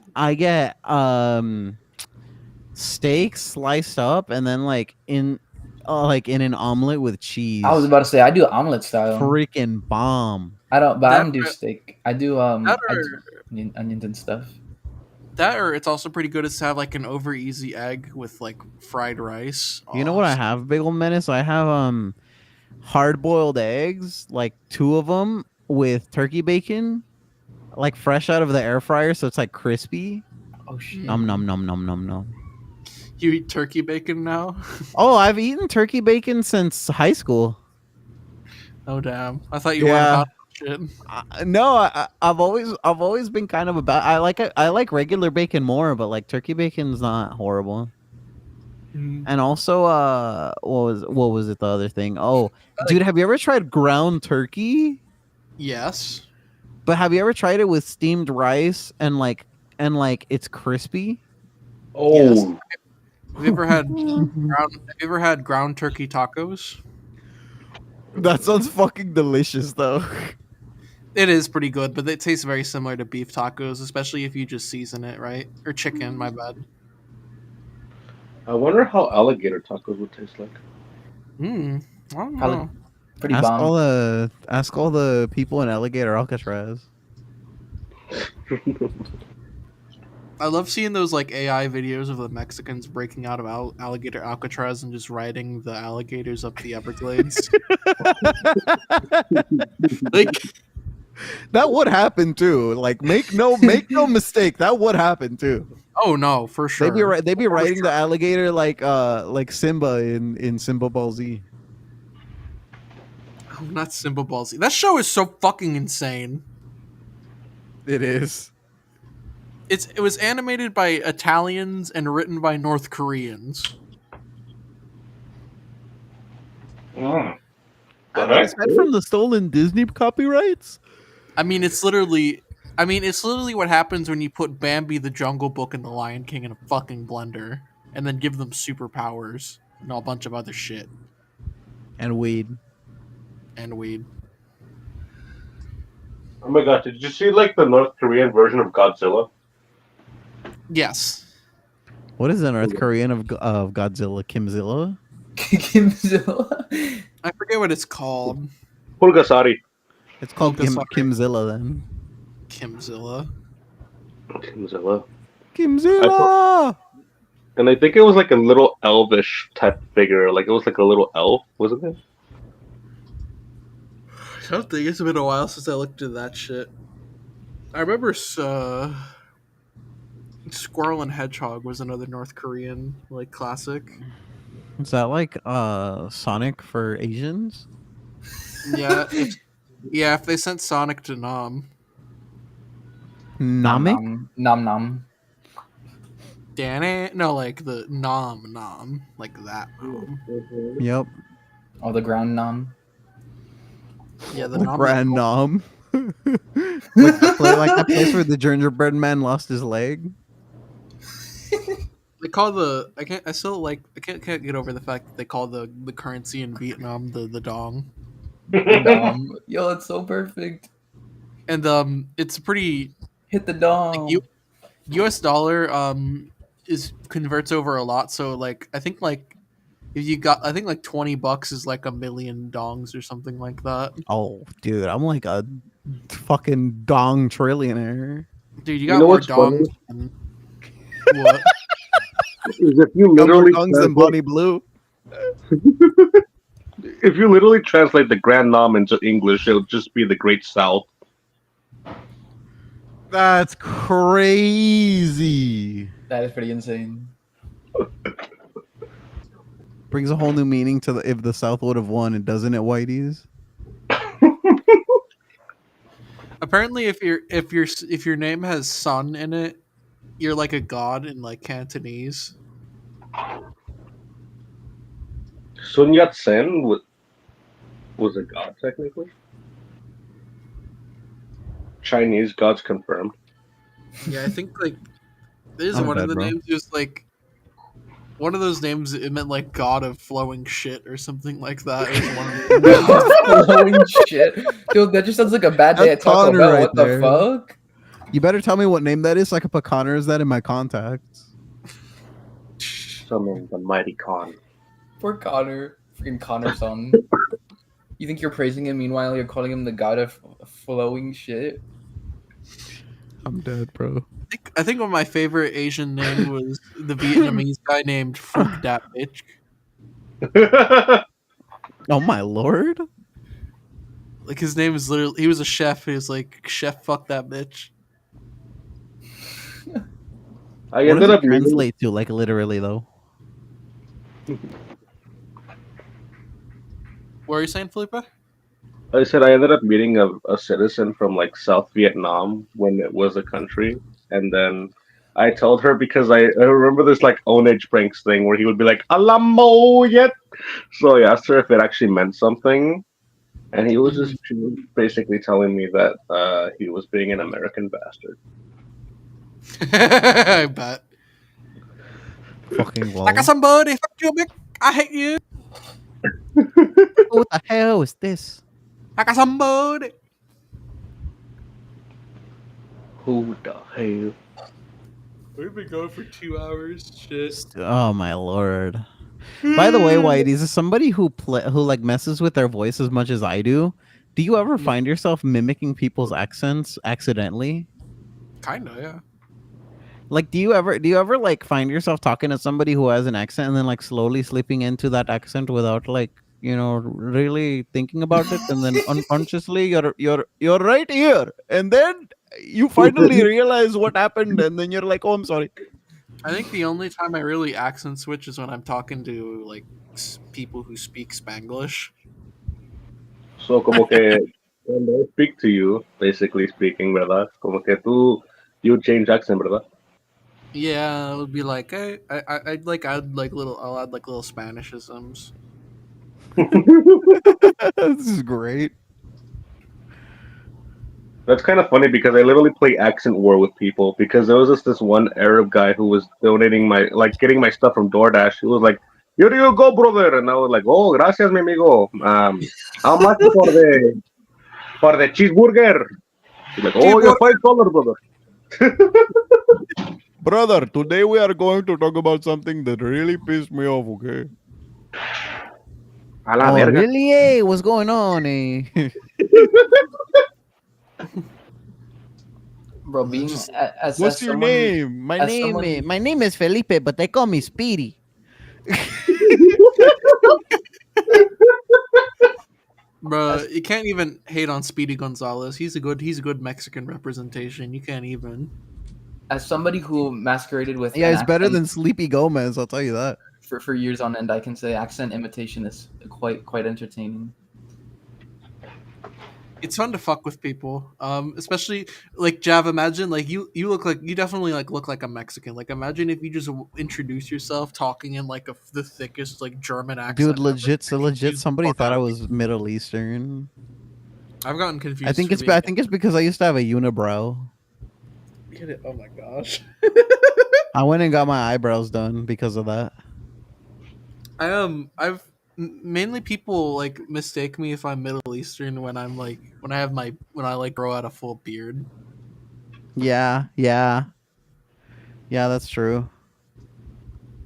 steak sliced up and then like in an omelet with cheese. I was about to say I do omelet style. Freaking bomb. I That- don't do steak. I do I That do onions and stuff. or it's also pretty good is to have like an over easy egg with like fried rice. You know what I have, Big Ol' Menace? I have hard boiled eggs, like 2 of them with turkey bacon, like fresh out of the air fryer, so it's like crispy. Oh shit. Nom nom nom nom nom nom. You eat turkey bacon now? Oh, I've eaten turkey bacon since high school. Oh damn! I thought you Yeah. weren't about that shit. No, I've always been kind of about. I like regular bacon more, but like turkey bacon's not horrible. Mm. And also, what was it? The other thing? Oh, dude, have you ever tried ground turkey? Yes. But have you ever tried it with steamed rice and it's crispy? Oh, Have you ever had ground turkey tacos? That sounds fucking delicious, though. It is pretty good, but it tastes very similar to beef tacos, especially if you just season it right, or chicken. My bad. I wonder how alligator tacos would taste like. I don't Probably know. pretty Ask bomb. ask all the people in Alligator Alcatraz. I love seeing those like AI videos of the Mexicans breaking out of alligator Alcatraz and just riding the alligators up the Everglades. Like, That would happen too. Like make no mistake, that would happen too. oh no, for sure. They'd be riding sure. the alligator like Simba in Simba Ball Z. Oh, not Simba Ball Z. That show is so fucking insane. It is. It was animated by Italians and written by North Koreans. Mm. Is that from the stolen Disney copyrights? I mean, it's literally what happens when you put Bambi the Jungle Book and the Lion King in a fucking blender and then give them superpowers and a bunch of other shit And weed. and weed. Oh my god, did you see like the North Korean version of Godzilla? Yes. What is the North Korean of Godzilla? Kimzilla? Kimzilla. I forget what it's called. Pulgasari. It's called Sorry. Kimzilla then. Kimzilla. Godzilla. Kimzilla! And I think it was like a little elvish type figure. Like it was like a little elf, wasn't it? I don't think it's been a while since I looked at that shit. I remember Squirrel and Hedgehog was another North Korean like classic. Is that like Sonic for Asians? Yeah, if they sent Sonic to Nam. Namek? Nom nom. Damn it. No, like the Nom, like that. Yep. Oh, the ground nom. Yeah, the The Nom. Grand Nom. like that place where the gingerbread man lost his leg. They call the I can't get over the fact that they call the currency in Vietnam the dong. Dom. Yo, it's so perfect. And it's pretty Hit the dom. like US dollar is converts over a lot, so like I think like if you got I think like $20 is like 1,000,000 dongs or something like that. Oh, dude, I'm like a fucking dong trillionaire. Dude, you You got know more what's funny? dongs than what? Is if you Got more literally dongs than Bonnie Blue. if you literally translate the Grand Nam into English, it'll just be the Great South. That's crazy. That is pretty insane. Brings a whole new meaning to if the South would have won, and doesn't it, Whitey's? Apparently if your name has sun in it, you're like a god in like Cantonese. Sun Yat Sen Was it God technically? Chinese gods confirmed. Yeah, I think like there's I'm one of dead, the bro. names was like one of those names. It meant like God of flowing shit or something like that. It was one of the Flowing shit. Yo, that just sounds like a bad day That's at Taco Connor Bell. right What the there. fuck? You better tell me what name that is so I can put Connor's that in my contacts. Summon the mighty Khan. Poor Connor. Freaking Connor son. You think you're praising him, meanwhile you're calling him the god of flowing shit? I'm dead, bro. I think one of my favorite Asian name was the Vietnamese guy named Fuck Dat Bitch. Oh my lord. Like his name is literally he was a chef. He was like Chef Fuck That Bitch. I What ended does it up meeting. translate to, like literally though? What are you saying, Felipe? I said I ended up meeting a citizen from like South Vietnam when it was a country, and then I told her because I remember this like own age pranks thing where he would be like "Alamo yet," so I asked her if it actually meant something, and he was just she was basically telling me that he was being an American bastard. I bet. Fucking I got lol. somebody. Fuck you, bitch. I hate you. What the hell is this? I got somebody. Who the hell? We've been going for 2 hours. Shit. Oh my lord. By the way, Whitey, is this somebody who like messes with their voice as much as I do? Do you ever find yourself mimicking people's accents accidentally? Kinda, yeah. Like, do you ever like find yourself talking to somebody who has an accent and then like slowly slipping into that accent without like really thinking about it, and then unconsciously you're right here, and then you finally realize what happened, and then you're like, oh, I'm sorry. I think the only time I really accent switch is when I'm talking to like people who speak Spanglish. So como que when they speak to you, basically speaking, ¿verdad? Como que you change accent, ¿verdad? Yeah, it would be like I'd like I'll add like little Spanishisms. This is great. That's kind of funny because I literally play accent war with people because there was this one Arab guy who was donating getting my stuff from DoorDash. He was like, "Here you go, brother," and I was like, "Oh, gracias, mi amigo. How much for the cheeseburger?" He's like, "Oh, you're $5, brother." Brother, today we are going to talk about something that really pissed me off, okay? A la Oh, verga. really? Hey, what's going on? Eh? Bro, being as What's your someone name? My as name someone- is my name is Felipe, but they call me Speedy. Bro, you can't even hate on Speedy Gonzalez. He's a good Mexican representation. You can't even. as somebody who masqueraded with Yeah, an it's better accent than Sleepy Gomez, I'll tell you that. for years on end, I can say accent imitation is quite entertaining. It's fun to fuck with people. Especially like Jav. Imagine like you look like you definitely like look like a Mexican. Like imagine if you just introduce yourself talking in like the thickest like German accent. Dude, ever. legit, so legit. Confuse the Somebody fuck thought out I of me. was Middle Eastern. I've gotten confused. I think for it's being- I think it's because I used to have a unibrow. Get it? Oh my gosh. I went and got my eyebrows done because of that. I've mainly people like mistake me if I'm Middle Eastern when I'm like when I like grow out a full beard. Yeah, that's true.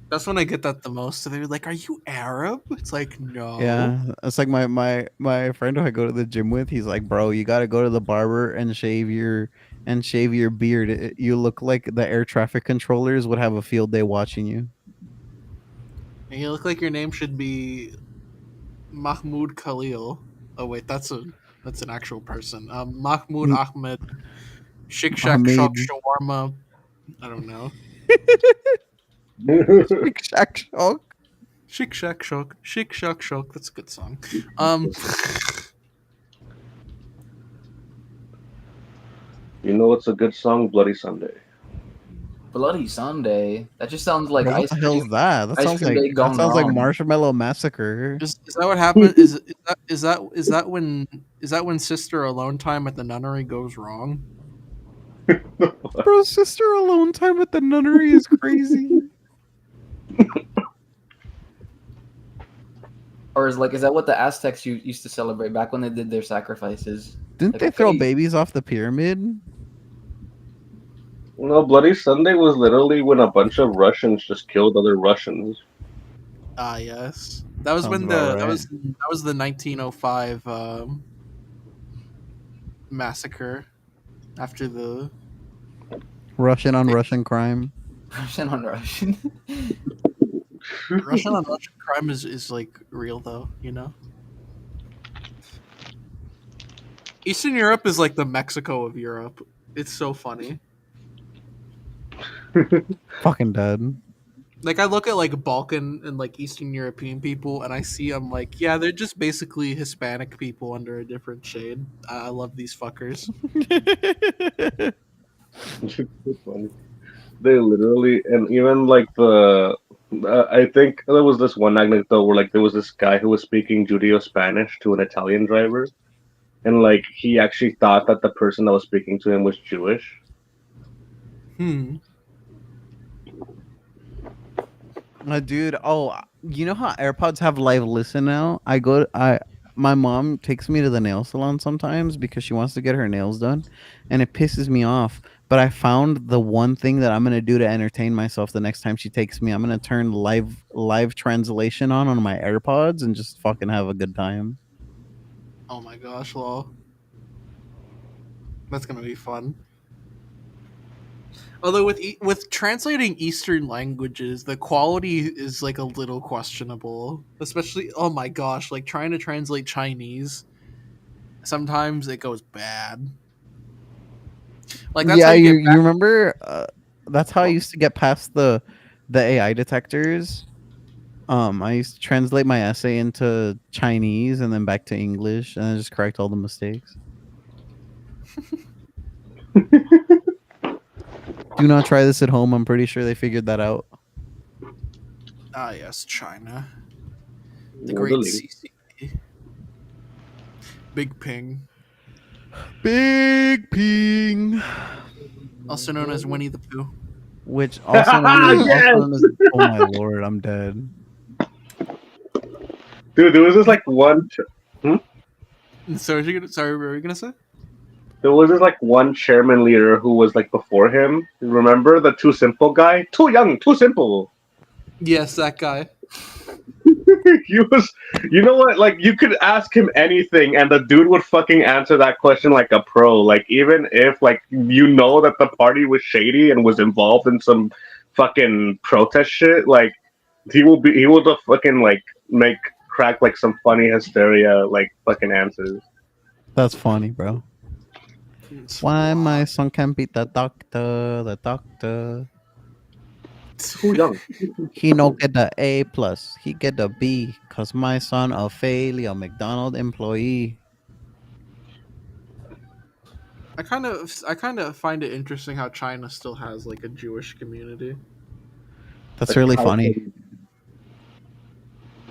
That's when I get that the most. So they're like, "Are you Arab?" It's like, no. Yeah, it's like my friend who I go to the gym with. He's like, bro, you got to go to the barber and shave your beard. You look like the air traffic controllers would have a field day watching you. And you look like your name should be Mahmoud Khalil. Oh wait, that's an actual person. Mahmoud Ahmed, Shik Shak Ahmed. Shok Shawarma. I don't know. Shack Shock. Shik Shak Shok. That's a good song. You know it's a good song, Bloody Sunday. Bloody Sunday. That just sounds like Bro, what ice the cream. hell's that? That Ice sounds cream like day gone wrong. Marshmallow Massacre. Is that what happened? Is that when Sister Alone Time at the Nunnery goes wrong? Bro, sister alone time at the nunnery is crazy. Or is that what the Aztecs used to celebrate back when they did their sacrifices? Didn't Like, they throw okay. babies off the pyramid? No, Bloody Sunday was literally when a bunch of Russians just killed other Russians. Ah, yes. That was Sounds when about that right. was the 1905 massacre after the Russian on Russian crime. Russian on Russian. Russian on Russian crime is like real though, you know. Eastern Europe is like the Mexico of Europe. It's so funny. Fucking dead. Like I look at like Balkan and like Eastern European people, and I see I'm like, yeah, they're just basically Hispanic people under a different shade. I love these fuckers. It's so funny. They literally, and even like I think there was this one anecdote where like there was this guy who was speaking Judeo-Spanish to an Italian driver, and like he actually thought that the person that was speaking to him was Jewish. Dude, you know how AirPods have live listen now? My mom takes me to the nail salon sometimes because she wants to get her nails done, and it pisses me off. But I found the one thing that I'm gonna do to entertain myself the next time she takes me. I'm gonna turn live translation on my AirPods and just fucking have a good time. Oh my gosh, lol. That's gonna be fun. Although with translating Eastern languages, the quality is like a little questionable. Especially, oh my gosh, like trying to translate Chinese, sometimes it goes bad. Like that's Yeah, how you get you remember? That's how I used to get past the AI detectors. I used to translate my essay into Chinese and then back to English, and then just correct all the mistakes. Do not try this at home. I'm pretty sure they figured that out. Ah, yes, China. The Well, great delete. CCP. Big Ping, Big Ping, also known as Winnie the Pooh. which also known as, Yes! oh my lord, I'm dead. Dude, there was this like one. So, sorry, what were you gonna say? There was this like one chairman leader who was like before him. Remember the too simple guy? Too young, too simple. Yes, that guy. He was, you know what? Like you could ask him anything, and the dude would fucking answer that question like a pro. Like even if like you know that the party was shady and was involved in some fucking protest shit, like he will just fucking like make crack like some funny hysteria like fucking answers. That's funny, bro. Why my son can't beat the doctor? The doctor. Too young. He no get the A plus. He get the B. Cause my son a failure McDonald employee. I kind of find it interesting how China still has like a Jewish community, That's Like, really how funny. can-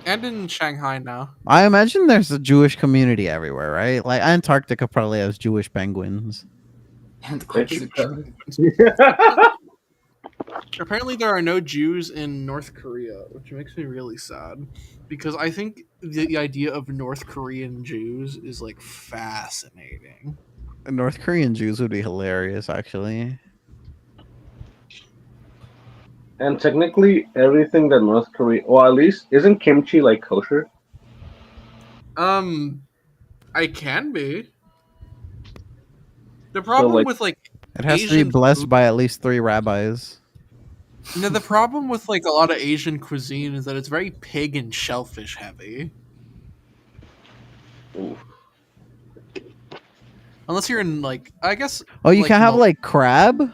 and in Shanghai now. I imagine there's a Jewish community everywhere, right? Like Antarctica probably has Jewish penguins. Antarctica. Apparently, there are no Jews in North Korea, which makes me really sad because I think the idea of North Korean Jews is like fascinating. North Korean Jews would be hilarious, actually. And technically, everything that North Korea, well, at least isn't kimchi like kosher? I can be. The problem like- with like It has to Asian be blessed food- by at least 3 rabbis. the problem with like a lot of Asian cuisine is that it's very pig and shellfish heavy. Oof. Unless you're in like, I guess. Oh, you like, can have like crab?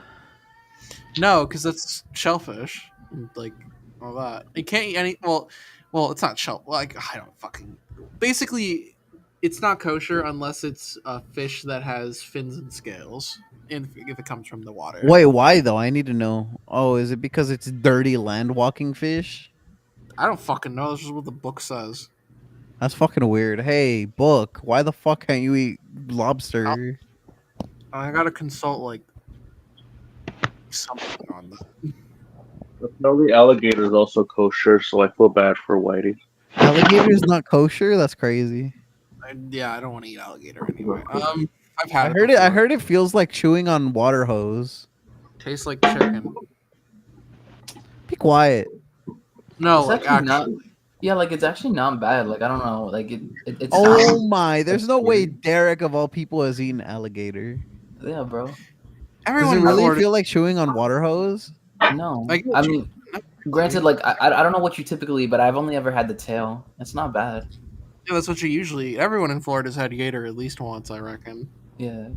No, because that's shellfish, and, like all that. You can't eat any. Well, it's not shell. Like I don't fucking. Basically, It's not kosher unless it's a fish that has fins and scales, and if it comes from the water. Wait, why though? I need to know. Oh, is it because it's dirty land walking fish? I don't fucking know. This is what the book says. That's fucking weird. Hey, book, why the fuck can't you eat lobster? I gotta consult like something on that. Apparently, alligator is also kosher, so I feel bad for Whitey. Alligator's not kosher? That's crazy. Yeah, I don't want to eat alligator anyway. I've I had heard it. I before. heard it feels like chewing on water hose. Tastes like chicken. Be quiet. No, It's like actually actually. not. Yeah, like it's actually not bad. Like I don't know. Like it Oh sounds. my! There's no way weird. Derek of all people has eaten alligator. Yeah, bro. Does Everyone it in really Florida. feel like chewing on water hose? No, Like, I mean, granted, like I don't know what you typically eat, but I've only ever had the tail. It's not bad. yeah, that's what you usually. Everyone in Florida's had gator at least once, I reckon. Yeah.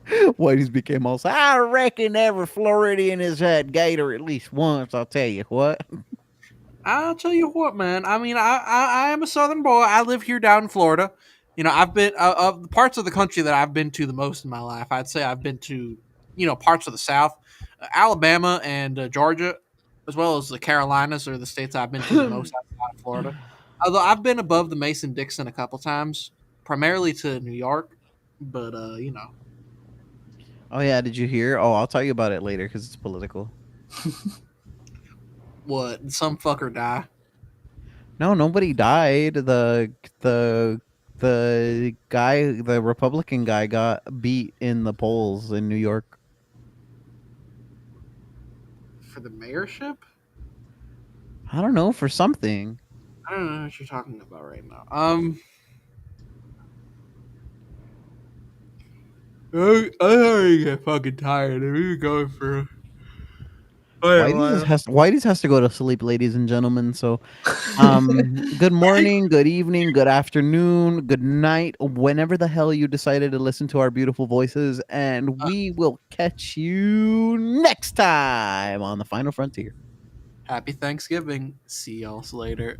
Whitey's became also. I reckon every Floridian has had gator at least once. I'll tell you what. I'll tell you what, man. I mean, I am a Southern boy. I live here down in Florida. You know, I've been of the parts of the country that I've been to the most in my life. I'd say I've been to, parts of the South, Alabama and Georgia, as well as the Carolinas are the states I've been to the most outside of Florida. Although I've been above the Mason-Dixon a couple times, primarily to New York, but Oh yeah, did you hear? Oh, I'll tell you about it later because it's political. what? Some fucker die. No, nobody died. The guy, the Republican guy, got beat in the polls in New York. For the mayorship? I don't know, for something. I don't know what you're talking about right now. I already get fucking tired. We've been going for Whitey's has to go to sleep, ladies and gentlemen. So, good morning, good evening, good afternoon, good night, whenever the hell you decided to listen to our beautiful voices, and we will catch you next time on the Final Frontier. Happy Thanksgiving. See y'all later.